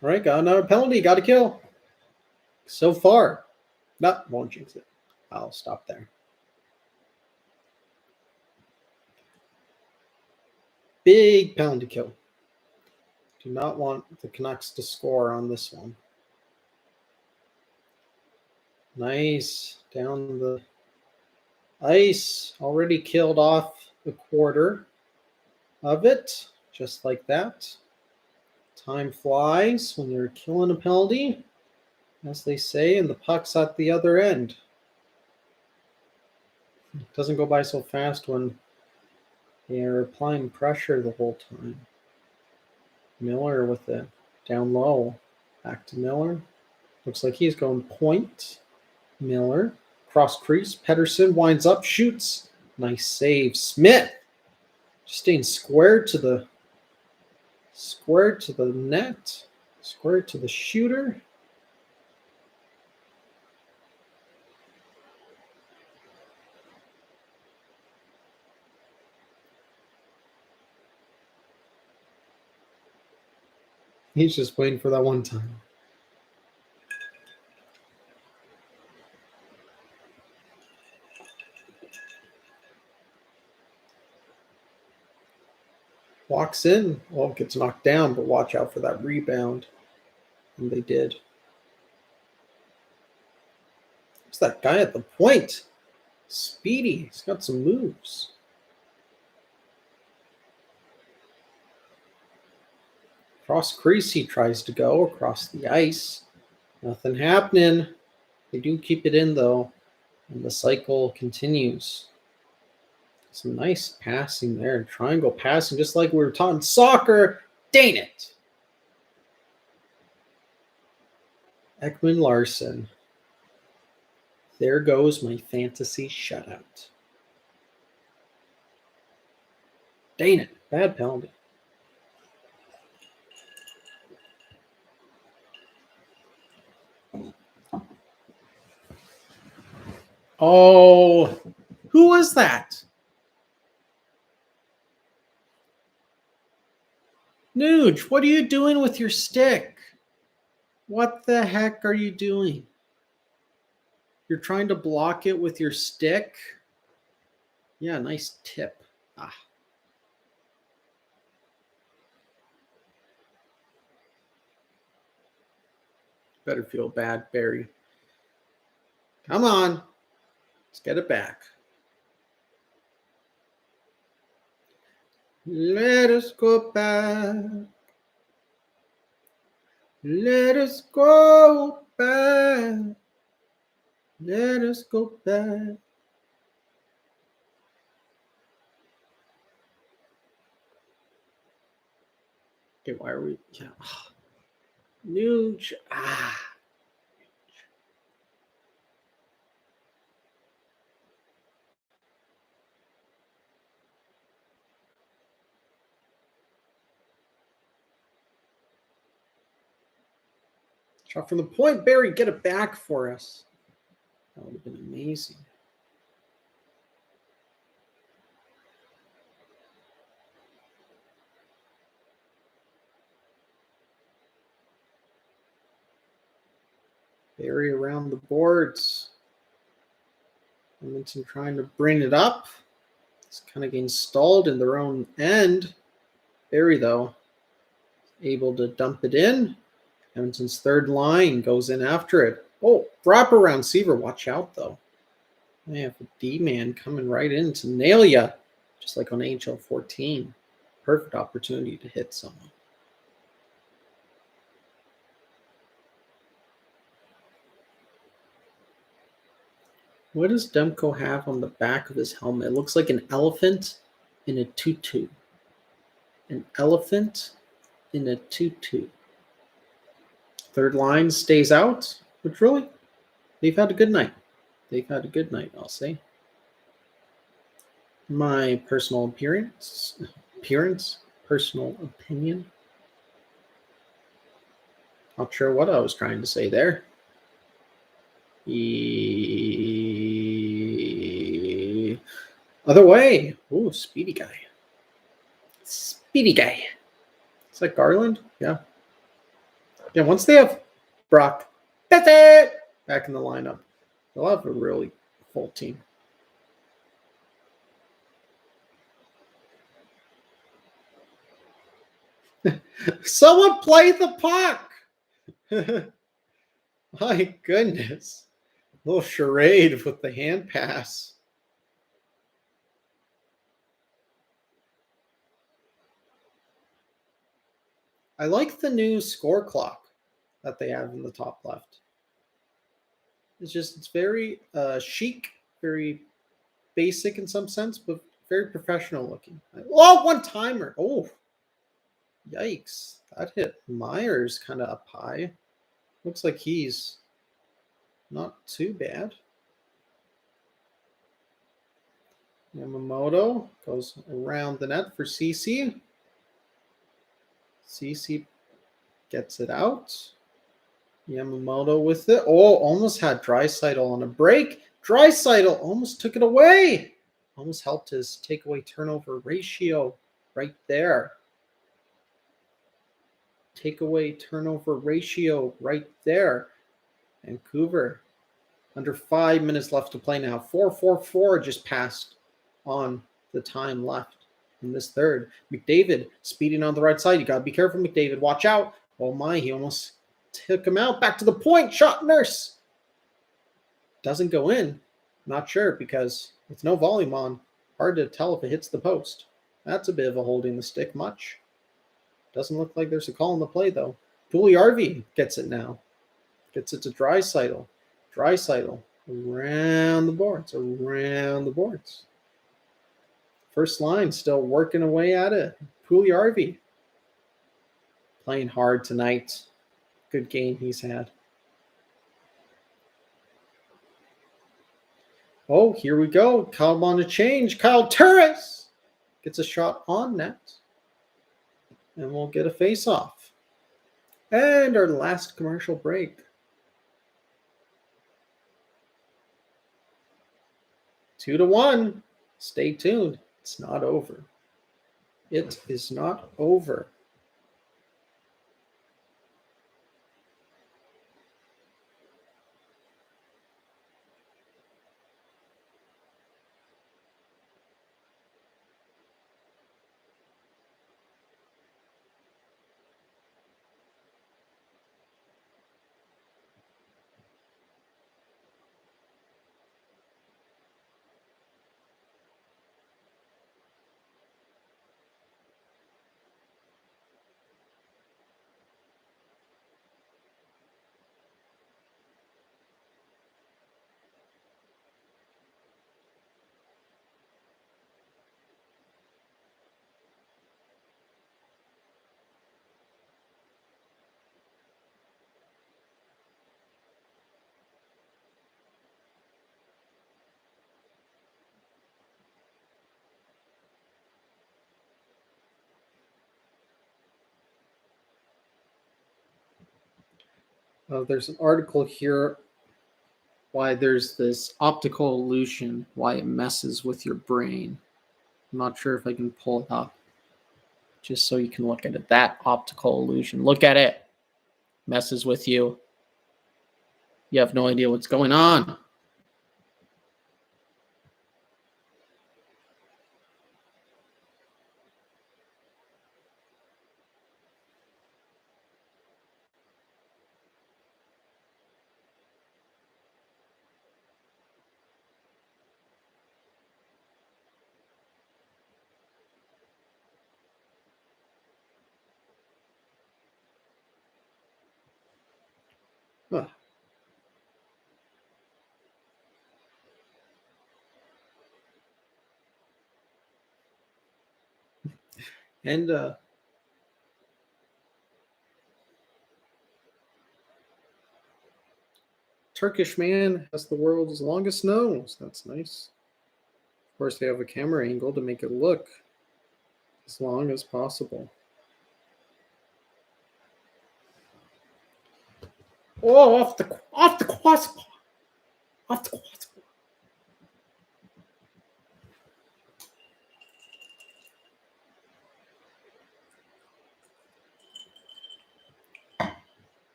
All right, got another penalty. Got a kill. So far. No, won't jinx it. I'll stop there. Big penalty kill. Do not want the Canucks to score on this one. Nice. Down the ice. Already killed off a quarter of it. Just like that. Time flies when you're killing a penalty, as they say, and the puck's at the other end. It doesn't go by so fast when they're applying pressure the whole time. Miller with it down low. Back to Miller. Looks like he's going point. Miller. Cross crease. Pettersson winds up, shoots. Nice save. Smith. Just staying square to the net. Square to the shooter. He's just waiting for that one time. Walks in. Well, gets knocked down, but watch out for that rebound. And they did. Who's that guy at the point? Speedy. He's got some moves. Cross crease he tries to go across the ice. Nothing happening. They do keep it in though. And the cycle continues. Some nice passing there. Triangle passing just like we were taught in soccer. Dang it. Ekman Larson. There goes my fantasy shutout. Dang it. Bad penalty. Oh, who was that? Nuge, what are you doing with your stick? What the heck are you doing? You're trying to block it with your stick? Yeah, nice tip. Ah. Better feel bad, Barry. Come on. Let's get it back. Let us go back. Let us go back. Let us go back. Okay, why are we? Yeah. Nuge. Ah. Shot from the point, Barry, get it back for us. That would have been amazing. Barry around the boards. Edmonton trying to bring it up. It's kind of getting stalled in their own end. Barry, though, able to dump it in. Edmonton's third line goes in after it. Oh, wrap around Seaver. Watch out, though. They have a D-man coming right in to nail ya, just like on AHL 14. Perfect opportunity to hit someone. What does Demko have on the back of his helmet? It looks like an elephant in a tutu. An elephant in a tutu. Third line stays out, which really, they've had a good night. They've had a good night, I'll say. My personal personal opinion. Not sure what I was trying to say there. Other way. Ooh, speedy guy. Speedy guy. Is that Garland? Yeah. Yeah, once they have Brock, that's it! Back in the lineup, they'll have a really full team. Someone play the puck! My goodness. A little charade with the hand pass. I like the new score clock that they have in the top left. It's very chic, very basic in some sense, but very professional looking. Oh, one-timer. Oh, yikes. That hit Myers kind of up high. Looks like he's not too bad. Yamamoto goes around the net for CC. CC gets it out. Yamamoto with it. Oh, almost had Draisaitl on a break. Draisaitl almost took it away. Almost helped his takeaway turnover ratio right there. Takeaway turnover ratio right there. Vancouver, under 5 minutes left to play now. 4:44 just passed on the time left in this third. McDavid speeding on the right side. You got to be careful, McDavid. Watch out. Oh my, he almost took him out. Back to the point. Shot Nurse. doesn't go in. Not sure, because with no volume on, hard to tell if it hits the post. That's a bit of a holding the stick much. Doesn't look like there's a call on the play, though. Bouchard gets it now. Gets it to Draisaitl. Draisaitl around the boards. First line still working away at it. Bouchard playing hard tonight. Good game he's had. Oh, here we go. Kyle on a change. Kyle Turris gets a shot on net. And we'll get a face-off. And our last commercial break. 2-1. Stay tuned. It's not over. It is not over. There's an article here why there's this optical illusion, why it messes with your brain. I'm not sure if I can pull it up just so you can look at it. That optical illusion. Look at it. Messes with you. You have no idea what's going on. Huh. And Turkish man has the world's longest nose. That's nice. Of course, they have a camera angle to make it look as long as possible. Oh, off the crossbar. Off the crossbar.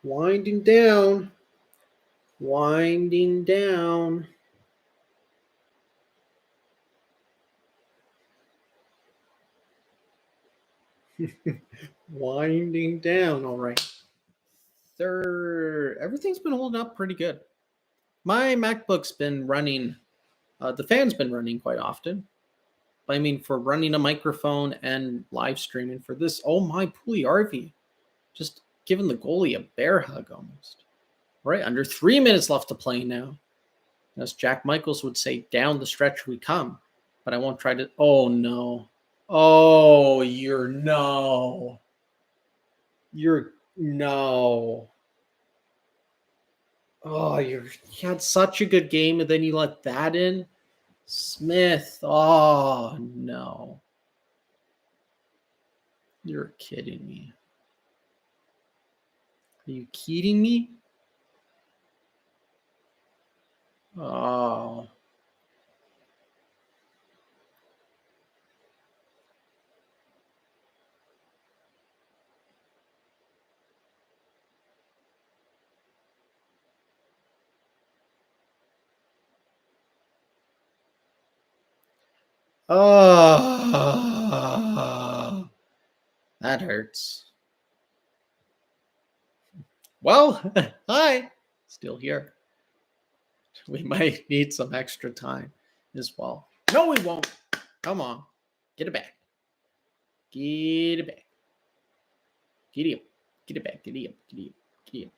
Winding down. Winding down. Winding down. All right. Everything's been holding up pretty good. My MacBook's been running. The fan's been running quite often. I mean, for running a microphone and live streaming for this. Oh my, Pugliarvi. Just giving the goalie a bear hug almost. All right, under 3 minutes left to play now. As Jack Michaels would say, down the stretch we come. But I won't try to. Oh no. Oh, you're no. You're no. Oh, you had such a good game, and then you let that in. Smith. Oh, no. You're kidding me. Are you kidding me? Oh. Oh, that hurts. Well, hi. Still here. We might need some extra time as well. No, we won't. Come on. Get it back. Get it back. Get it up. Get it back. Get it up. Get it up. Get it up.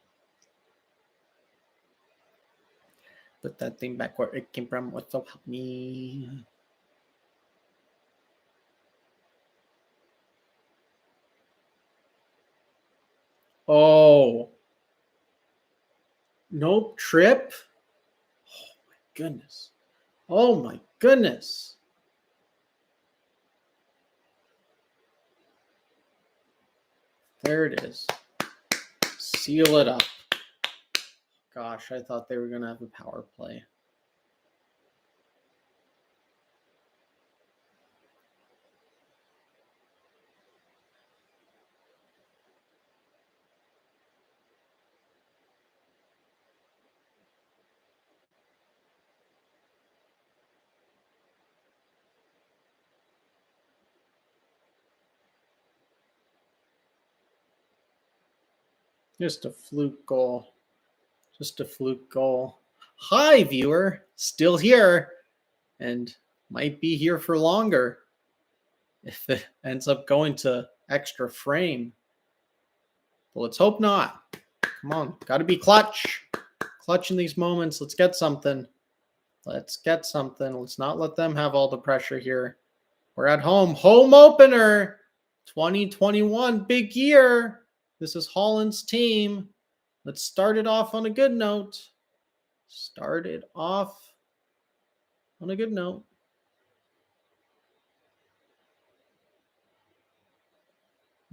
Put that thing back where it came from. What's up? Help me. Oh. Nope. Trip. Oh, my goodness. Oh, my goodness. There it is. Seal it up. Gosh, I thought they were going to have a power play. Just a fluke goal. Just a fluke goal. Hi, viewer. Still here. And might be here for longer if it ends up going to extra frame. But let's hope not. Come on. Got to be clutch. Clutch in these moments. Let's get something. Let's get something. Let's not let them have all the pressure here. We're at home. Home opener. 2021. Big year. This is Holland's team. Let's start it off on a good note. Start it off on a good note.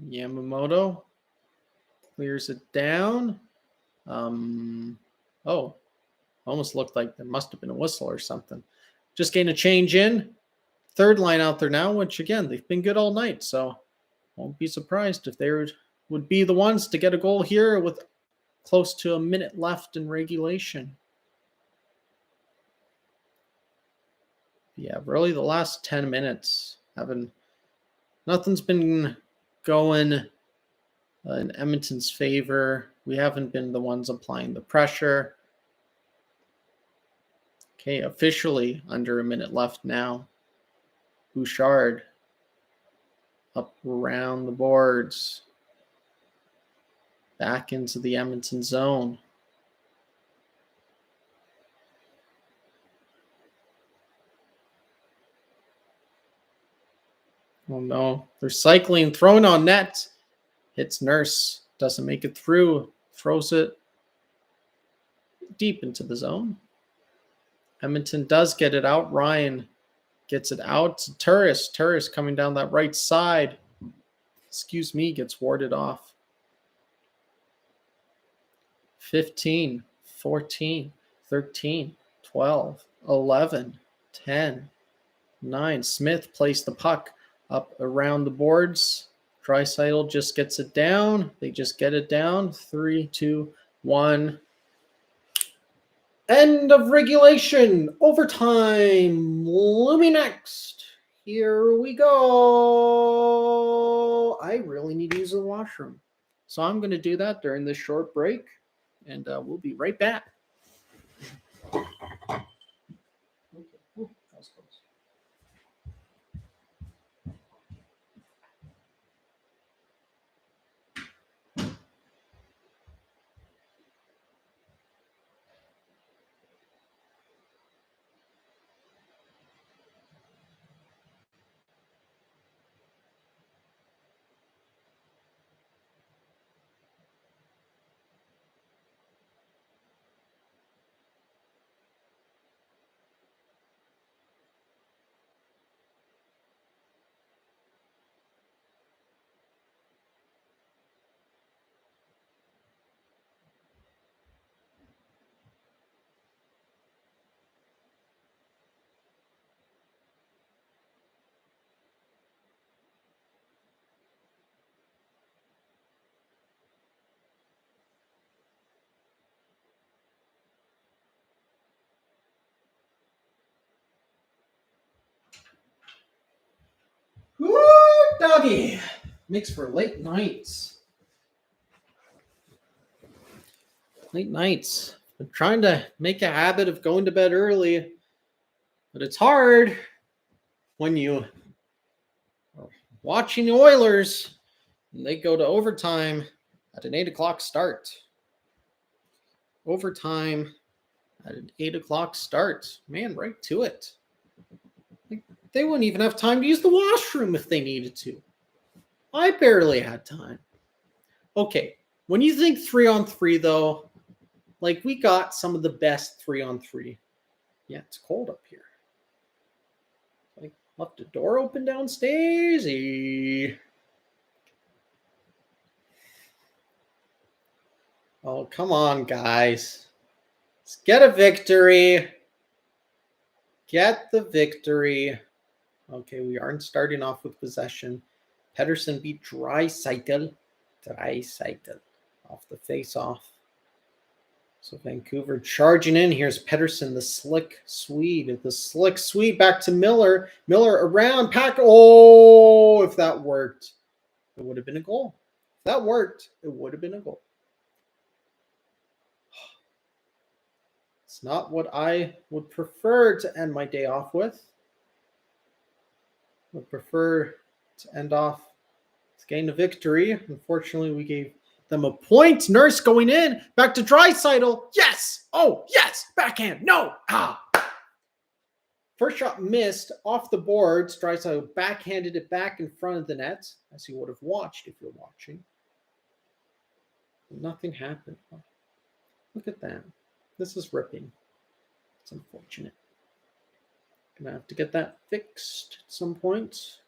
Yamamoto clears it down. Oh, almost looked like there must have been a whistle or something. Just getting a change in. Third line out there now, which again, they've been good all night. So won't be surprised if they would be the ones to get a goal here with close to a minute left in regulation. Yeah, really the last 10 minutes nothing's been going in Edmonton's favor. We haven't been the ones applying the pressure. Okay, officially under a minute left now. Bouchard up around the boards. Back into the Edmonton zone. Oh no, they're cycling, thrown on net. Hits Nurse, doesn't make it through, throws it deep into the zone. Edmonton does get it out. Ryan gets it out to Turris. Turris coming down that right side. Excuse me, gets warded off. 15, 14, 13, 12, 11, 10, 9. Smith placed the puck up around the boards. Draisaitl just gets it down. They just get it down. 3, 2, 1. End of regulation. Overtime. Looming next. Here we go. I really need to use the washroom. So I'm going to do that during this short break. And we'll be right back. Okay. Ooh, that was close. Woo, doggy. Makes for late nights. Late nights. Been trying to make a habit of going to bed early, but it's hard when you are watching the Oilers and they go to overtime at an 8 o'clock start. Overtime at an 8 o'clock start. Man, right to it. They wouldn't even have time to use the washroom if they needed to. I barely had time. Okay, when you think 3-on-3, though, like we got some of the best 3-on-3. Yeah, it's cold up here. Like left the door open downstairs. Oh, come on, guys. Let's get a victory. Get the victory. Okay, we aren't starting off with possession. Pettersson beat Draisaitl off the face-off. So Vancouver charging in. Here's Pettersson, the slick Swede. The slick Swede back to Miller. Miller around, pack. Oh, if that worked, it would have been a goal. If that worked, it would have been a goal. It's not what I would prefer to end my day off with. I would prefer to end off getting a victory. Unfortunately, we gave them a point. Nurse going in. Back to Draisaitl. Yes. Oh, yes. Backhand. No. First shot missed off the boards. Draisaitl backhanded it back in front of the net, as you would have watched if you're watching. Nothing happened. Look at that. This is ripping. It's unfortunate. Gonna have to get that fixed at some point.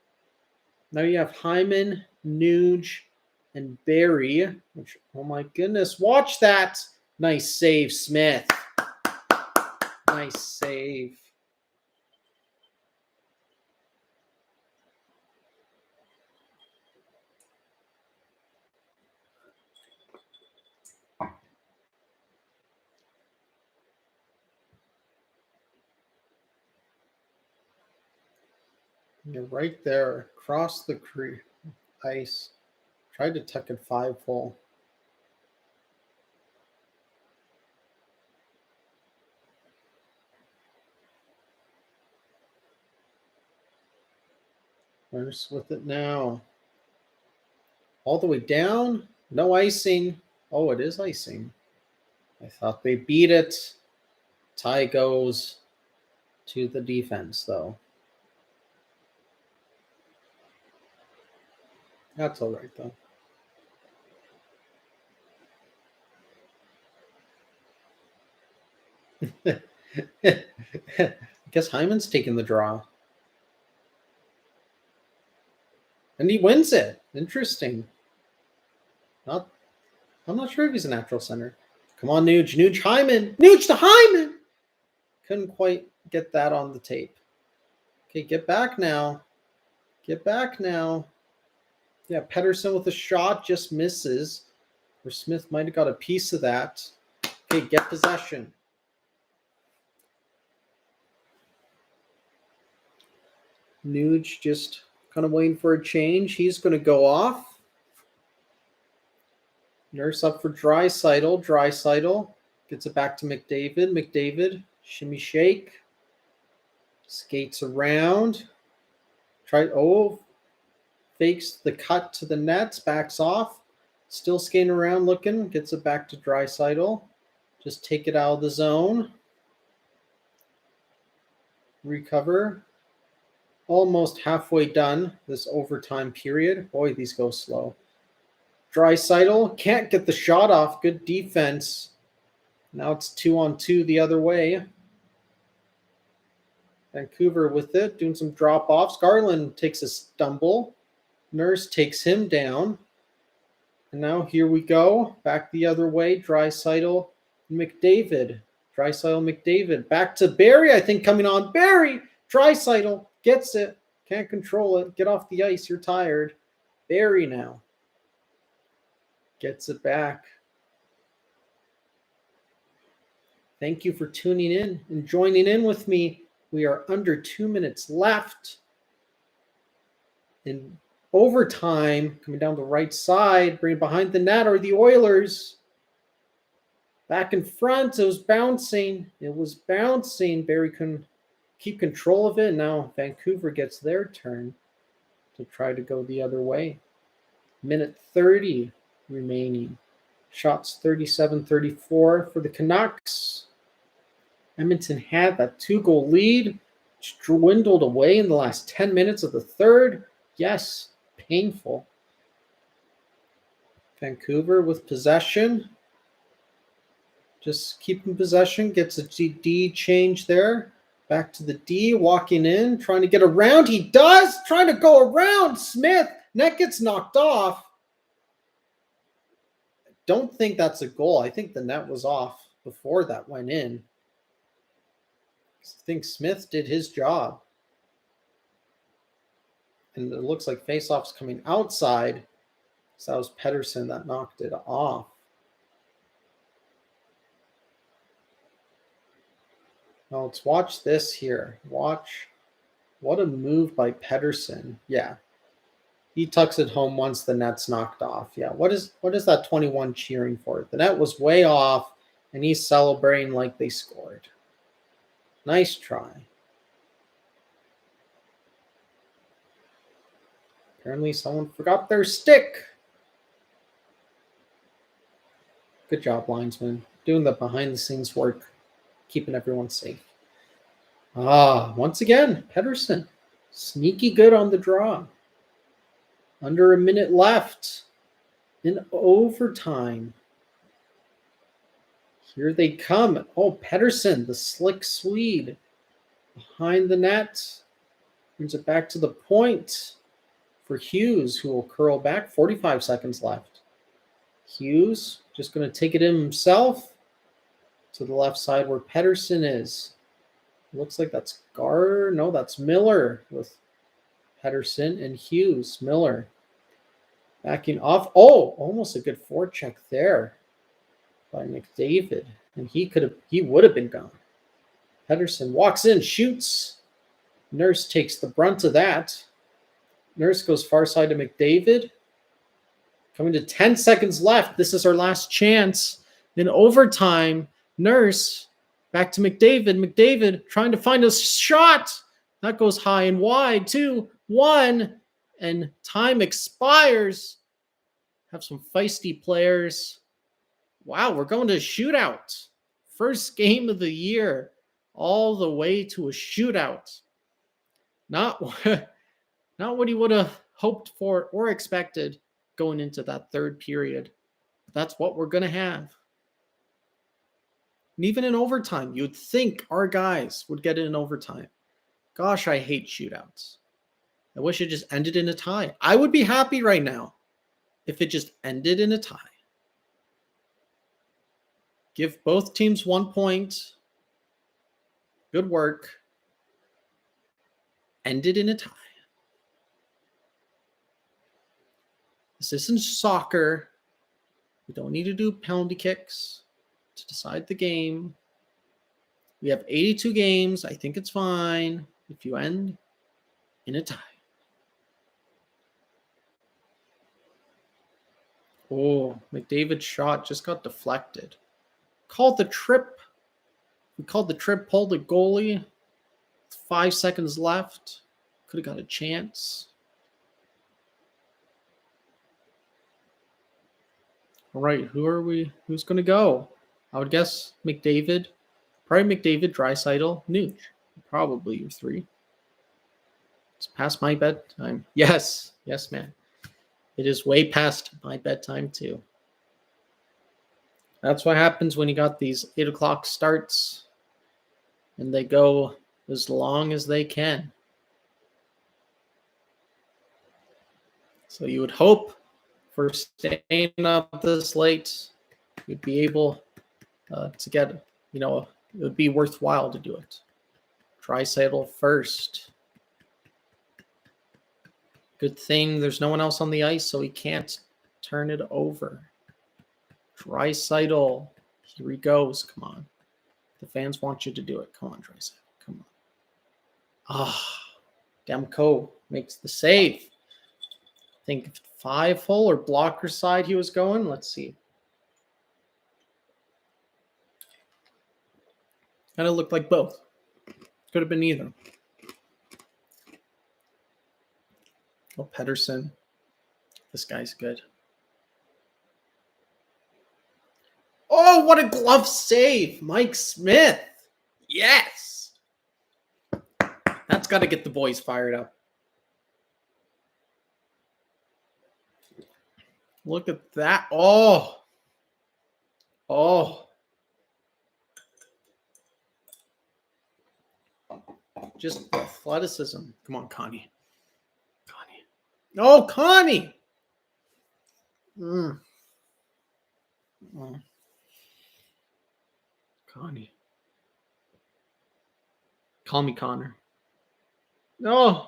Now you have Hyman, Nuge, and Barry. Which, oh my goodness, watch that. Nice save, Smith. Nice save. You're right there, across the ice. Tried to tuck it 5-hole. Nurse with it now. All the way down. No icing. Oh, it is icing. I thought they beat it. Tie goes to the defense, though. That's all right, though. I guess Hyman's taking the draw. And he wins it. Interesting. I'm not sure if he's a natural center. Come on, Nuge. Nuge Hyman. Nuge to Hyman. Couldn't quite get that on the tape. Okay, get back now. Get back now. Yeah, Pettersson with a shot just misses. Or Smith might have got a piece of that. Okay, get possession. Nuge just kind of waiting for a change. He's going to go off. Nurse up for Draisaitl. Draisaitl gets it back to McDavid. McDavid, shimmy shake. Skates around. Fakes the cut to the nets. Backs off. Still skating around looking. Gets it back to Draisaitl. Just take it out of the zone. Recover. Almost halfway done this overtime period. Boy, these go slow. Draisaitl can't get the shot off. Good defense. Now it's 2-on-2 the other way. Vancouver with it, doing some drop-offs. Garland takes a stumble. Nurse takes him down. And now here we go. Back the other way. Draisaitl, McDavid. Draisaitl, McDavid. Back to Barry, I think, coming on. Barry! Draisaitl gets it. Can't control it. Get off the ice. You're tired. Barry now. Gets it back. Thank you for tuning in and joining in with me. We are under 2 minutes left. In overtime, coming down the right side, bring it behind the net are the Oilers. Back in front, it was bouncing. Barry couldn't keep control of it. Now Vancouver gets their turn to try to go the other way. Minute 30 remaining. Shots 37-34 for the Canucks. Edmonton had that 2-goal lead, which dwindled away in the last 10 minutes of the third. Yes, painful. Vancouver with possession. Just keeping possession, gets a D change there. Back to the D, walking in, trying to get around. He does, trying to go around Smith. Net gets knocked off. I don't think that's a goal. I think the net was off before that went in. I think Smith did his job. And it looks like faceoff's coming outside. So that was Pettersson that knocked it off. Now let's watch this here. Watch. What a move by Pettersson. Yeah. He tucks it home once the net's knocked off. Yeah. What is that 21 cheering for? The net was way off, and he's celebrating like they scored. Nice try. Apparently someone forgot their stick. Good job, linesman. Doing the behind-the-scenes work, keeping everyone safe. Once again, Pettersson. Sneaky good on the draw. Under a minute left in overtime. Here they come. Oh, Pettersson, the slick Swede. Behind the net. Brings it back to the point for Hughes, who will curl back. 45 seconds left. Hughes just going to take it in himself to the left side where Pettersson is. Looks like that's Gar. No, that's Miller with Pettersson and Hughes. Miller backing off. Oh, almost a good forecheck there by McDavid. And he would have been gone. Pettersson walks in, shoots. Nurse takes the brunt of that. Nurse goes far side to McDavid. Coming to 10 seconds left. This is our last chance. In overtime, Nurse back to McDavid. McDavid trying to find a shot. That goes high and wide. 2-1. And time expires. Have some feisty players. Wow, we're going to a shootout. First game of the year. All the way to a shootout. Not what he would have hoped for or expected going into that third period. That's what we're going to have. And even in overtime, you'd think our guys would get it in overtime. Gosh, I hate shootouts. I wish it just ended in a tie. I would be happy right now if it just ended in a tie. Give both teams 1 point. Good work. Ended in a tie. This isn't soccer. We don't need to do penalty kicks to decide the game. We have 82 games. I think it's fine if you end in a tie. Oh, McDavid's shot just got deflected. Called the trip. We called the trip, pulled the goalie. 5 seconds left. Could have got a chance. All right, who's going to go? I would guess McDavid. Probably McDavid, Draisaitl, Nuge. Probably your three. It's past my bedtime. Yes, man. It is way past my bedtime too. That's what happens when you got these 8 o'clock starts and they go as long as they can. So you would hope for staying up this late, you'd be able to get, it would be worthwhile to do it. Draisaitl first. Good thing there's no one else on the ice, so he can't turn it over. Draisaitl. Here he goes. Come on. The fans want you to do it. Come on, Draisaitl. Come on. Demko makes the save. I think 5-hole or blocker side he was going. Let's see. Kind of looked like both. Could have been either. Oh, Pedersen. This guy's good. Oh, what a glove save. Mike Smith. Yes. That's got to get the boys fired up. Look at that. Oh. Just athleticism. Come on, Connie. Oh, Connie. Connie. Call me Connor. No.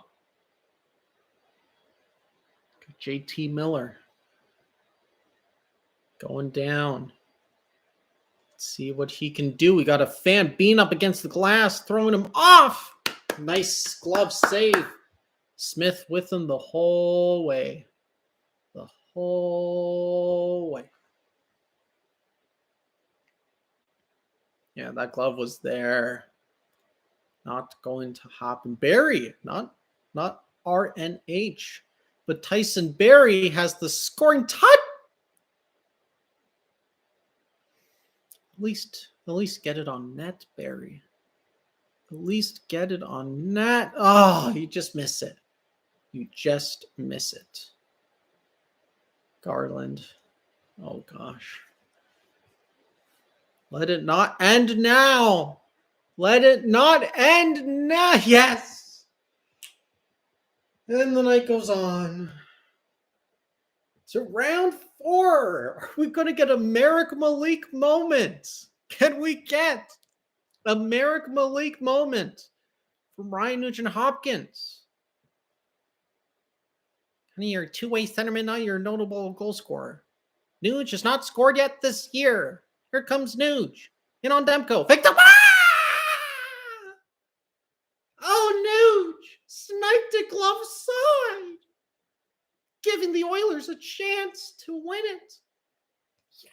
JT Miller. Going down. Let's see what he can do. We got a fan being up against the glass, throwing him off. Nice glove save. Smith with him the whole way. The whole way. Yeah, that glove was there. Not going to happen. Barry, not RNH. But Tyson Barry has the scoring touch. At least get it on net, Barry. At least get it on net. Oh, you just miss it. You just miss it. Garland. Oh, gosh. Let it not end now. Let it not end now. Yes. And the night goes on. It's round 4. Are we going to get a Merrick Malik moment? Can we get a Merrick Malik moment from Ryan Nugent-Hopkins? Honey, you're a two-way centerman, now you're a notable goal scorer. Nuge has not scored yet this year. Here comes Nuge. In on Demko. Victor. Ah! Oh, Nuge. Sniped it glove side. Giving the Oilers a chance to win it. Yes.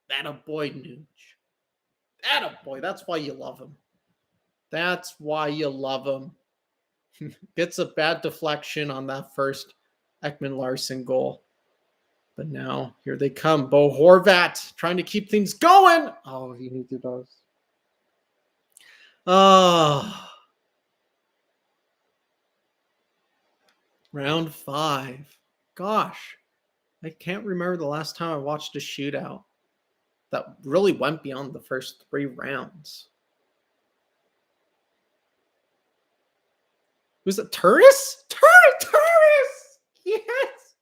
That a boy, Nuge. That a boy. That's why you love him. That's why you love him. Gets a bad deflection on that first Ekman-Larsson goal. But now, here they come. Bo Horvat trying to keep things going. Oh, he needs to does. Oh. Round 5. Gosh, I can't remember the last time I watched a shootout that really went beyond the first 3 rounds. Was it Turris? Turris! Yes!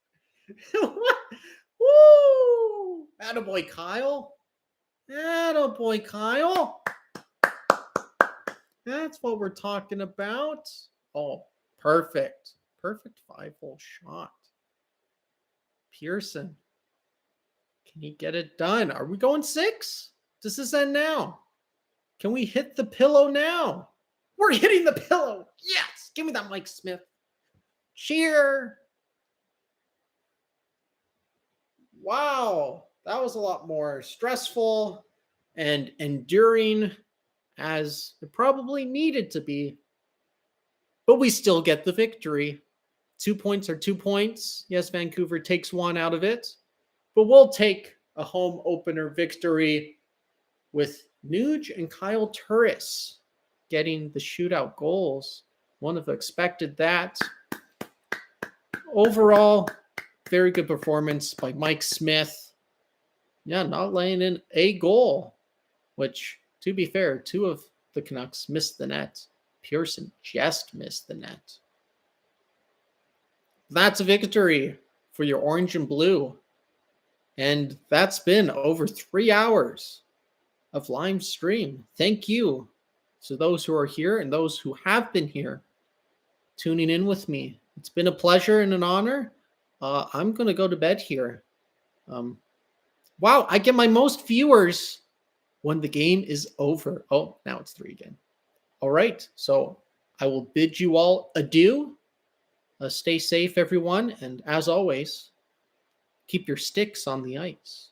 What? Woo! Attaboy, Kyle. Attaboy, Kyle. That's what we're talking about. Oh, perfect. Perfect 5-hole shot. Pearson. Can he get it done? Are we going 6? Does this end now? Can we hit the pillow now? We're hitting the pillow. Yes. Give me that Mike Smith. Cheer. Wow. That was a lot more stressful and enduring as it probably needed to be. But we still get the victory. 2 points are 2 points. Yes, Vancouver takes 1 out of it. But we'll take a home opener victory with Nuge and Kyle Turris getting the shootout goals. Wouldn't have expected that. Overall, very good performance by Mike Smith. Yeah, not laying in a goal, which, to be fair, 2 of the Canucks missed the net. Pearson just missed the net. That's a victory for your orange and blue. And that's been over 3 hours of live stream. Thank you to those who are here and those who have been here tuning in with me. It's been a pleasure and an honor. I'm going to go to bed here. Wow, I get my most viewers when the game is over. Oh, now it's 3 again. All right, so I will bid you all adieu. Stay safe, everyone. And as always, keep your sticks on the ice.